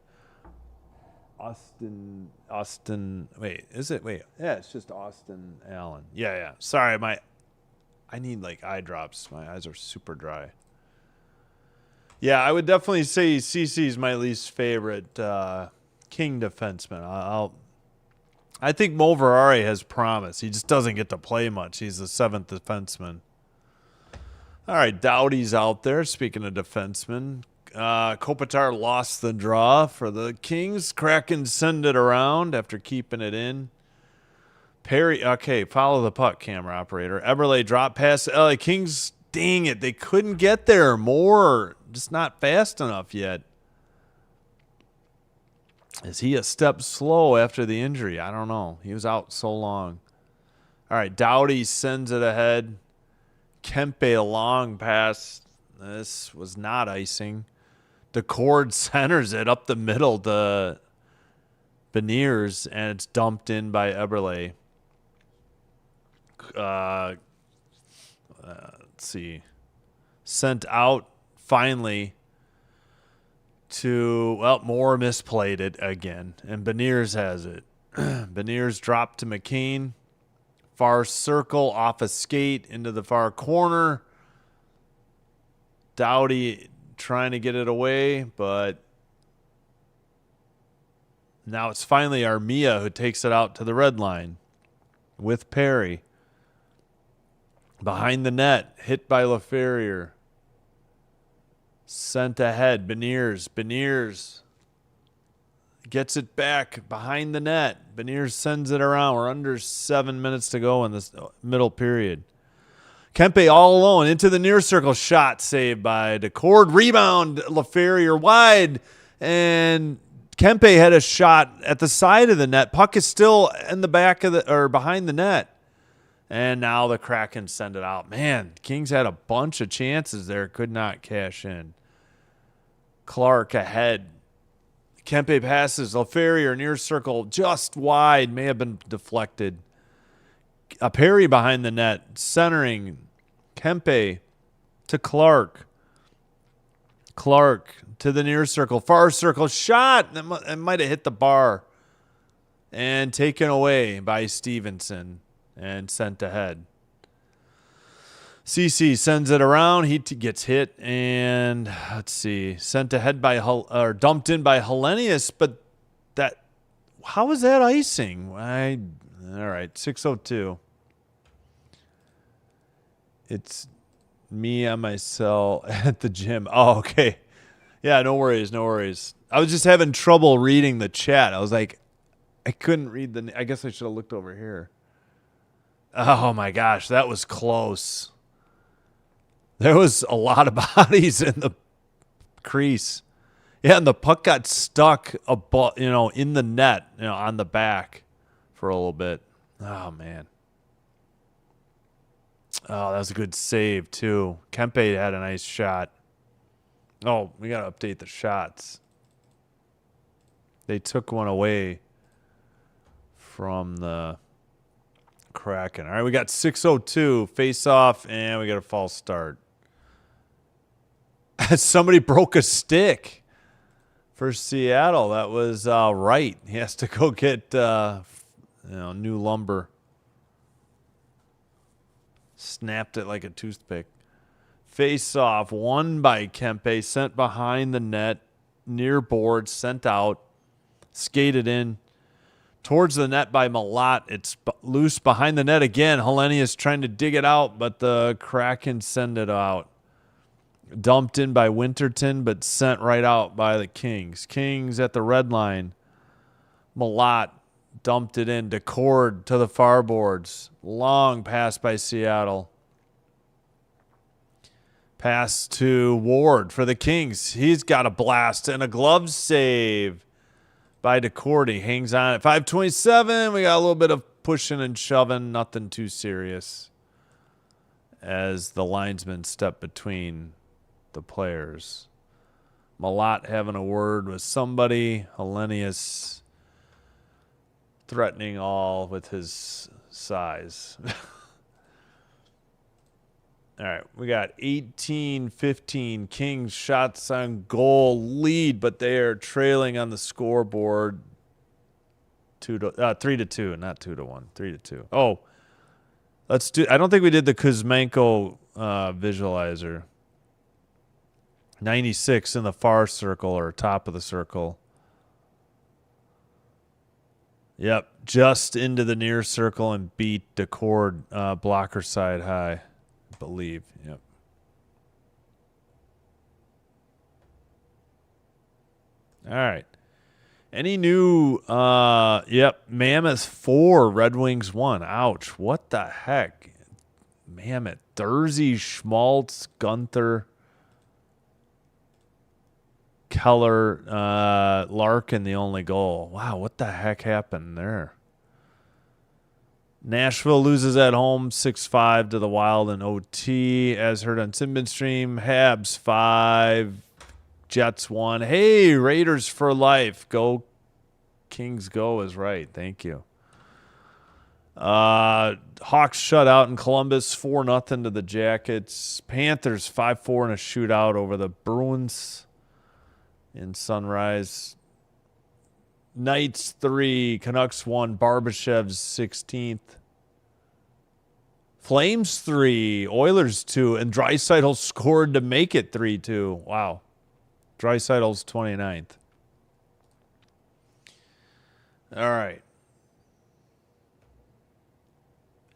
Austin. Wait, is it? Wait, yeah, it's just Austin Allen. Yeah. Sorry, I need like eye drops. My eyes are super dry. Yeah, I would definitely say CC is my least favorite King defenseman. I think Moverare has promise. He just doesn't get to play much. He's the 7th defenseman. All right, Doughty's out there. Speaking of defensemen, Kopitar lost the draw for the Kings. Kraken send it around after keeping it in. Perry, okay, follow the puck, camera operator. Eberle drop pass. LA Kings, dang it, they couldn't get there more. Just not fast enough yet. Is he a step slow after the injury? I don't know. He was out so long. All right, Doughty sends it ahead. Kempe a long pass. This was not icing. DeCord centers it up the middle to Beniers, and it's dumped in by Eberle. Let's see. Sent out finally to, well, Moore misplayed it again, and Beniers has it. Beniers dropped to McCain. Far circle, off a skate, into the far corner. Doughty trying to get it away, but now it's finally Armia who takes it out to the red line with Perry. Behind the net, hit by LaFerrier. Sent ahead, Beniers gets it back behind the net. Beniers sends it around. We're under 7 minutes to go in this middle period. Kempe all alone into the near circle. Shot saved by DeCord. Rebound, LaFerrier wide. And Kempe had a shot at the side of the net. Puck is still in the back of or behind the net. And now the Kraken send it out. Man, Kings had a bunch of chances there. Could not cash in. Clark ahead. Kempe passes. LaFerrier near circle, just wide. May have been deflected. A Perry behind the net. Centering. Kempe to Clark. Clark to the near circle. Far circle. Shot. It might have hit the bar. And taken away by Stevenson. And sent ahead. CC sends it around. He gets hit, and let's see, sent ahead by or dumped in by Hellenius. But how was that icing? All right, 6:02. It's me on myself at the gym. Oh, okay. Yeah, no worries. I was just having trouble reading the chat. I was like, I couldn't read I guess I should have looked over here. Oh my gosh, that was close. There was a lot of bodies in the crease. Yeah, and the puck got stuck in the net, on the back for a little bit. Oh, man. Oh, that was a good save, too. Kempe had a nice shot. Oh, we got to update the shots. They took one away from the Kraken. All right, we got 6:02 face off, and we got a false start. Somebody broke a stick for Seattle. That was Wright. He has to go get new lumber. Snapped it like a toothpick. Face off, won by Kempe, sent behind the net, near board, sent out, skated in. Towards the net by Malat. It's loose behind the net again. Hellenius trying to dig it out, but the Kraken send it out. Dumped in by Winterton, but sent right out by the Kings. Kings at the red line. Malat dumped it in. Decord to the far boards. Long pass by Seattle. Pass to Ward for the Kings. He's got a blast and a glove save by Decord. He hangs on at 5:27. We got a little bit of pushing and shoving. Nothing too serious as the linesmen step between the players. Malat having a word with somebody. Hellenius threatening all with his size. All right, we got 18-15 Kings shots on goal lead, but they are trailing on the scoreboard 3-2, not 2-1, 3-2. Oh, let's do. I don't think we did the Kuzmenko visualizer. 96 in the far circle or top of the circle. Yep, just into the near circle and beat Decord blocker side high. Believe. Yep. All right. Any new Mammoth 4, Red Wings 1. Ouch. What the heck? Mammoth. Thursey, Schmaltz, Gunther, Keller, Larkin the only goal. Wow, what the heck happened there? Nashville loses at home 6-5 to the Wild in OT. As heard on Simbin Stream, Habs 5, Jets 1. Hey, Raiders for life. Go Kings go is right. Thank you. Hawks shut out in Columbus 4-0 to the Jackets. Panthers 5-4 in a shootout over the Bruins in Sunrise. Knights 3, Canucks 1, Barbashev's 16th. Flames 3, Oilers 2, and Draisaitl scored to make it 3-2. Wow. Draisaitl's 29th. All right.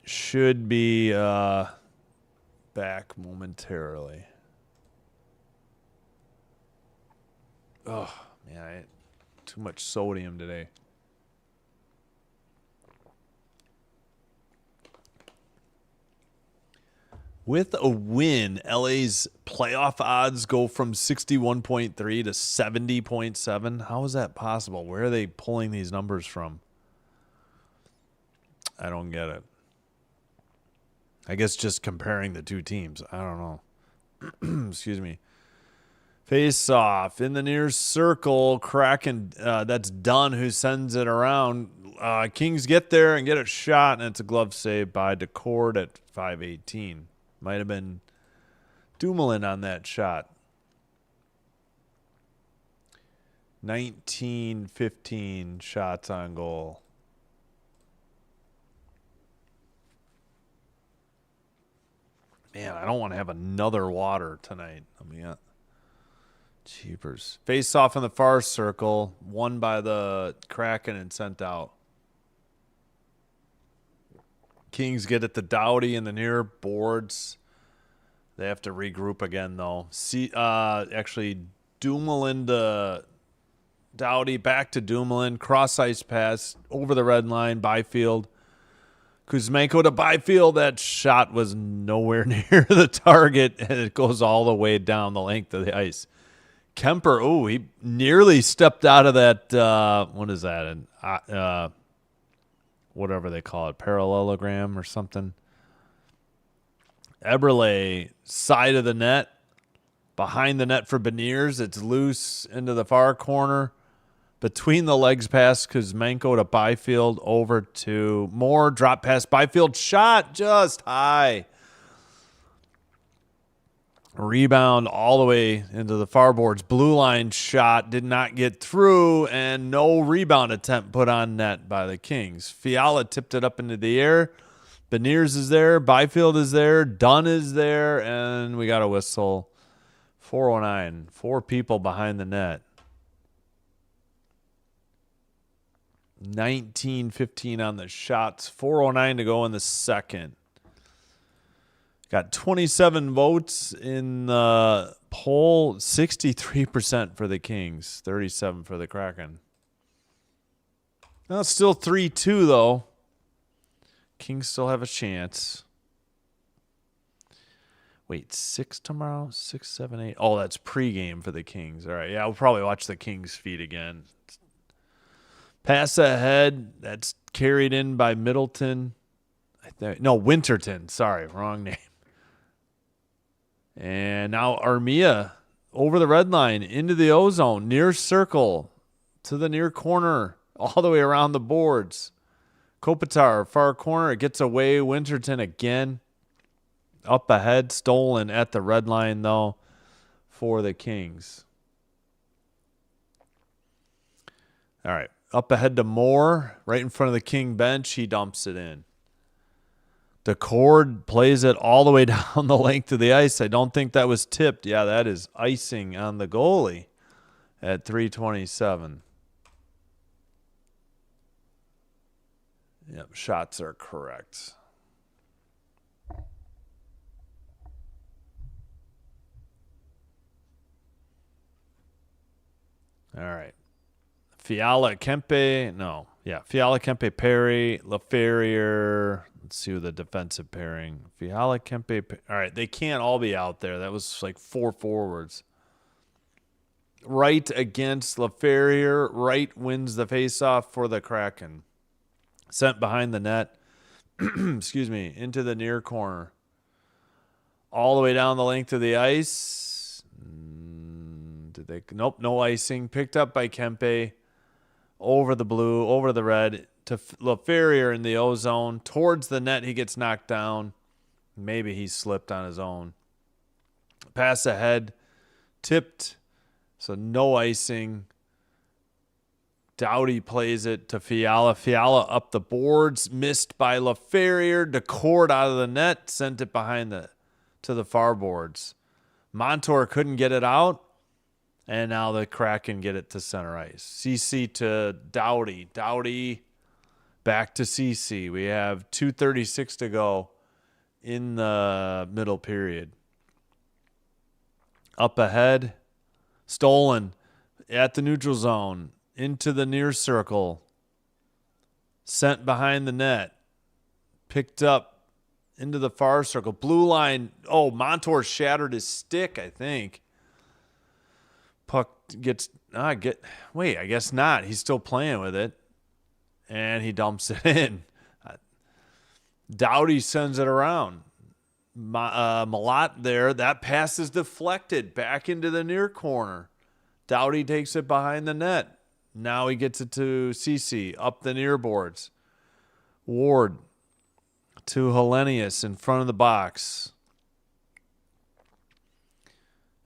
Should be back momentarily. Oh, man, I had too much sodium today. With a win, LA's playoff odds go from 61.3 to 70.7. How is that possible? Where are they pulling these numbers from? I don't get it. I guess just comparing the two teams. I don't know. Excuse me. Face off in the near circle. Kraken, that's Dunn who sends it around. Kings get there and get a shot, and it's a glove save by Decord at 5:18. Might have been Dumoulin on that shot. 19-15 shots on goal. Man, I don't want to have another water tonight. Cheapers. Face off in the far circle. Won by the Kraken and sent out. Kings get it to Doughty in the near boards. They have to regroup again, though. Actually, Dumoulin to Doughty, back to Dumoulin. Cross-ice pass over the red line, Byfield. Kuzmenko to Byfield. That shot was nowhere near the target, and it goes all the way down the length of the ice. Kemper, oh, he nearly stepped out of that, what is that, whatever they call it, parallelogram or something. Eberle, side of the net, behind the net for Beniers. It's loose into the far corner. Between the legs pass Kuzmenko to Byfield, over to Moore. Drop pass Byfield, shot just high. Rebound all the way into the far boards. Blue line shot did not get through, and no rebound attempt put on net by the Kings. Fiala tipped it up into the air. Beniers is there. Byfield is there. Dunn is there, and we got a whistle. 4:09. 4 people behind the net. 19-15 on the shots. 4:09 to go in the second. Got 27 votes in the poll, 63% for the Kings, 37 for the Kraken. Now it's still 3-2 though. Kings still have a chance. Wait, 6 tomorrow? 6, 7, 8. Oh, that's pregame for the Kings. All right, yeah, we'll probably watch the Kings feed again. Pass ahead. That's carried in by Middleton. No, Winterton. Sorry, wrong name. And now Armia over the red line into the O-zone, near circle to the near corner, all the way around the boards. Kopitar, far corner, it gets away. Winterton again. Up ahead, stolen at the red line, though, for the Kings. All right, up ahead to Moore, right in front of the King bench. He dumps it in. DeCord plays it all the way down the length of the ice. I don't think that was tipped. Yeah, that is icing on the goalie at 3:27. Yep, shots are correct. All right. Fiala, Kempe. No. Yeah, Fiala, Kempe, Perry, LaFerriere. Let's see who the defensive pairing. Fiala, Kempe. All right, they can't all be out there. That was like 4 forwards. Wright against LaFerriere. Wright wins the faceoff for the Kraken. Sent behind the net. Excuse me, into the near corner. All the way down the length of the ice. Did they? Nope, no icing. Picked up by Kempe. Over the blue, over the red, to LaFerriere in the O-zone. Towards the net, he gets knocked down. Maybe he slipped on his own. Pass ahead, tipped, so no icing. Doughty plays it to Fiala. Fiala up the boards, missed by LaFerriere. DeCord out of the net, sent it behind to the far boards. Montour couldn't get it out. And now the Kraken get it to center ice. CC to Doughty. Doughty back to CC. We have 2:36 to go in the middle period. Up ahead. Stolen at the neutral zone. Into the near circle. Sent behind the net. Picked up into the far circle. Blue line. Oh, Montour shattered his stick, I think. Puck gets I guess not. He's still playing with it, and he dumps it in. Doughty sends it around. Malott there. That pass is deflected back into the near corner. Doughty takes it behind the net. Now he gets it to CC up the near boards. Ward to Hellenius in front of the box.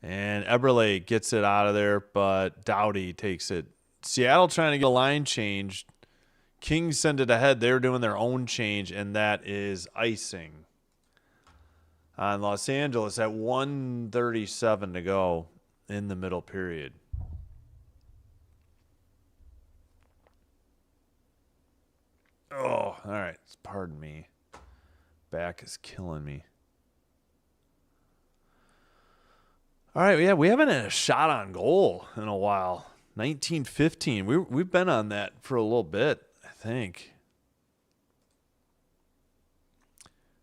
And Eberle gets it out of there, but Doughty takes it. Seattle trying to get a line changed. Kings send it ahead. They're doing their own change, and that is icing on Los Angeles at 1:37 to go in the middle period. Oh, all right. Pardon me. Back is killing me. All right, yeah, we haven't had a shot on goal in a while. 19-15. We've been on that for a little bit, I think.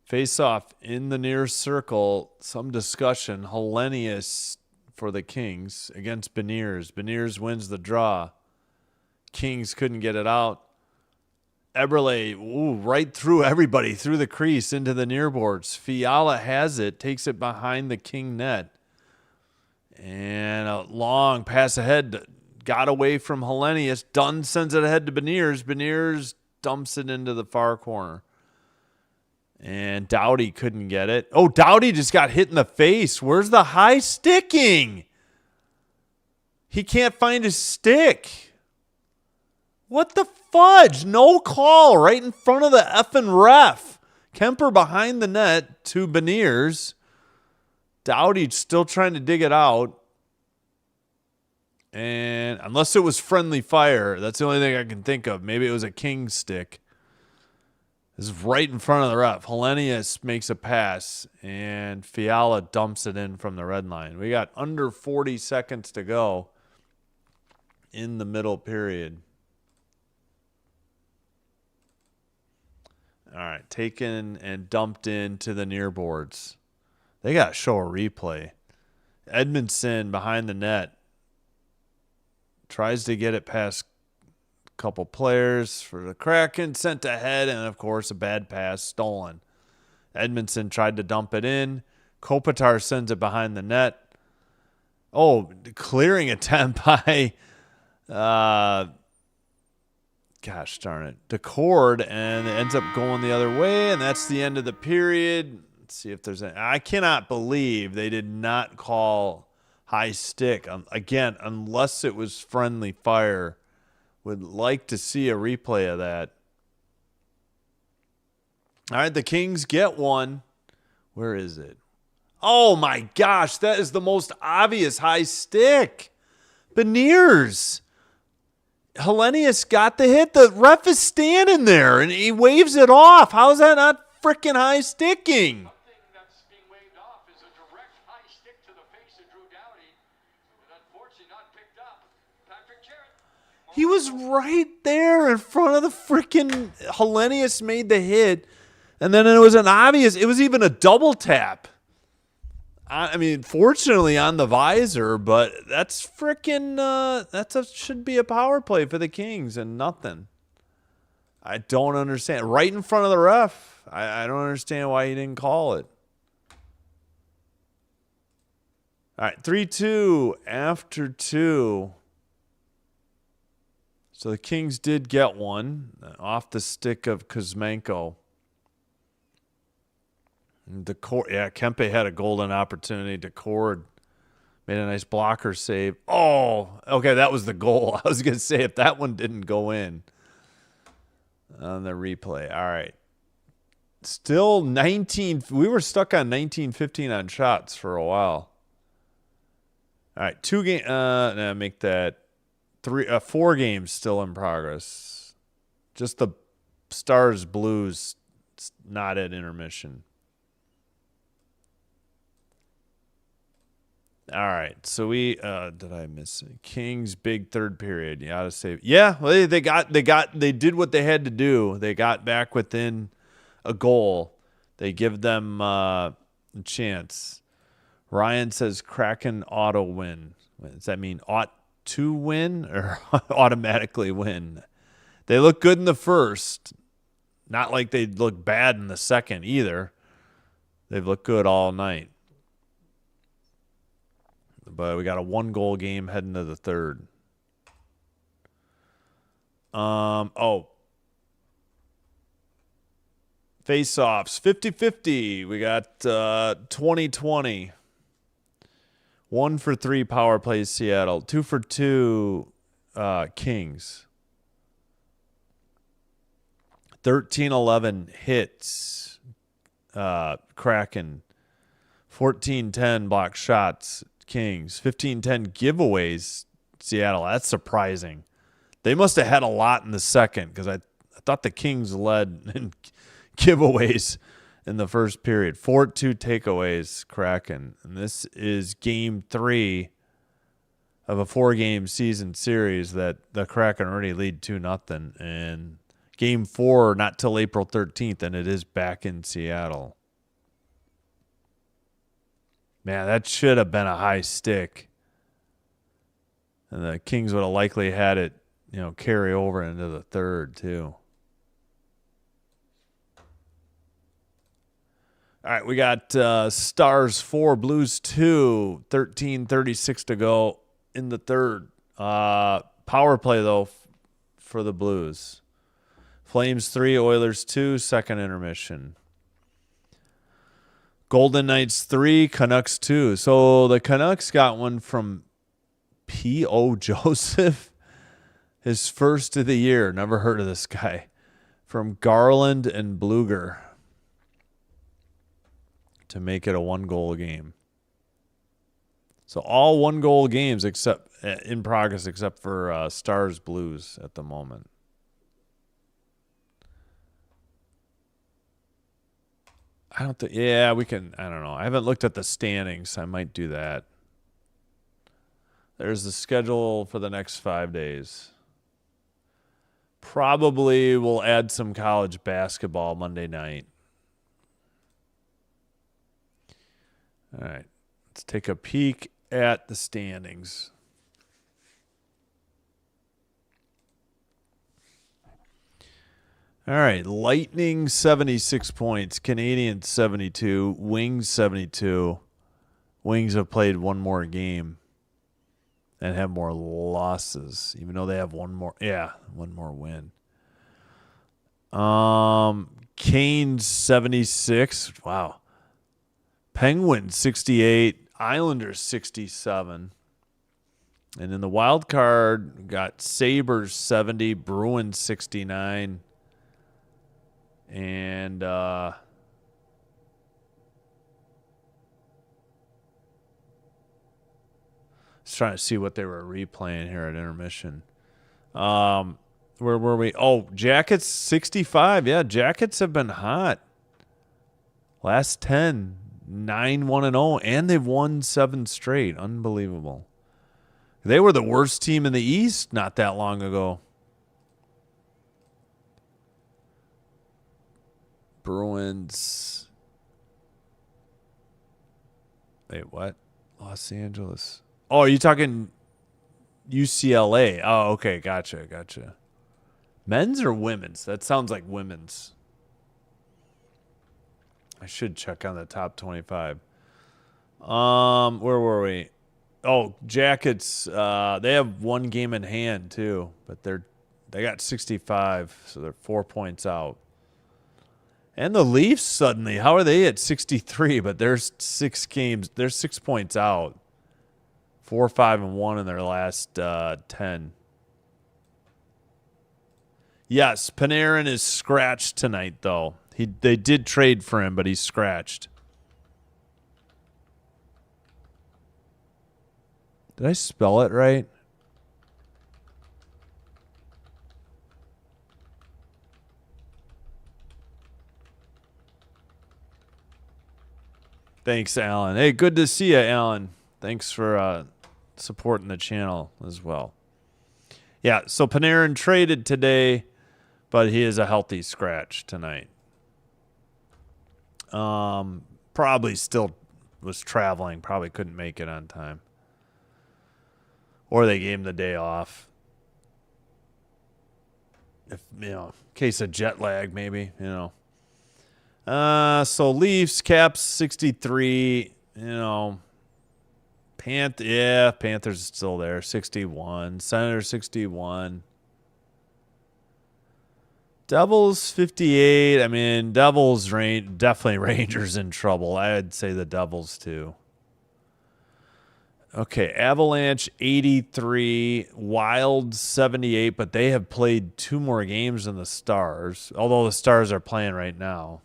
Face off in the near circle. Some discussion. Hellenius for the Kings against Beniers. Beniers wins the draw. Kings couldn't get it out. Eberle, right through everybody, through the crease into the near boards. Fiala has it, takes it behind the King net. And a long pass ahead, got away from Hellenius. Dunn sends it ahead to Beniers. Beniers dumps it into the far corner. And Doughty couldn't get it. Oh, Doughty just got hit in the face. Where's the high sticking? He can't find his stick. What the fudge? No call right in front of the effing ref. Kemper behind the net to Beniers. Doughty still trying to dig it out. And unless it was friendly fire, that's the only thing I can think of. Maybe it was a King stick. This is right in front of the ref. Hellenius makes a pass, and Fiala dumps it in from the red line. We got under 40 seconds to go in the middle period. All right, taken and dumped into the near boards. They got to show a replay. Edmondson behind the net. Tries to get it past a couple players for the Kraken. Sent ahead, and of course, a bad pass stolen. Edmondson tried to dump it in. Kopitar sends it behind the net. Oh, clearing attempt by, gosh darn it, Decord, and it ends up going the other way, and that's the end of the period. Let's see if there's any. I cannot believe they did not call high stick. Again, unless it was friendly fire. Would like to see a replay of that. All right, the Kings get one. Where is it? Oh, my gosh. That is the most obvious high stick. Beniers. Hellenius got the hit. The ref is standing there, and he waves it off. How is that not freaking high sticking? Something that's being waved off is a direct high stick to the face of Drew Doughty, but unfortunately not picked up. Patrick Jarrett. He was right there in front of the freaking Hellenius made the hit, and then it was an obvious. It was even a double tap. I mean, fortunately on the visor, but that's freaking should be a power play for the Kings and nothing. I don't understand. Right in front of the ref. I don't understand why he didn't call it. All right, 3-2 after 2. So the Kings did get one off the stick of Kuzmenko. Kempe had a golden opportunity. Decord made a nice blocker save. Oh, okay, that was the goal. I was going to say if that one didn't go in on the replay. All right. Still 19. We were stuck on 19-15 on shots for a while. All right, 2 games. Make that 4 games still in progress. Just the Stars Blues not at intermission. All right, so we did I miss it? Kings big third period? You ought to say, yeah. Well, they did what they had to do. They got back within a goal. They give them a chance. Ryan says Kraken auto win. Does that mean ought to win or automatically win? They look good in the first. Not like they look bad in the second either. They've looked good all night. But we got a 1-goal game heading to the third. Face-offs, 50-50. We got 20-20. 1 for 3 power plays Seattle. 2 for 2 Kings. 13-11 hits Kraken. 14-10 block shots Kings. 15-10 giveaways Seattle. That's surprising. They must have had a lot in the second because I thought the Kings led in giveaways in the first period. 4-2 takeaways Kraken. And this is game 3 of a 4-game season series that the Kraken already lead 2-0. And game 4 not till April 13th, and it is back in Seattle. Man, that should have been a high stick. And the Kings would have likely had it, carry over into the third, too. All right, we got Stars 4, Blues 2, 13:36 to go in the third. Power play, though, for the Blues. Flames 3, Oilers 2, second intermission. Golden Knights 3, Canucks 2. So the Canucks got one from P.O. Joseph, his first of the year. Never heard of this guy. From Garland and Bluger to make it a 1-goal game. So all 1-goal games except in progress except for Stars Blues at the moment. We can. I don't know. I haven't looked at the standings. I might do that. There's the schedule for the next 5 days. Probably we'll add some college basketball Monday night. All right. Let's take a peek at the standings. All right, Lightning 76 points, Canadiens 72, Wings 72. Wings have played one more game and have more losses, even though they have one more win. Canes 76, wow. Penguins 68, Islanders 67. And in the wild card, we got Sabres 70, Bruins 69. And just trying to see what they were replaying here at intermission. Where were we? Oh, Jackets 65. Yeah, Jackets have been hot. Last 10, 9-1-0, and they've won 7 straight. Unbelievable. They were the worst team in the East not that long ago. Bruins. Wait, what? Los Angeles. Oh, are you talking UCLA? Oh, okay. Gotcha. Men's or women's? That sounds like women's. I should check on the top 25. Where were we? Oh, Jackets. They have one game in hand too, but they got 65, so they're 4 points out. And the Leafs suddenly, how are they at 63? But there's 6 games. They're 6 points out. 4-5-1 in their last 10. Yes, Panarin is scratched tonight, though. They did trade for him, but he's scratched. Did I spell it right? Thanks, Alan. Hey, good to see you, Alan. Thanks for supporting the channel as well. Yeah, so Panarin traded today, but he is a healthy scratch tonight. Probably still was traveling. Probably couldn't make it on time. Or they gave him the day off. If, case of jet lag, maybe, So Leafs, Caps 63, Panthers still there, 61. Senators 61. Devils 58. I mean, Devils definitely Rangers in trouble. I'd say the Devils too. Okay, Avalanche 83, Wild 78, but they have played 2 more games than the Stars, although the Stars are playing right now.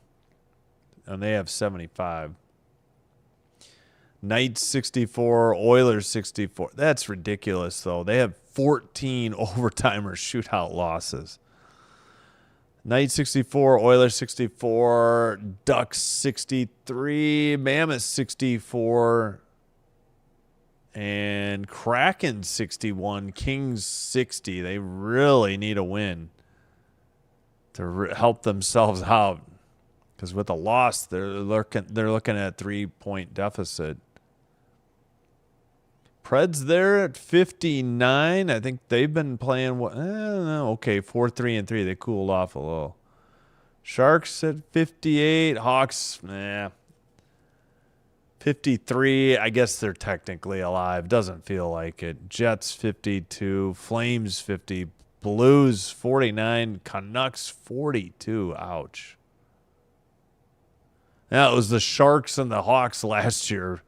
And they have 75. Knights 64, Oilers 64. That's ridiculous, though. They have 14 overtime or shootout losses. Knights 64, Oilers 64, Ducks 63, Mammoth 64, and Kraken 61, Kings 60. They really need a win to help themselves out. Because with a loss, they're looking at 3-point deficit. Preds there at 59. I think they've been playing what? Okay, 4-3-3. They cooled off a little. Sharks at 58. Hawks, 53. I guess they're technically alive. Doesn't feel like it. Jets 52. Flames 50. Blues 49. Canucks 42. Ouch. Yeah, it was the Sharks and the Hawks last year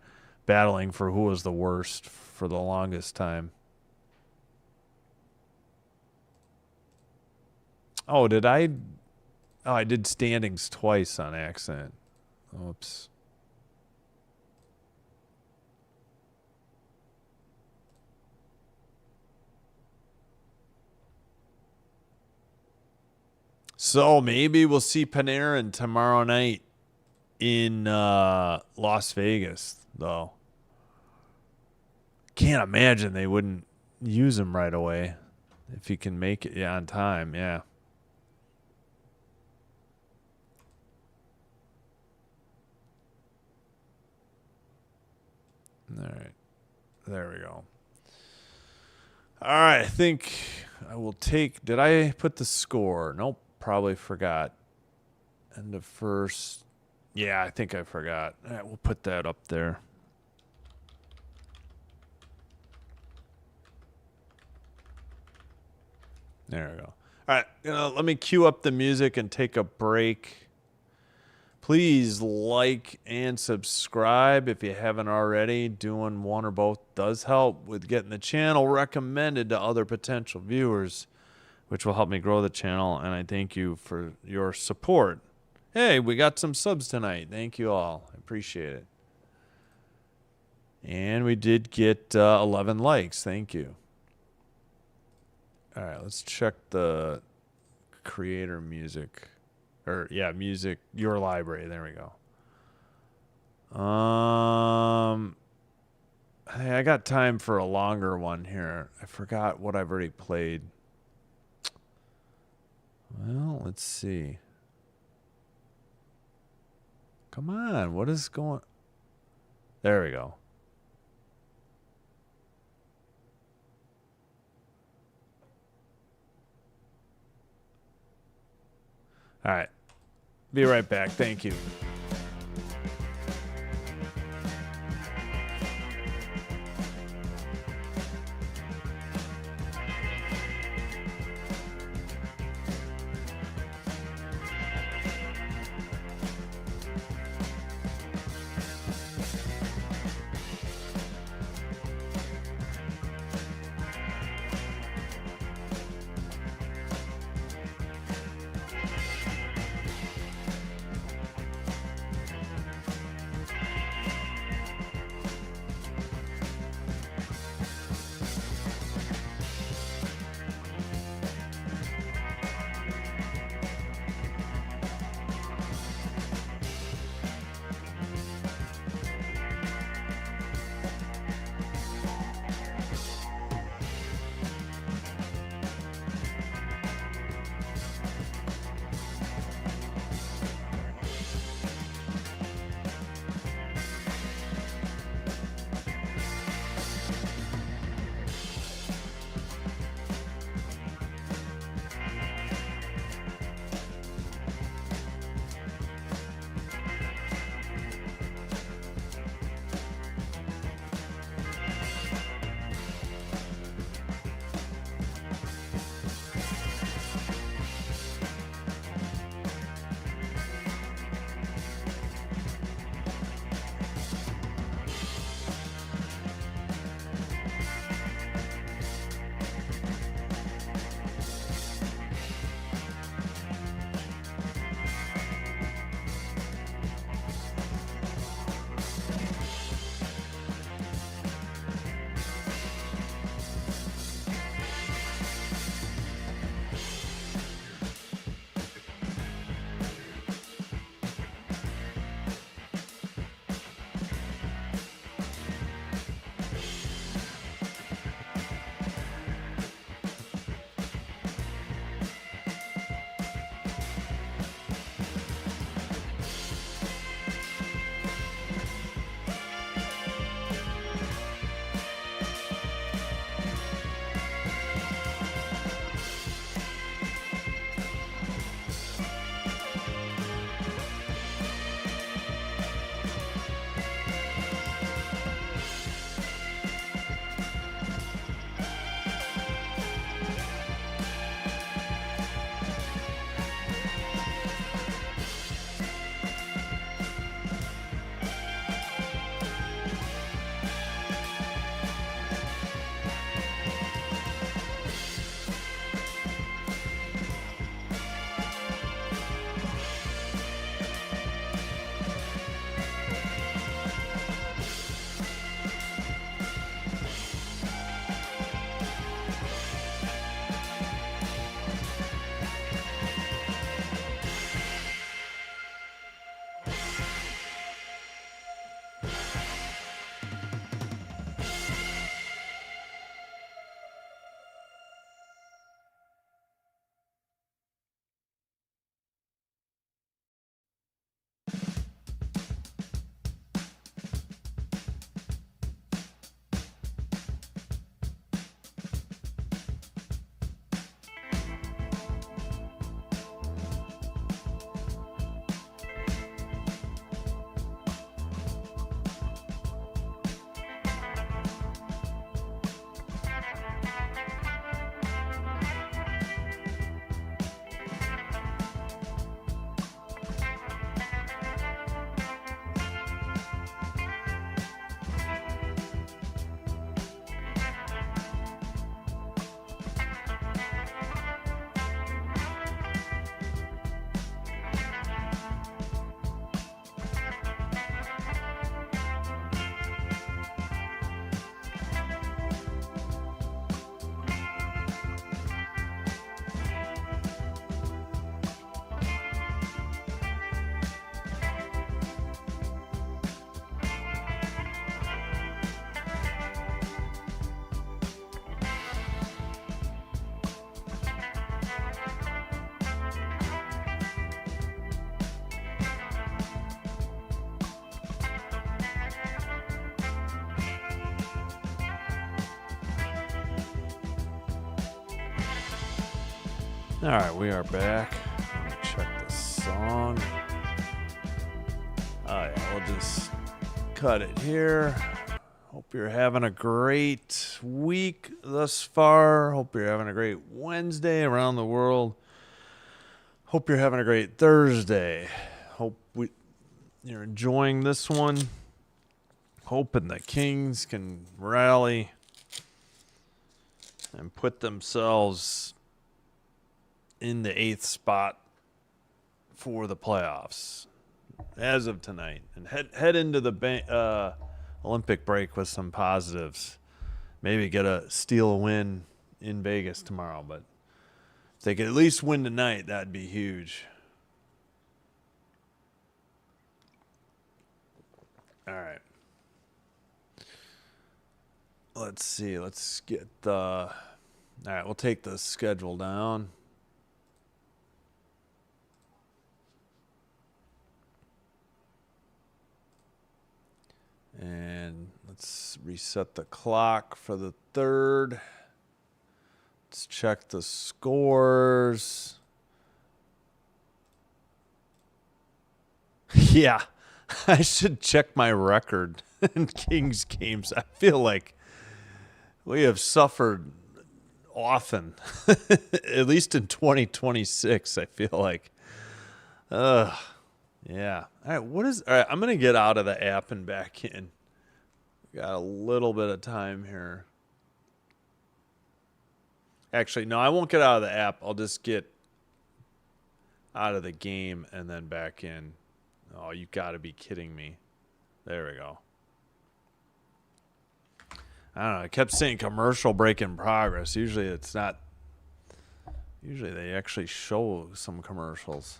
battling for who was the worst for the longest time. Oh, did I? Oh, I did standings twice on accident. Oops. So maybe we'll see Panarin tomorrow night in Las Vegas, though. Can't imagine they wouldn't use him right away if he can make it on time. Yeah. All right. There we go. All right. I think I will take. Did I put the score? Nope. Probably forgot. End of first. Yeah, I think I forgot. All right, we'll put that up there. There we go. All right. Let me cue up the music and take a break. Please like and subscribe if you haven't already. Doing one or both does help with getting the channel recommended to other potential viewers, which will help me grow the channel, and I thank you for your support. Hey, we got some subs tonight. Thank you all. I appreciate it. And we did get 11 likes. Thank you. All right, let's check the creator music. Music, your library. There we go. Hey, I got time for a longer one here. I forgot what I've already played. Well, let's see. Come on, what is going? There we go. All right. Be right back. Thank you. All right, we are back. Let me check the song. Oh yeah, we'll just cut it here. Hope you're having a great week thus far. Hope you're having a great Wednesday around the world. Hope you're having a great Thursday. Hope you're enjoying this one. Hoping the Kings can rally and put themselves in the 8th spot for the playoffs as of tonight, and head into the Olympic break with some positives. Maybe steal a win in Vegas tomorrow, but if they could at least win tonight, that'd be huge. All right. Let's see. Let's get the... All right, we'll take the schedule down. And let's reset the clock for the 3rd. Let's check the scores. Yeah, I should check my record in Kings games. I feel like we have suffered often, at least in 2026, I feel like. Yeah. All right, I'm going to get out of the app and back in. Got a little bit of time here. Actually, no, I won't get out of the app. I'll just get out of the game and then back in. Oh, you got to be kidding me. There we go. I don't know. I kept saying commercial break in progress. Usually it's not. Usually they actually show some commercials.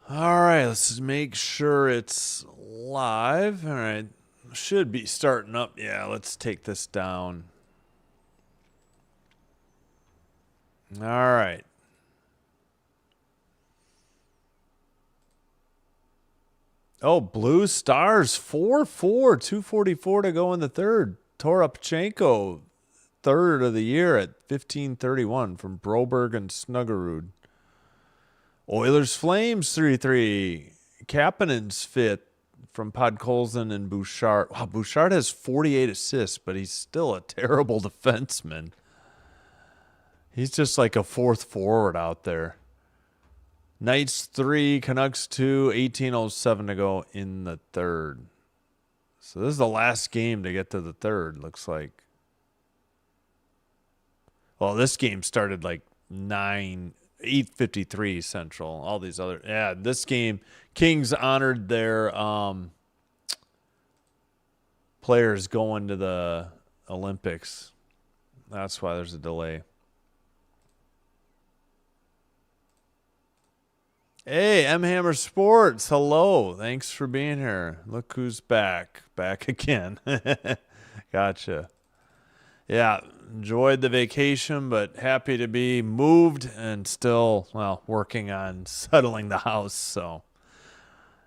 All right, let's make sure it's live. All right, should be starting up. Yeah, let's take this down. All right. Oh, Blue Stars 4-4, 2:44 to go in the 3rd. Toropchenko, 3rd of the year at 15:31 from Broberg and Snuggerud. Oilers Flames 3-3. Kapanen's 5th from Podkolzin and Bouchard. Wow, Bouchard has 48 assists, but he's still a terrible defenseman. He's just like a 4th forward out there. Knights 3, Canucks 2, 18:07 to go in the 3rd. So this is the last game to get to the 3rd, looks like. Well, this game started like 8:53 Central. All these other... Yeah, this game, Kings honored their players going to the Olympics. That's why there's a delay. Hey, M Hammer Sports. Hello. Thanks for being here. Look who's back. Back again. Gotcha. Yeah, enjoyed the vacation, but happy to be moved and still, well, working on settling the house. So,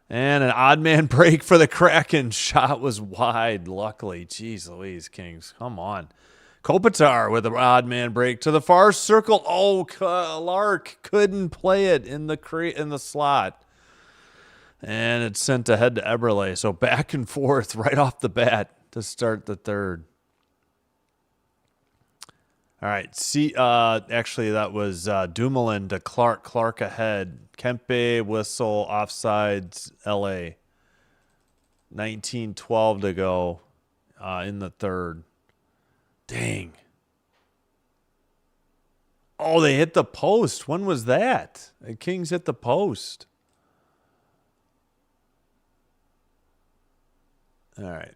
and an odd man break for the Kraken. Shot was wide, luckily. Jeez Louise, Kings. Come on. Kopitar with an odd man break to the far circle. Oh, Lark couldn't play it in the slot. And it's sent ahead to Eberle. So back and forth right off the bat to start the 3rd. All right. Actually, that was Dumoulin to Clark. Clark ahead. Kempe, whistle, offsides, LA. 19:12 to go in the 3rd. Dang. Oh, they hit the post. When was that? The Kings hit the post. All right.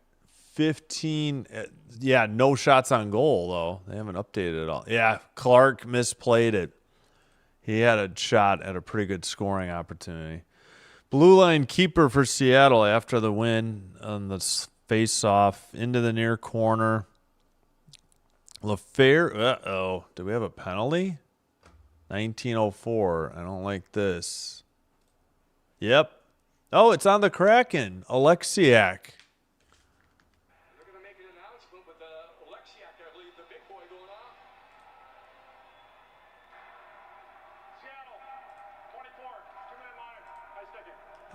15. Yeah, no shots on goal, though. They haven't updated it all. Yeah, Clark misplayed it. He had a shot at a pretty good scoring opportunity. Blue line keeper for Seattle after the win on the face-off into the near corner. LaFair. Uh-oh. Do we have a penalty? 19:04. I don't like this. Yep. Oh, it's on the Kraken. Alexiak. They're going to make an announcement with Alexiak, I believe, the big boy going off.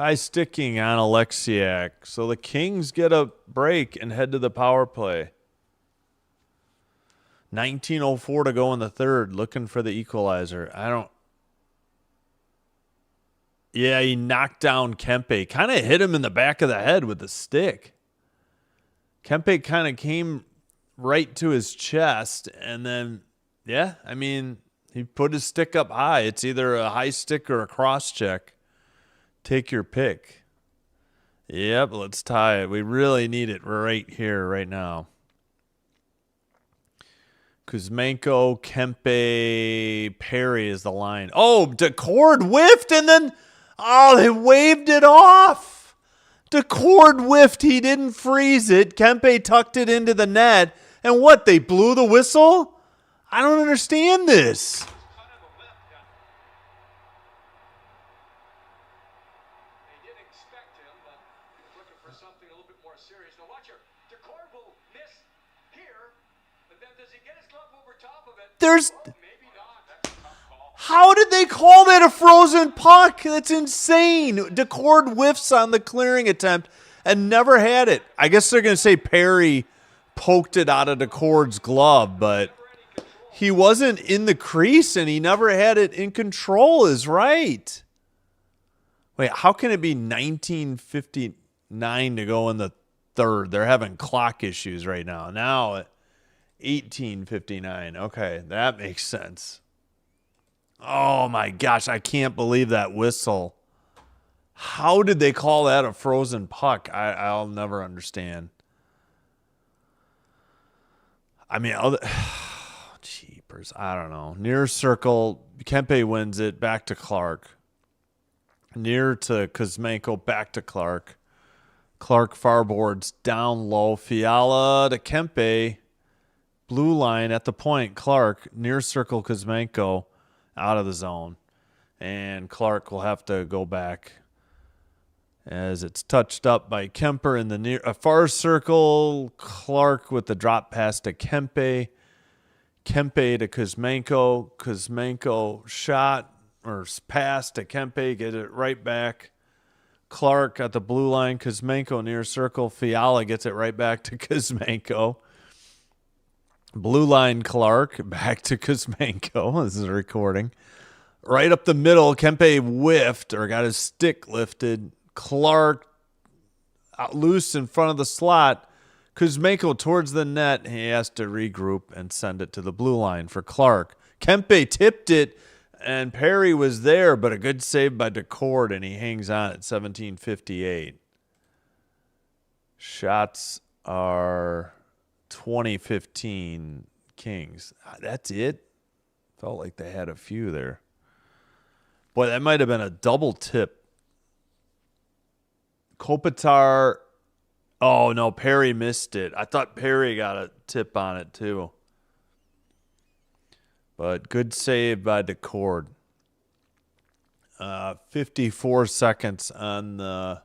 High sticking on Alexiak. So the Kings get a break and head to the power play. 19:04 to go in the third, looking for the equalizer. Yeah, he knocked down Kempe. Kind of hit him in the back of the head with the stick. Kempe kind of came right to his chest, and then, yeah, I mean, he put his stick up high. It's either a high stick or a cross check. Take your pick. Yep, let's tie it. We really need it right here, right now. Kuzmenko, Kempe, Perry is the line. Oh, Decord whiffed, and then, they waved it off. Decord whiffed. He didn't freeze it. Kempe tucked it into the net. And what, they blew the whistle? I don't understand this. How did they call that a frozen puck? That's insane. Decord whiffs on the clearing attempt and never had it. I guess they're going to say Perry poked it out of Decord's glove, but he wasn't in the crease and he never had it in control is right. Wait, how can it be 19:59 to go in the third? They're having clock issues right now. Now at 18:59. Okay, that makes sense. Oh my gosh, I can't believe that whistle. How did they call that a frozen puck? I'll never understand. I mean, jeepers, I don't know. Near circle, Kempe wins it, back to Clark. Near to Kuzmenko, back to Clark. Clark farboards down low. Fiala to Kempe. Blue line at the point. Clark, near circle Kuzmenko, out of the zone. And Clark will have to go back as it's touched up by Kemper in the far circle. Clark with the drop pass to Kempe. Kempe to Kuzmenko. Kuzmenko shot or pass to Kempe. Get it right back. Clark at the blue line. Kuzmenko near circle. Fiala gets it right back to Kuzmenko. Blue line Clark back to Kuzmenko. This is a recording. Right up the middle, Kempe whiffed or got his stick lifted. Clark out loose in front of the slot. Kuzmenko towards the net. He has to regroup and send it to the blue line for Clark. Kempe tipped it, and Perry was there, but a good save by Decord, and he hangs on at 17:58. Shots are 2015 Kings. That's it? Felt like they had a few there. Boy, that might have been a double tip. Kopitar. Oh, no, Perry missed it. I thought Perry got a tip on it, too. But good save by Decord. 54 seconds on the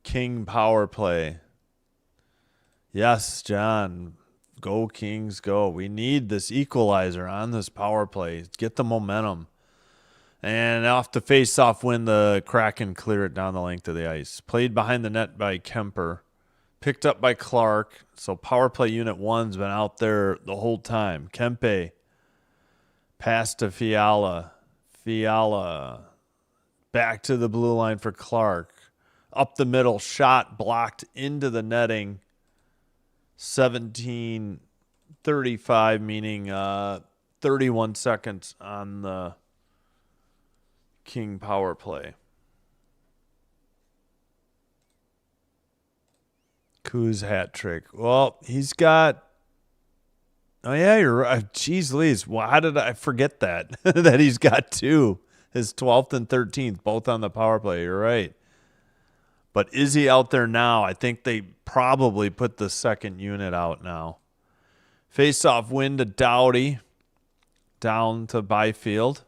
King power play. Yes, John. Go Kings, go. We need this equalizer on this power play. Get the momentum. And off the face-off win, the Kraken clear it down the length of the ice. Played behind the net by Kemper. Picked up by Clark. So power play unit 1's been out there the whole time. Kempe. Pass to Fiala. Fiala. Back to the blue line for Clark. Up the middle. Shot blocked into the netting. 17:35, meaning 31 seconds on the King power play. Kuz hat trick. Well, he's got. Oh yeah, you're right. Jeez, Louise. Well, how did I forget that? That he's got two. His 12th and 13th, both on the power play. You're right. But is he out there now? I think they probably put the second unit out now. Face-off win to Doughty. Down to Byfield.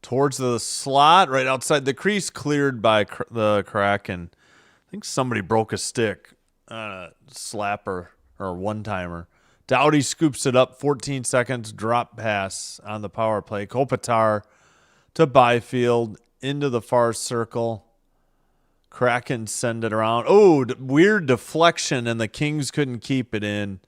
Towards the slot, right outside the crease, cleared by the Kraken. I think somebody broke a stick on a slapper or a one-timer. Doughty scoops it up, 14 seconds, drop pass on the power play. Kopitar to Byfield into the far circle. Kraken send it around. Oh, weird deflection, and the Kings couldn't keep it in.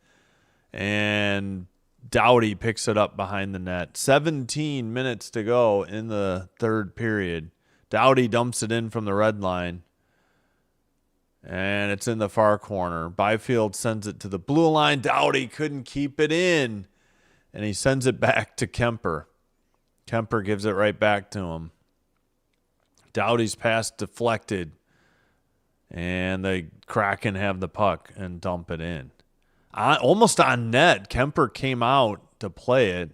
And Doughty picks it up behind the net. 17 minutes to go in the third period. Doughty dumps it in from the red line. And it's in the far corner. Byfield sends it to the blue line. Doughty couldn't keep it in. And he sends it back to Kemper. Kemper gives it right back to him. Doughty's pass deflected. And the Kraken have the puck and dump it in. Almost on net. Kemper came out to play it.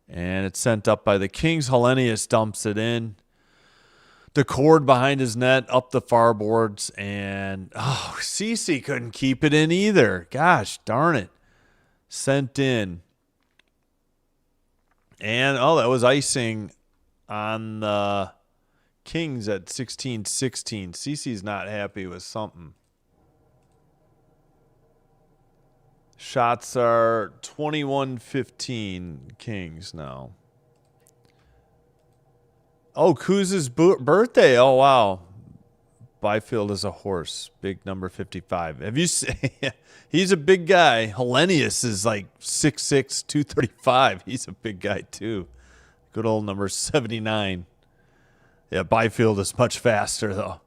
And it's sent up by the Kings. Hellenius dumps it in. The cord behind his net, up the far boards. And, Cece couldn't keep it in either. Gosh, darn it. Sent in. And, that was icing on the Kings at 16-16. Cece's not happy with something. Shots are 21-15 Kings now. Oh, Kuz's birthday. Oh, wow. Byfield is a horse. Big number 55. Have you seen? He's a big guy. Hellenius is like 6'6", 235. He's a big guy, too. Good old number 79. Yeah, Byfield is much faster, though,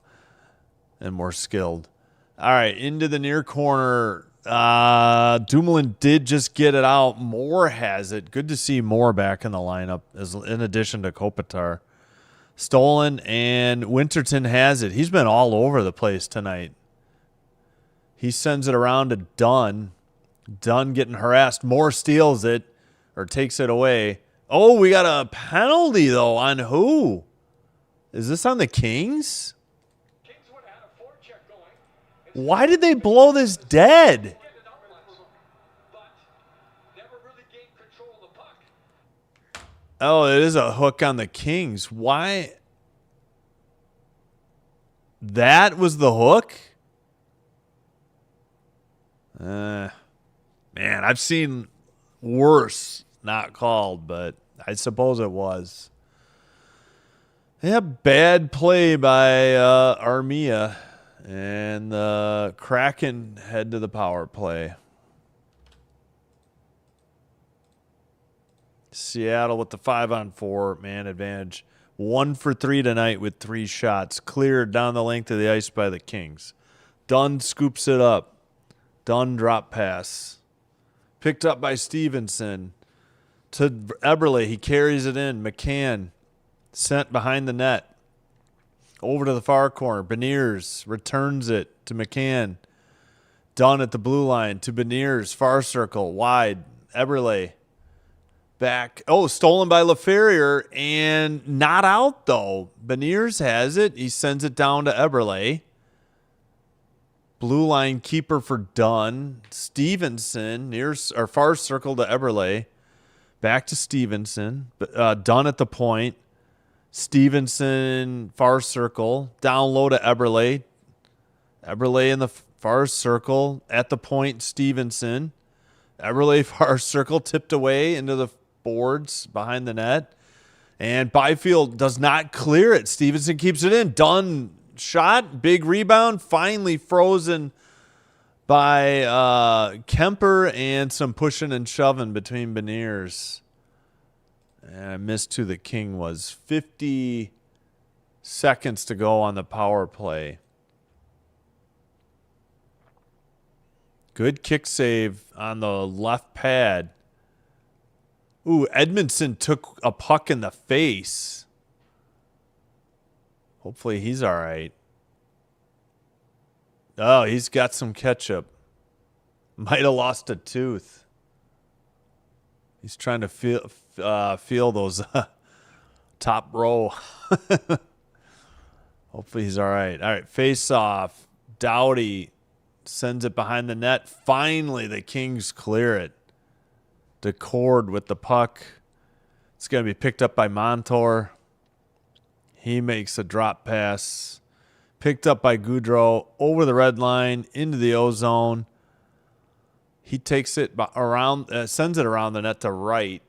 and more skilled. All right, into the near corner. Dumoulin did just get it out. Moore has it. Good to see Moore back in the lineup, in addition to Kopitar. Stolen, and Winterton has it. He's been all over the place tonight. He sends it around to Dunn. Dunn getting harassed. Moore steals it, or takes it away. Oh, we got a penalty, though. On who? Is this on the Kings? Kings would have had a forecheck going. Why did they blow this dead? Get it up once, but never really gained control of the puck. Oh, it is a hook on the Kings. Why? That was the hook? Man, I've seen worse not called, but I suppose it was. Yeah, bad play by Armia. And the Kraken head to the power play. Seattle with the 5-on-4 man advantage. 1 for 3 tonight with 3 shots. Cleared down the length of the ice by the Kings. Dunn scoops it up. Dunn drop pass. Picked up by Stevenson. To Eberle. He carries it in. McCann sent behind the net. Over to the far corner. Beniers returns it to McCann. Dunn at the blue line to Beniers. Far circle. Wide. Eberle. Back. Oh, stolen by LaFerrier and not out, though. Beniers has it. He sends it down to Eberle. Blue line keeper for Dunn. Stevenson far circle to Eberle. Back to Stevenson. Dunn at the point. Stevenson far circle. Down low to Eberle. Eberle in the far circle. At the point, Stevenson. Eberle far circle tipped away into the boards behind the net. And Byfield does not clear it. Stevenson keeps it in. Dunn shot. Big rebound. Finally frozen by Kemper and some pushing and shoving between Beniers. And I missed who the King was. 50 seconds to go on the power play. Good kick save on the left pad. Ooh, Edmondson took a puck in the face. Hopefully he's all right. Oh, he's got some ketchup. Might have lost a tooth. He's trying to feel those top row. Hopefully he's all right. All right, face off. Doughty sends it behind the net. Finally, the Kings clear it. Decord with the puck. It's going to be picked up by Montour. He makes a drop pass. Picked up by Goudreau over the red line into the O-zone. He takes it around, sends it around the net to right.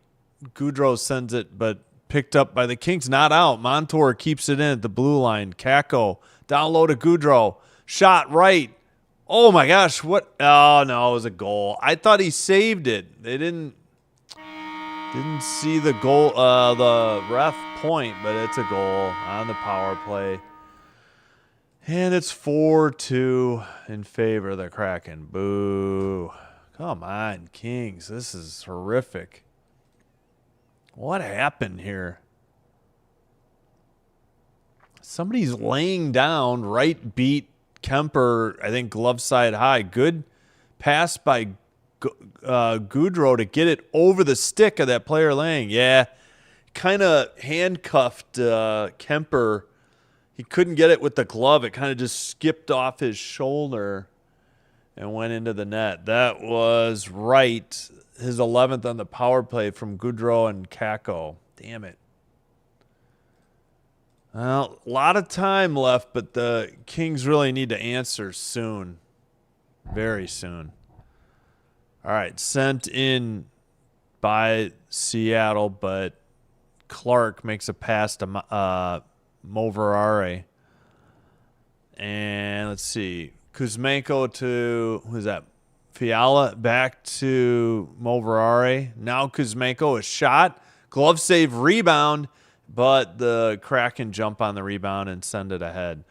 Goudreau sends it, but picked up by the Kings. Not out. Montour keeps it in at the blue line. Kako down low to Goudreau. Shot right. Oh, my gosh. What? Oh, no, it was a goal. I thought he saved it. They didn't see the goal, the ref point, but it's a goal on the power play. And it's 4-2 in favor of the Kraken. Boo. Come on, Kings. This is horrific. What happened here? Somebody's laying down, right beat Kemper, I think glove side high. Good pass by Goudreau to get it over the stick of that player laying. Yeah, kind of handcuffed Kemper. He couldn't get it with the glove. It kind of just skipped off his shoulder and went into the net. That was right. His 11th on the power play from Goudreau and Kako. Damn it. Well, a lot of time left, but the Kings really need to answer soon. Very soon. All right, sent in by Seattle, but Clark makes a pass to Moverare. And let's see. Kuzmenko to, who's that? Fiala back to Moverare. Now Kuzmenko, a shot. Glove save, rebound. But the Kraken jump on the rebound and send it ahead.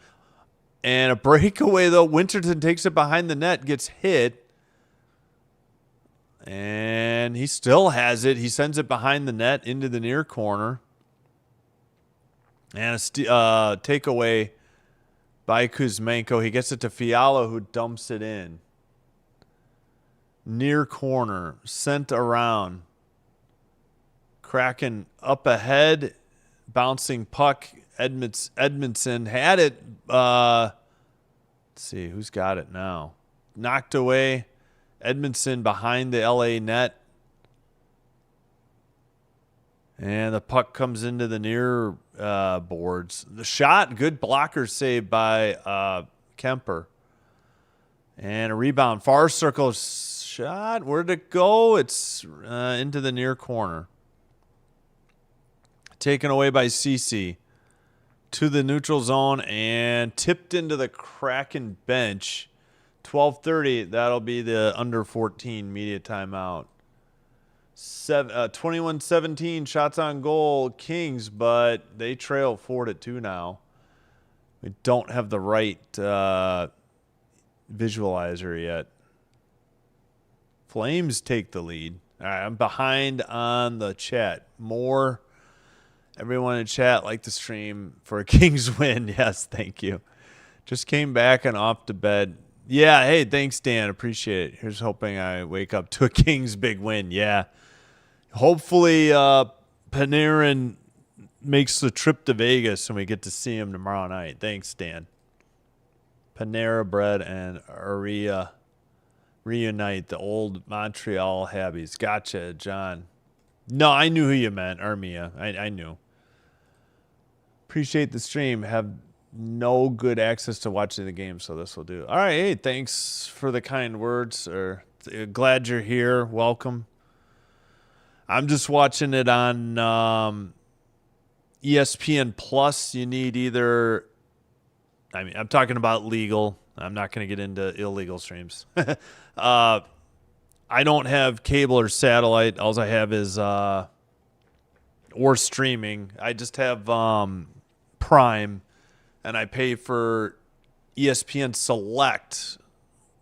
And a breakaway, though. Winterton takes it behind the net, gets hit. And he still has it. He sends it behind the net into the near corner. And a takeaway by Kuzmenko. He gets it to Fiala, who dumps it in. Near corner, sent around. Kraken up ahead. Bouncing puck. Edmondson had it. Let's see, who's got it now? Knocked away. Edmondson behind the LA net. And the puck comes into the near boards. The shot, good blocker save by Kemper. And a rebound. Far circle shot. Where'd it go? It's into the near corner. Taken away by Cece to the neutral zone and tipped into the Kraken bench. 12:30. That'll be the under 14 media timeout. 21-17 shots on goal Kings, but they trail 4-2 now. We don't have the right visualizer yet. Flames take the lead. All right, I'm behind on the chat. More. Everyone in chat like the stream for a Kings win. Yes, thank you. Just came back and off to bed. Yeah, hey, thanks, Dan. Appreciate it. Here's hoping I wake up to a Kings big win. Yeah. Hopefully Panarin makes the trip to Vegas and we get to see him tomorrow night. Thanks, Dan. Panera Bread and Aria reunite the old Montreal Habbies. Gotcha, John. No, I knew who you meant. Armia. I knew. Appreciate the stream. Have no good access to watching the game, so this will do. All right, hey, thanks for the kind words. Glad you're here. Welcome. I'm just watching it on ESPN Plus. You need either, I'm talking about legal. I'm not going to get into illegal streams. I don't have cable or satellite. All I have is or streaming. I just have Prime, and I pay for ESPN Select,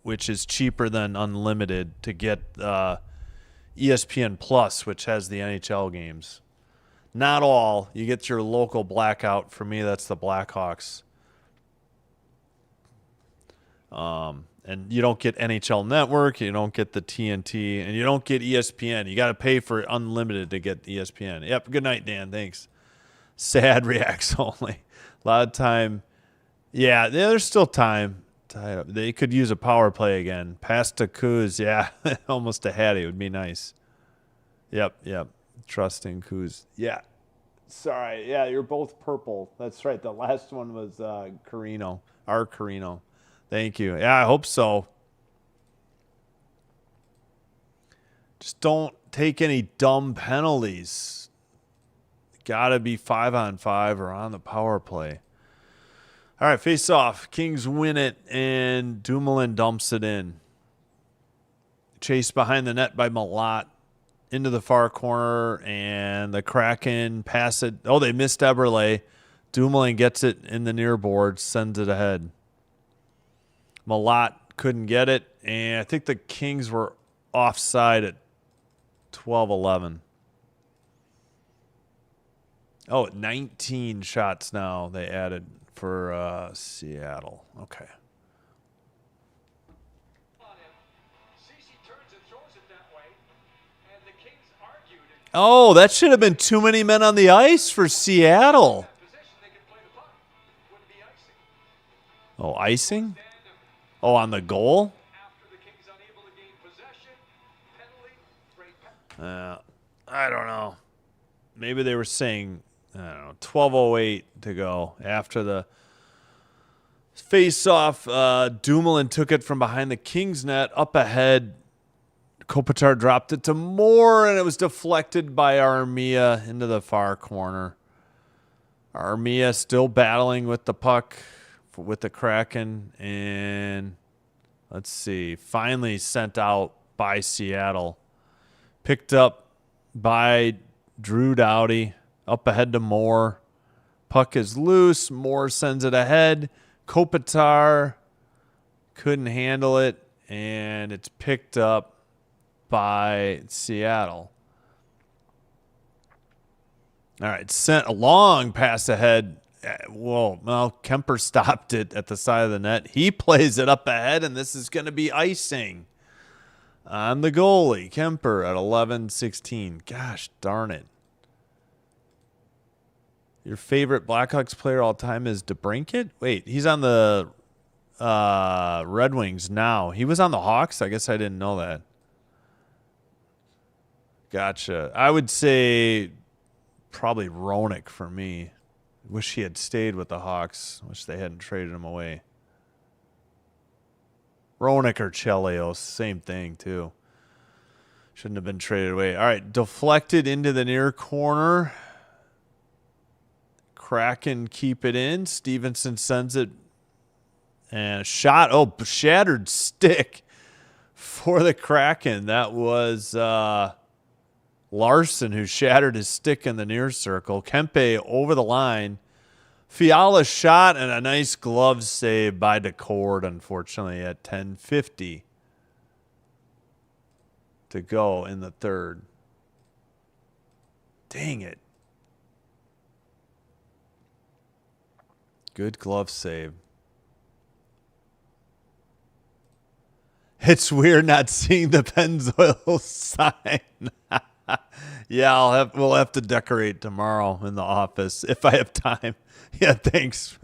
which is cheaper than Unlimited, to get ESPN Plus, which has the NHL games. Not all. You get your local blackout. For me, that's the Blackhawks. And you don't get NHL Network, you don't get the TNT, and you don't get ESPN. You got to pay for Unlimited to get ESPN. Yep, good night, Dan. Thanks. Sad reacts only. A lot of time. Yeah, there's still time. They could use a power play again. Pass to Kuz. Yeah, almost a Hattie. It would be nice. Yep. Trusting Kuz. Yeah. Sorry. Yeah, you're both purple. That's right. The last one was Carino. Our Carino. Thank you. Yeah, I hope so. Just don't take any dumb penalties. got to be 5-on-5 or on the power play. All right, face off. Kings win it, and Dumoulin dumps it in. Chased behind the net by Malat into the far corner, and the Kraken pass it. Oh, they missed Eberle. Dumoulin gets it in the near board, sends it ahead. Malat couldn't get it, and I think the Kings were offside at 12-11. Oh, 19 shots now they added for Seattle. Okay. Oh, that should have been too many men on the ice for Seattle. Oh, icing? Oh, on the goal? I don't know. Maybe they were saying, I don't know, 12:08 to go after the face-off. Dumoulin took it from behind the Kings net up ahead. Kopitar dropped it to Moore, and it was deflected by Armia into the far corner. Armia still battling with the puck with the Kraken, and let's see, finally sent out by Seattle. Picked up by Drew Doughty, up ahead to Moore. Puck is loose. Moore sends it ahead. Kopitar couldn't handle it, and it's picked up by Seattle. All right, sent a long pass ahead. Well, Kemper stopped it at the side of the net. He plays it up ahead, and this is going to be icing on the goalie, Kemper, at 11-16. Gosh darn it. Your favorite Blackhawks player all time is DeBrincat? Wait, he's on the Red Wings now. He was on the Hawks? I guess I didn't know that. Gotcha. I would say probably Roenick for me. Wish he had stayed with the Hawks. Wish they hadn't traded him away. Roenick or Chelios, same thing too. Shouldn't have been traded away. All right, deflected into the near corner. Kraken keep it in. Stevenson sends it. And a shot. Oh, shattered stick for the Kraken. That was Larson, who shattered his stick in the near circle. Kempe over the line. Fiala shot and a nice glove save by DeCord, unfortunately, at 10:50 to go in the third. Dang it. Good glove save. It's weird not seeing the Pennzoil sign. Yeah, we'll have to decorate tomorrow in the office if I have time. Yeah, thanks.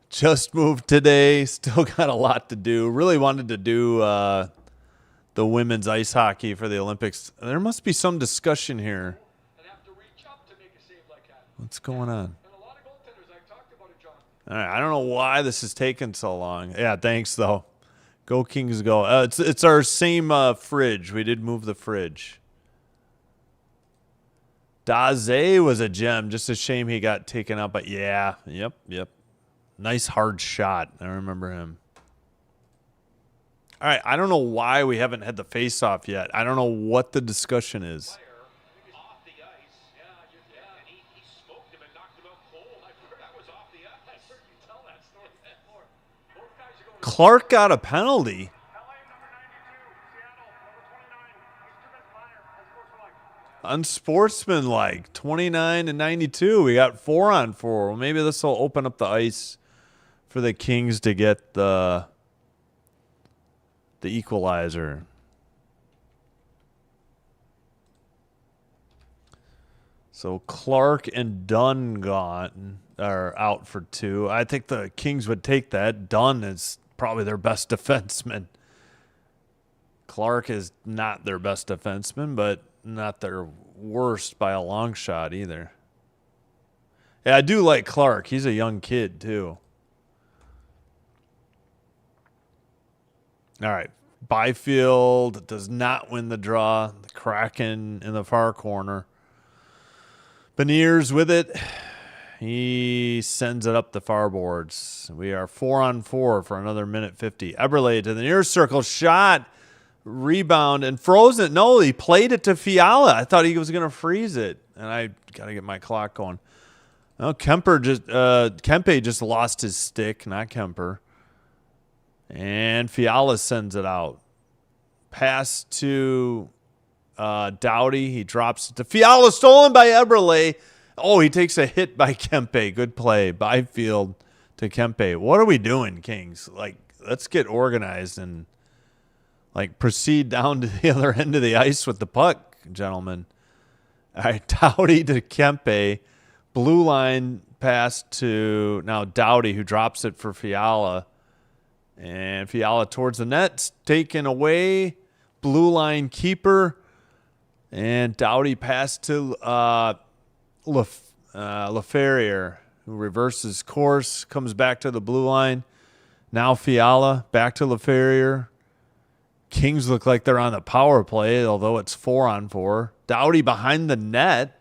Just moved today. Still got a lot to do. Really wanted to do the women's ice hockey for the Olympics. There must be some discussion here. What's going on? All right, I don't know why this is taking so long. Yeah, thanks though. Go Kings, go! It's our same fridge. We did move the fridge. Daze was a gem. Just a shame he got taken out. But yeah, yep. Nice hard shot. I remember him. All right, I don't know why we haven't had the face-off yet. I don't know what the discussion is. Clark got a penalty. Unsportsmanlike. 29-92. We got 4-on-4. Well, maybe this will open up the ice for the Kings to get the equalizer. So Clark and Dunn are out for 2. I think the Kings would take that. Dunn is probably their best defenseman. Clark is not their best defenseman, but not their worst by a long shot either. Yeah, I do like Clark. He's a young kid too. All right. Byfield does not win the draw. The Kraken in the far corner. Beniers with it. He sends it up the far boards. We are 4-on-4 for another minute 50. Eberle to the near circle. Shot. Rebound and frozen. No, he played it to Fiala. I thought he was going to freeze it. And I got to get my clock going. Well, Kempe just lost his stick, not Kemper. And Fiala sends it out. Pass to Doughty. He drops it to Fiala. Stolen by Eberle. Oh, he takes a hit by Kempe. Good play. Byfield to Kempe. What are we doing, Kings? Like, let's get organized and, like, proceed down to the other end of the ice with the puck, gentlemen. All right, Doughty to Kempe. Blue line pass to now Doughty, who drops it for Fiala. And Fiala towards the net. Taken away. Blue line keeper. And Doughty pass to LaFerriere, who reverses course, comes back to the blue line. Now Fiala, back to LaFerriere. Kings look like they're on the power play, although it's 4-on-4. Doughty behind the net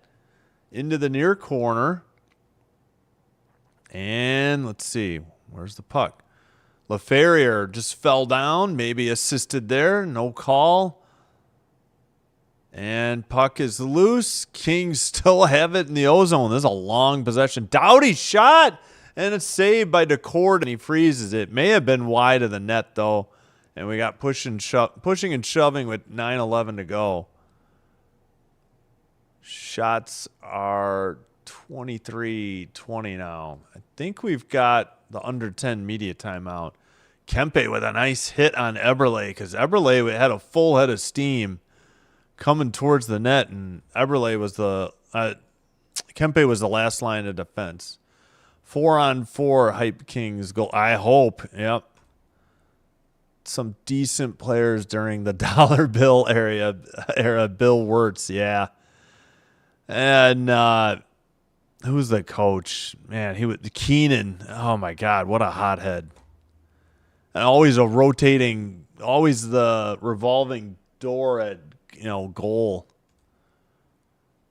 into the near corner. And let's see, where's the puck? LaFerriere just fell down, maybe assisted there, no call. And puck is loose. Kings still have it in the ozone. This is a long possession. Doughty shot, and it's saved by DeCord, and he freezes it. May have been wide of the net, though. And we got pushing and shoving with 9:11 to go. Shots are 23-20 now. I think we've got the under 10 media timeout. Kempe with a nice hit on Eberle, because Eberle had a full head of steam coming towards the net, and Eberle was Kempe was the last line of defense. 4-on-4 Hype Kings goal. I hope. Yep. Some decent players during the dollar bill era. Bill Wirtz, yeah. And who's the coach? Man, he was Keenan. Oh my God, what a hothead! And always the revolving door at goal.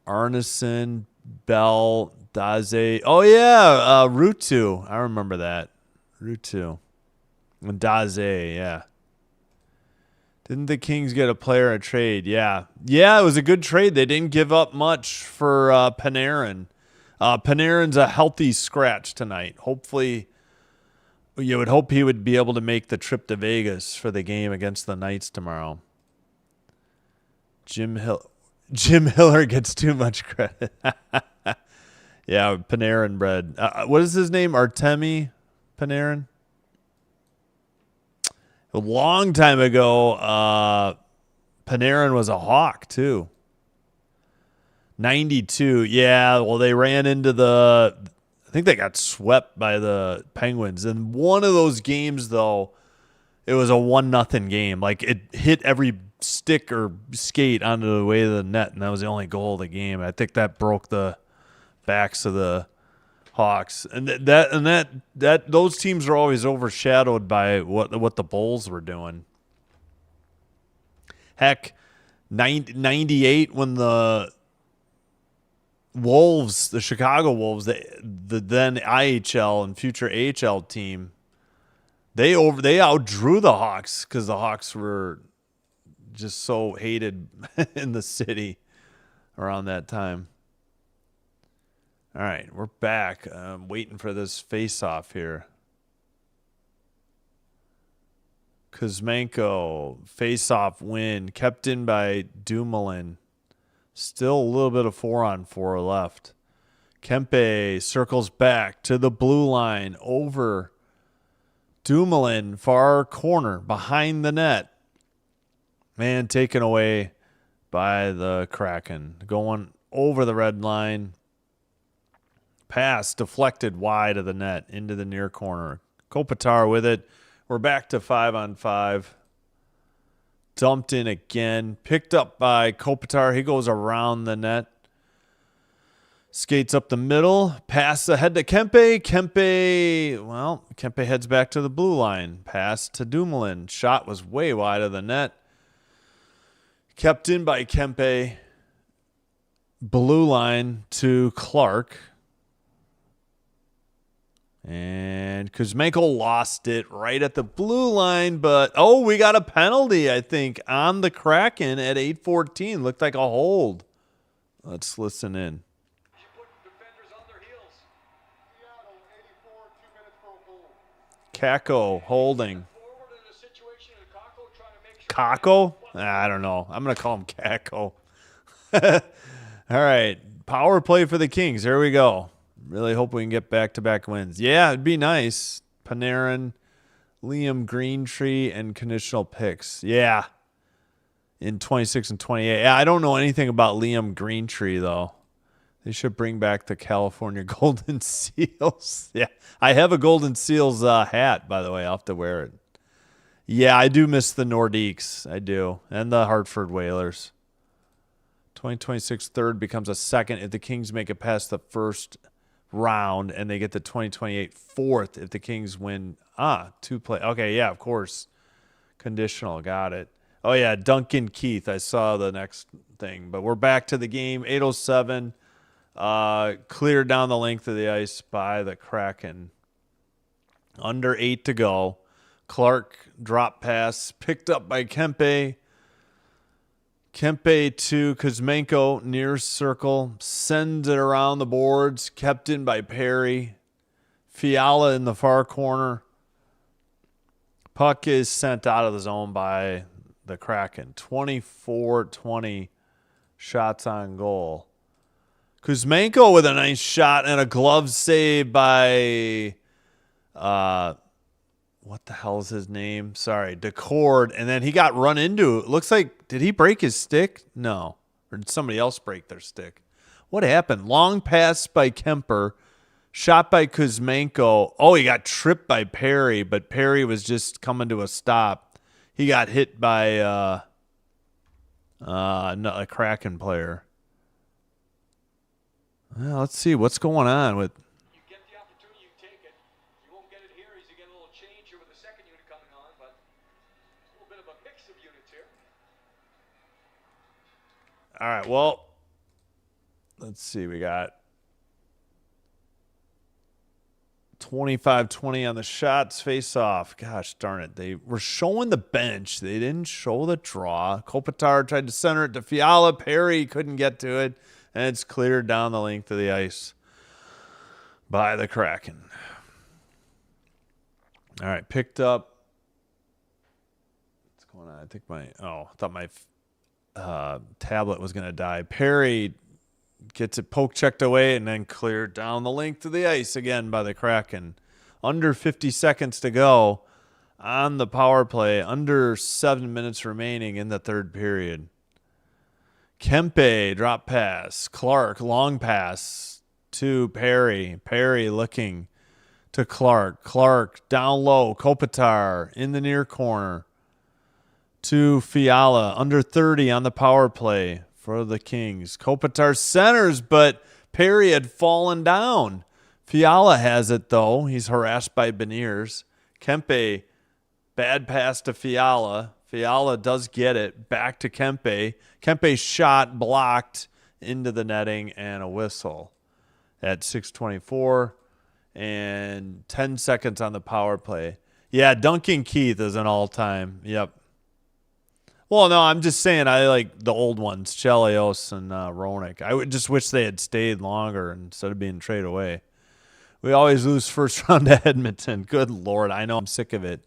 Arneson, Bell, Daze. Oh yeah, Rutu. I remember that. Rutu. And Daze, yeah. Didn't the Kings get a player a trade? Yeah. Yeah, it was a good trade. They didn't give up much for Panarin. Panarin's a healthy scratch tonight. Hopefully, you would hope he would be able to make the trip to Vegas for the game against the Knights tomorrow. Jim Hiller gets too much credit. Yeah, Panarin bread. What is his name? Artemi Panarin? A long time ago, Panarin was a Hawk, too. 92. Yeah, well, they ran into I think they got swept by the Penguins. And one of those games, though, it was a 1-0 game. Like, it hit every stick or skate onto the way of the net, and that was the only goal of the game. I think that broke the backs of the Hawks, and that those teams are always overshadowed by what the Bulls were doing. Heck, 98 when the Wolves, the Chicago Wolves, the then IHL and future AHL team, they outdrew the Hawks because the Hawks were just so hated in the city around that time. All right, we're back. I'm waiting for this face-off here. Kuzmenko, face-off win, kept in by Dumoulin. Still a little bit of 4-on-4 left. Kempe circles back to the blue line over Dumoulin, far corner, behind the net. Man, taken away by the Kraken. Going over the red line. Pass deflected wide of the net into the near corner. Kopitar with it. We're back to 5-on-5. Dumped in again. Picked up by Kopitar. He goes around the net. Skates up the middle. Pass ahead to Kempe. Kempe heads back to the blue line. Pass to Dumoulin. Shot was way wide of the net. Kept in by Kempe. blue line to Clark. And Kuzmenko lost it right at the blue line, but we got a penalty, I think, on the Kraken at 8:14. Looked like a hold. Let's listen in. You put defenders on their heels. Seattle, 84, 2 minutes for a hold. Kako holding. Forward in a situation and Kako trying to make sure. Kako? I don't know. I'm going to call him Kako. All right. Power play for the Kings. Here we go. Really hope we can get back-to-back wins. Yeah, it'd be nice. Panarin, Liam Greentree, and conditional picks. Yeah. In 26 and 28. Yeah, I don't know anything about Liam Greentree, though. They should bring back the California Golden Seals. Yeah, I have a Golden Seals hat, by the way. I'll have to wear it. Yeah, I do miss the Nordiques. I do. And the Hartford Whalers. 2026 third becomes a second if the Kings make it past the first round, and they get the 2028 fourth if the Kings win 2 play. Okay, yeah, of course. Conditional, got it. Oh, yeah, Duncan Keith. I saw the next thing. But we're back to the game. 8:07. Cleared down the length of the ice by the Kraken. Under 8 to go. Clark drop pass picked up by Kempe. Kempe to Kuzmenko, near circle, sends it around the boards, kept in by Perry. Fiala in the far corner. Puck is sent out of the zone by the Kraken. 24-20 shots on goal. Kuzmenko with a nice shot and a glove save by what the hell is his name? Sorry, Decord. And then he got run into. It looks like, did he break his stick? No. Or did somebody else break their stick? What happened? Long pass by Kemper. Shot by Kuzmenko. Oh, he got tripped by Perry, but Perry was just coming to a stop. He got hit by a Kraken player. Well, let's see what's going on with... You get the opportunity, you take it. You won't get it here as you get a little change here with the second unit coming on, but a little bit of a mix of units here. All right, well, let's see. We got 25-20 on the shots face off. Gosh darn it. They were showing the bench. They didn't show the draw. Kopitar tried to center it to Fiala. Perry couldn't get to it, and it's cleared down the length of the ice by the Kraken. All right, picked up. What's going on? I think I thought my tablet was going to die. Perry gets it poke checked away and then cleared down the length of the ice again by the Kraken. Under 50 seconds to go on the power play. Under 7 minutes remaining in the third period. Kempe, drop pass. Clark, long pass to Perry. Perry looking to Clark. Clark, down low. Kopitar in the near corner to Fiala. Under 30 on the power play for the Kings. Kopitar centers, but Perry had fallen down. Fiala has it, though. He's harassed by Beniers. Kempe, bad pass to Fiala. Fiala does get it. Back to Kempe. Kempe's shot blocked into the netting and a whistle at 6:24 and 10 seconds on the power play. Yeah, Duncan Keith is an all-time. Yep. Well, no, I'm just saying I like the old ones, Chelios and Roenick. I would just wish they had stayed longer instead of being traded away. We always lose first round to Edmonton. Good Lord, I know I'm sick of it.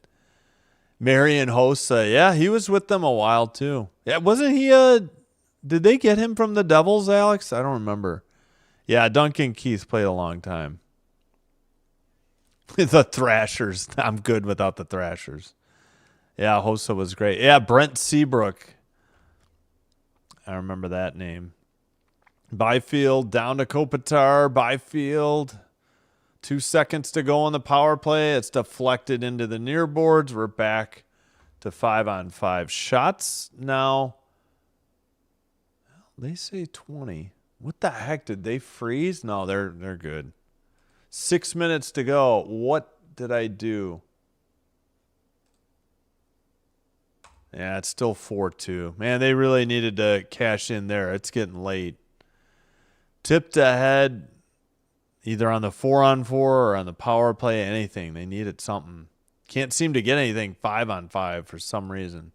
Marian Hossa, yeah, he was with them a while too. Yeah, wasn't he did they get him from the Devils, Alex? I don't remember. Yeah, Duncan Keith played a long time. The Thrashers. I'm good without the Thrashers. Yeah, Hossa was great. Yeah, Brent Seabrook. I remember that name. Byfield down to Kopitar. Byfield. 2 seconds to go on the power play. It's deflected into the near boards. We're back to 5-on-5 shots now. They say 20. What the heck? Did they freeze? No, they're good. 6 minutes to go. What did I do? Yeah, it's still 4-2. Man, they really needed to cash in there. It's getting late. Tipped ahead either on the 4-on-4 or on the power play, anything. They needed something. Can't seem to get anything 5-on-5 for some reason.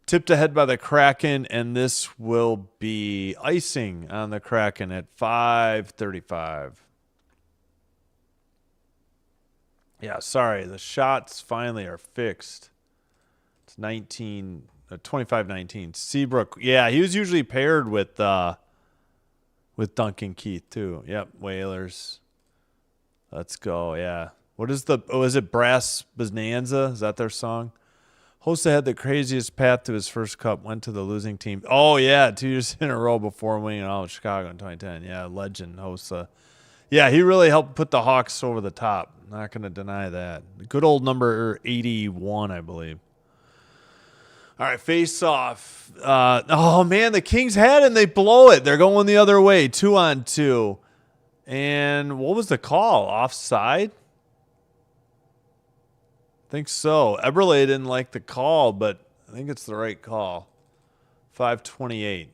Tipped ahead by the Kraken, and this will be icing on the Kraken at 5:35. Yeah, sorry. The shots finally are fixed. It's 25-19. Seabrook. Yeah, he was usually paired with Duncan Keith too. Yep, Whalers. Let's go. Yeah. What is is it Brass Bonanza? Is that their song? Hossa had the craziest path to his first cup, went to the losing team. Oh, yeah, 2 years in a row before winning it all in Chicago in 2010. Yeah, legend Hossa. Yeah, he really helped put the Hawks over the top. Not going to deny that. Good old number 81, I believe. All right, face off. Oh, man, the Kings had it and they blow it. They're going the other way, 2-on-2. And what was the call? Offside? I think so. Eberle didn't like the call, but I think it's the right call. 5:28.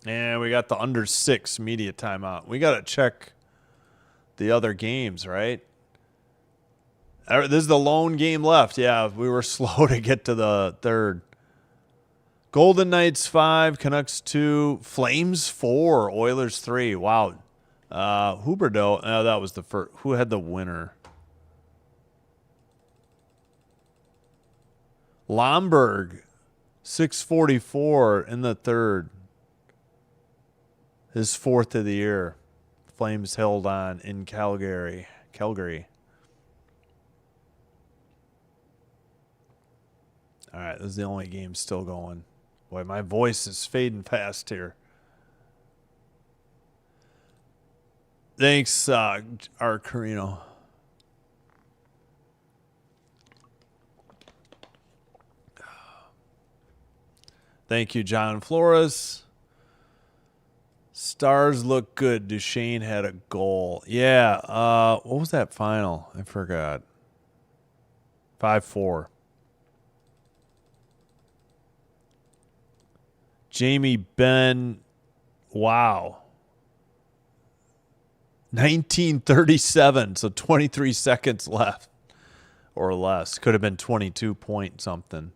And we got the under 6 media timeout. We got to check the other games, right? This is the lone game left. Yeah, we were slow to get to the third. Golden Knights 5, Canucks 2, Flames 4, Oilers 3. Wow. Huberdeau, that was the first. Who had the winner? Lomberg, 6:44 in the third. His 4th of the year. Flames held on in Calgary. All right, this is the only game still going. Boy, my voice is fading fast here. Thanks, Arcarino. Thank you, John Flores. Stars look good. Duchesne had a goal. Yeah. What was that final? I forgot. 5-4. Jamie Benn. Wow. 1937. So 23 seconds left or less. Could have been 22 point something.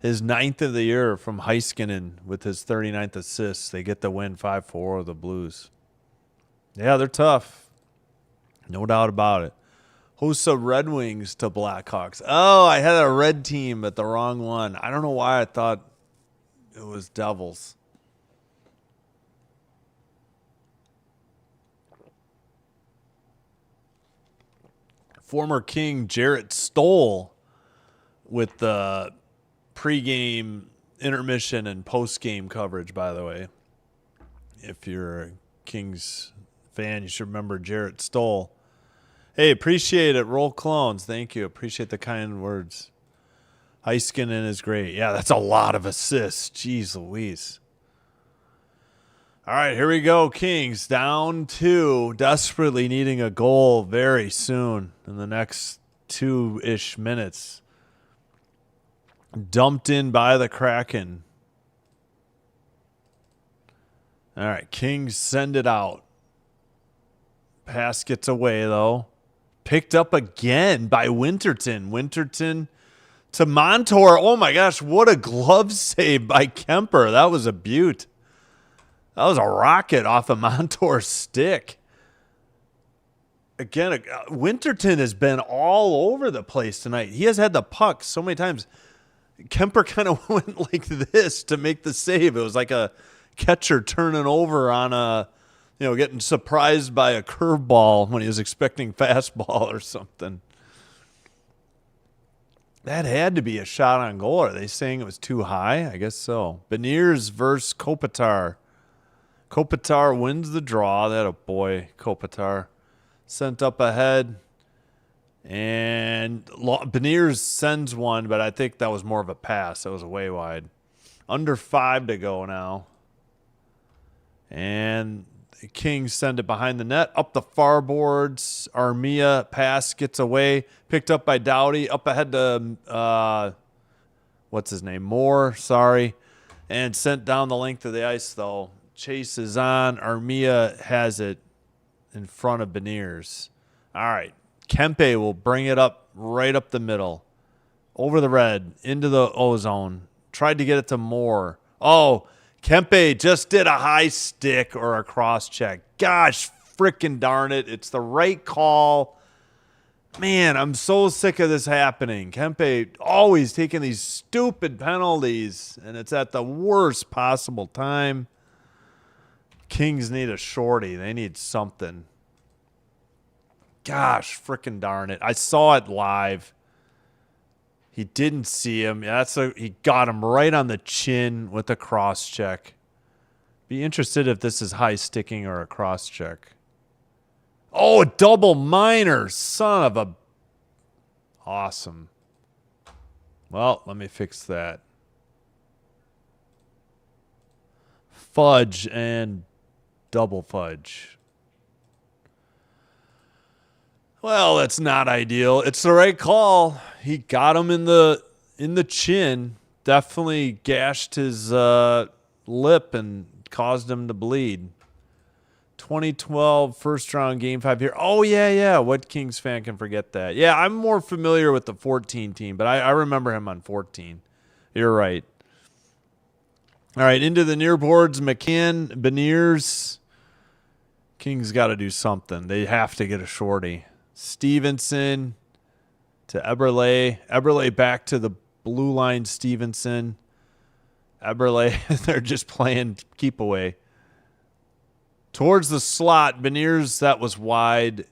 His 9th of the year from Heiskanen with his 39th assist. They get the win 5-4 of the Blues. Yeah, they're tough. No doubt about it. Hossa Red Wings to Blackhawks. Oh, I had a red team, but the wrong one. I don't know why I thought it was Devils. Former King Jarrett Stoll with the pregame, intermission, and postgame coverage, by the way. If you're a Kings fan, you should remember Jarrett Stoll. Hey, appreciate it. Roll clones. Thank you. Appreciate the kind words. Heiskanen is great. Yeah, that's a lot of assists. Jeez Louise. All right, here we go. Kings down 2, desperately needing a goal very soon in the next 2-ish minutes. Dumped in by the Kraken. All right, Kings send it out. Pass gets away, though. Picked up again by Winterton. Winterton to Montour. Oh, my gosh, what a glove save by Kemper. That was a beaut. That was a rocket off of Montour's stick. Again, Winterton has been all over the place tonight. He has had the puck so many times. Kemper kind of went like this to make the save. It was like a catcher turning over on getting surprised by a curveball when he was expecting fastball or something. That had to be a shot on goal. Are they saying it was too high? I guess so. Beniers versus Kopitar. Kopitar wins the draw. That a boy, Kopitar. Sent up ahead. And Beniers sends one, but I think that was more of a pass. That was way wide. Under 5 to go now. And the Kings send it behind the net. Up the far boards. Armia pass gets away. Picked up by Doughty. Up ahead to, what's his name? Moore. Sorry. And sent down the length of the ice, though. Chase is on. Armia has it in front of Beniers. All right. Kempe will bring it up right up the middle. Over the red. Into the O-zone. Tried to get it to Moore. Oh, Kempe just did a high stick or a cross check. Gosh, frickin' darn it. It's the right call. Man, I'm so sick of this happening. Kempe always taking these stupid penalties, and it's at the worst possible time. Kings need a shorty. They need something. Gosh, frickin' darn it. I saw it live. He didn't see him. He got him right on the chin with a cross check. Be interested if this is high sticking or a cross check. Oh, a double minor. Son of a... Awesome. Well, let me fix that. Fudge and double fudge. Well, that's not ideal. It's the right call. He got him in the chin. Definitely gashed his lip and caused him to bleed. 2012 first round game 5 here. Oh, yeah. What Kings fan can forget that? Yeah, I'm more familiar with the 14 team, but I remember him on 14. You're right. All right, into the near boards. McCann, Beniers. Kings got to do something. They have to get a shorty. Stevenson to Eberle. Eberle back to the blue line. Stevenson. Eberle, they're just playing keep away. Towards the slot, Beniers, that was wide.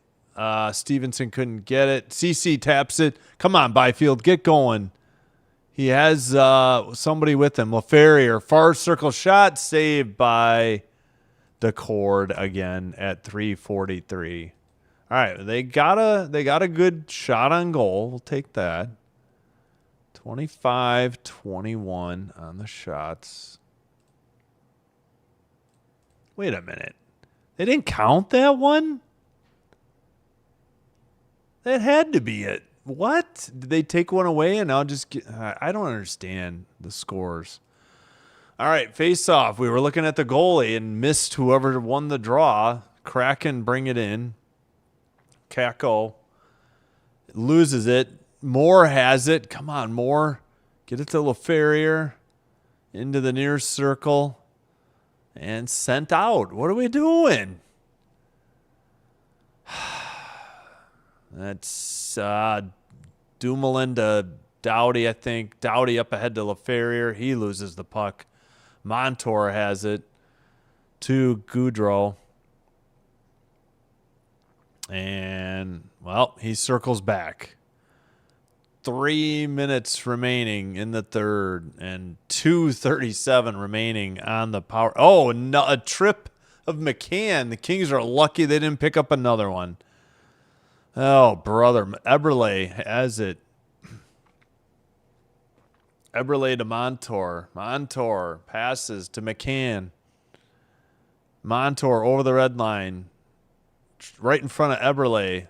Stevenson couldn't get it. CC taps it. Come on, Byfield, get going. He has somebody with him. LaFerrier, far circle shot, saved by DeCord again at 3:43. All right, they got a good shot on goal. We'll take that. 25-21 on the shots. Wait a minute. They didn't count that one? That had to be it. What? Did they take one away and I'll just get... I don't understand the scores. All right, face off. We were looking at the goalie and missed whoever won the draw. Kraken bring it in. Kako loses it. Moore has it. Come on, Moore. Get it to LaFerrier. Into the near circle. And sent out. What are we doing? That's Dumoulin to Doughty, I think. Doughty up ahead to LaFerrier. He loses the puck. Montour has it to Goudreau. And, well, he circles back. 3 minutes remaining in the third and 2:37 remaining on the power. Oh, no, a trip of McCann. The Kings are lucky they didn't pick up another one. Oh, brother. Eberle has it. Eberle to Montour. Montour passes to McCann. Montour over the red line. Right in front of Eberle.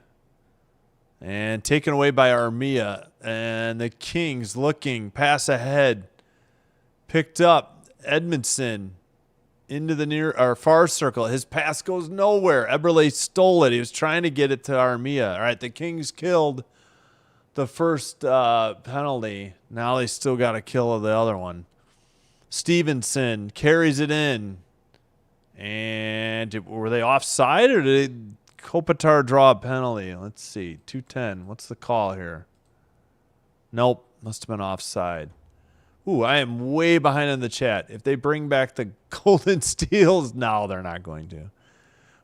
And taken away by Armia. And the Kings looking. Pass ahead. Picked up. Edmondson into the near or far circle. His pass goes nowhere. Eberle stole it. He was trying to get it to Armia. All right, the Kings killed the first penalty. Now they still got to kill the other one. Stevenson carries it in. And were they offside or did Kopitar draw a penalty? Let's see. 2:10. What's the call here? Nope. Must have been offside. Ooh, I am way behind in the chat. If they bring back the Golden Steals, no, they're not going to.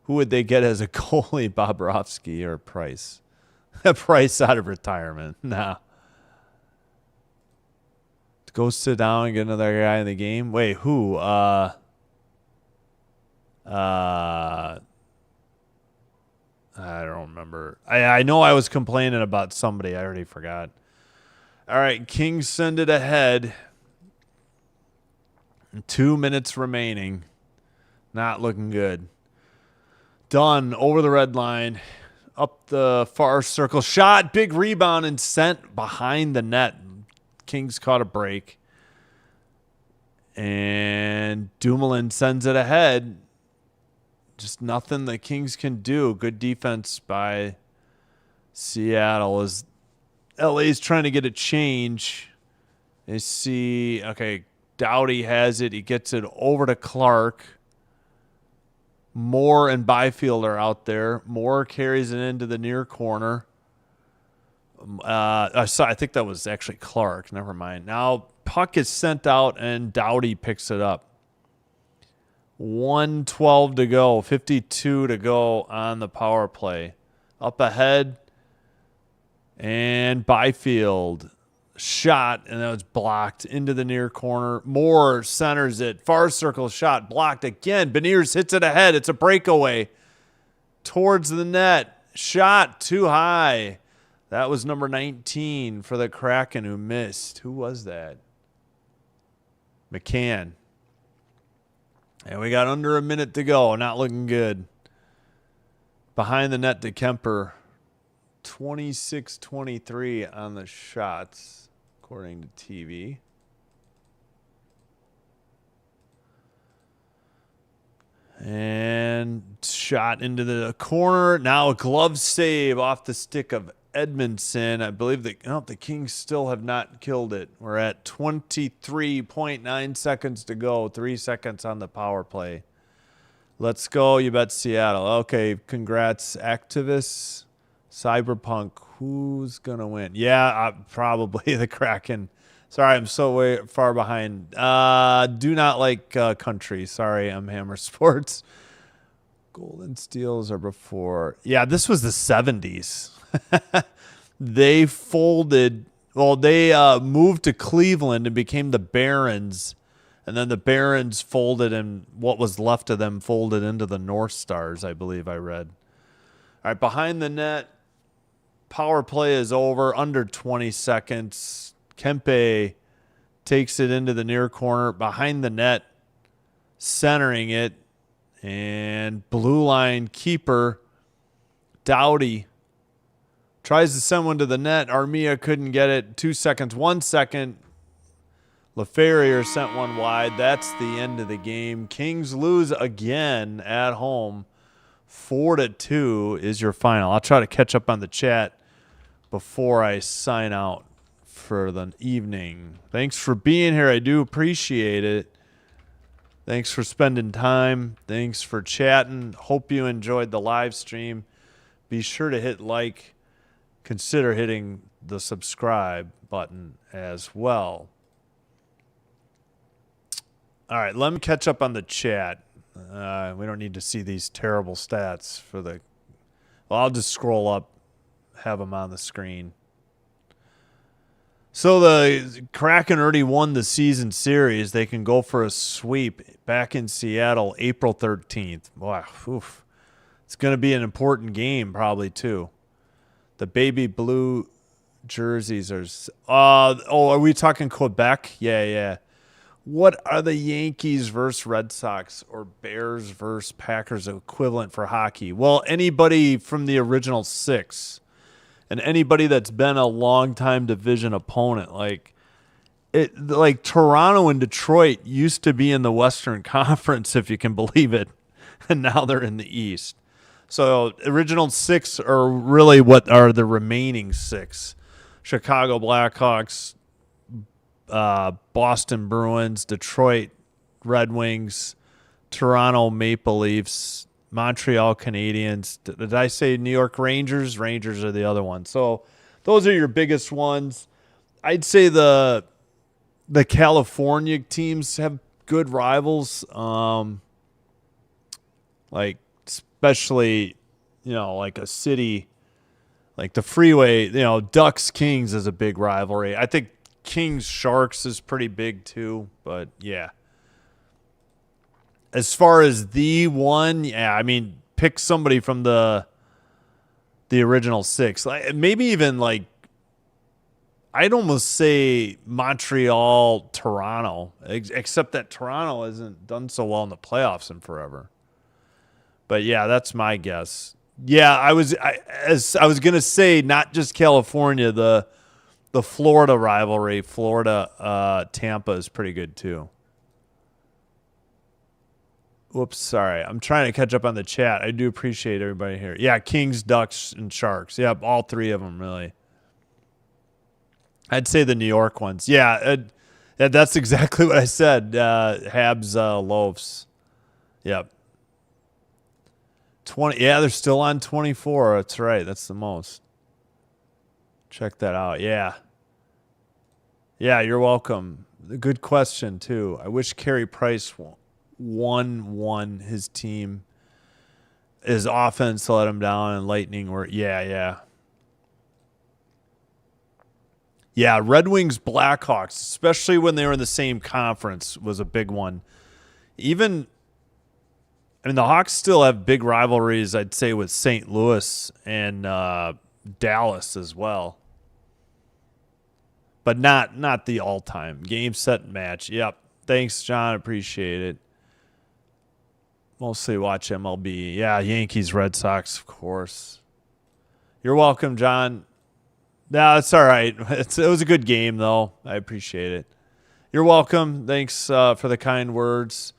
Who would they get as a goalie? Bobrovsky or Price? Price out of retirement. Nah. Go sit down and get another guy in the game. Wait, who? I don't remember. I know I was complaining about somebody. I already forgot. All right, Kings send it ahead. 2 minutes remaining. Not looking good. Dunn over the red line. Up the far circle. Shot. Big rebound and sent behind the net. Kings caught a break. And Dumoulin sends it ahead. Just nothing the Kings can do. Good defense by Seattle as LA's trying to get a change. They see, okay, Doughty has it. He gets it over to Clark. Moore and Byfield are out there. Moore carries it into the near corner. I think that was actually Clark. Never mind. Now puck is sent out and Doughty picks it up. 1:12 to go. 52 to go on the power play. Up ahead. And Byfield shot, and that was blocked into the near corner. Moore centers it. Far circle shot blocked again. Beniers hits it ahead. It's a breakaway towards the net. Shot too high. That was number 19 for the Kraken who missed. Who was that? McCann. And we got under a minute to go. Not looking good. Behind the net to Kemper. 26-23 on the shots, according to TV. And shot into the corner. Now a glove save off the stick of Edmondson. I believe the Kings still have not killed it. We're at 23.9 seconds to go. 3 seconds on the power play. Let's go. You bet Seattle. Okay, congrats, activists. Cyberpunk, who's going to win? Yeah, probably the Kraken. Sorry, I'm so way far behind. Do not like country. Sorry, I'm Hammer Sports. Golden Steels are before. Yeah, this was the 70s. They folded. Well, they moved to Cleveland and became the Barons. And then the Barons folded, and what was left of them folded into the North Stars, I believe I read. All right, behind the net. Power play is over, under 20 seconds. Kempe takes it into the near corner, behind the net, centering it. And blue line keeper, Doughty, tries to send one to the net. Armia couldn't get it. 2 seconds, 1 second. LaFerrier sent one wide. That's the end of the game. Kings lose again at home. 4-2 is your final. I'll try to catch up on the chat before I sign out for the evening. Thanks for being here. I do appreciate it. Thanks for spending time. Thanks for chatting. Hope you enjoyed the live stream. Be sure to hit like. Consider hitting the subscribe button as well. All right, let me catch up on the chat. We don't need to see these terrible stats for the... Well, I'll just scroll up, have them on the screen. So the Kraken already won the season series. They can go for a sweep back in Seattle April 13th. Wow, oof. It's going to be an important game probably too. The baby blue jerseys are... are we talking Quebec? Yeah. What are the Yankees versus Red Sox or Bears versus Packers equivalent for hockey? Well, anybody from the original six and anybody that's been a long-time division opponent. Like Toronto and Detroit used to be in the Western Conference, if you can believe it, and now they're in the East. So original six are really what are the remaining six. Chicago Blackhawks, Boston Bruins, Detroit Red Wings, Toronto Maple Leafs, Montreal Canadiens. Did I say New York Rangers? Rangers are the other one. So those are your biggest ones. I'd say the California teams have good rivals. Especially, like a city, like the Freeway, Ducks Kings is a big rivalry. I think Kings Sharks is pretty big too, but yeah. As far as the one, pick somebody from the original six. Maybe even I'd almost say Montreal, Toronto, except that Toronto hasn't done so well in the playoffs in forever. But yeah, that's my guess. Yeah, I was gonna say not just California, the Florida rivalry, Florida Tampa is pretty good too. Whoops, sorry. I'm trying to catch up on the chat. I do appreciate everybody here. Yeah, Kings, Ducks, and Sharks. Yep, all three of them, really. I'd say the New York ones. Yeah, that's exactly what I said. Habs, Loafs. Yep. 20. Yeah, they're still on 24. That's right. That's the most. Check that out. Yeah. Yeah, you're welcome. Good question, too. I wish Carey Price won his team. His offense let him down, and Lightning were, yeah. Yeah, Red Wings, Blackhawks, especially when they were in the same conference, was a big one. Even, I mean, the Hawks still have big rivalries, I'd say, with St. Louis and Dallas as well. But not the all-time. Game, set, match. Yep. Thanks, John. Appreciate it. Mostly watch MLB. Yeah, Yankees, Red Sox, of course. You're welcome, John. No, that's all right. It was a good game, though. I appreciate it. You're welcome. Thanks for the kind words.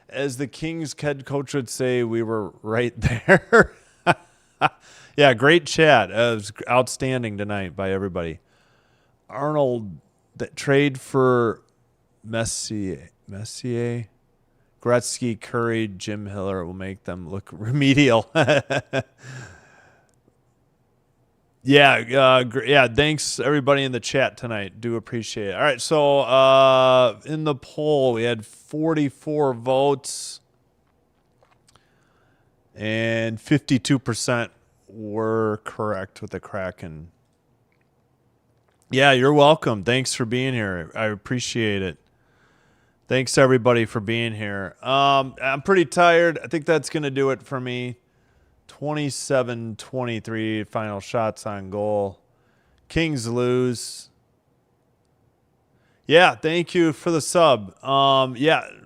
As the Kings head coach would say, we were right there. Yeah, great chat. It was outstanding tonight by everybody. Arnold, that trade for Messier, Gretzky, Curry, Jim Hiller will make them look remedial. Yeah. Thanks everybody in the chat tonight. Do appreciate it. All right, so in the poll we had 44 votes, and 52% were correct with the Kraken. Yeah, you're welcome. Thanks for being here. I appreciate it. Thanks everybody for being here. I'm pretty tired. I think that's gonna do it for me. 27-23 final shots on goal. Kings lose. Yeah, thank you for the sub.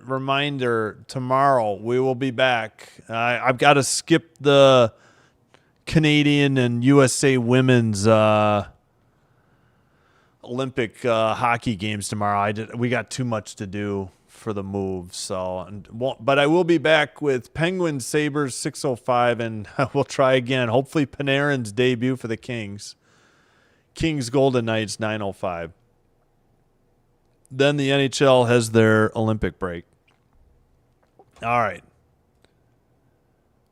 Reminder, tomorrow we will be back. I've got to skip the Canadian and USA women's Olympic hockey games tomorrow. We got too much to do for the move, but I will be back with Penguins Sabres 6:05, and we'll try again. Hopefully Panarin's debut for the Kings. Kings Golden Knights 9:05. Then the NHL has their Olympic break. All right.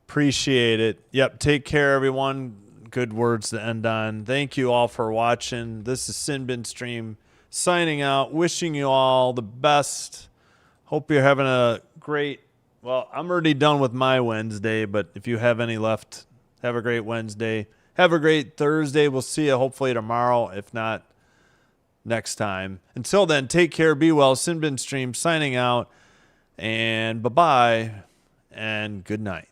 Appreciate it. Yep. Take care, everyone. Good words to end on. Thank you all for watching. This is Sinbin Stream signing out. Wishing you all the best. Hope you're having a great, well, I'm already done with my Wednesday, but if you have any left, have a great Wednesday. Have a great Thursday. We'll see you hopefully tomorrow, if not next time. Until then, take care, be well. Sinbin Stream signing out, and bye-bye, and good night.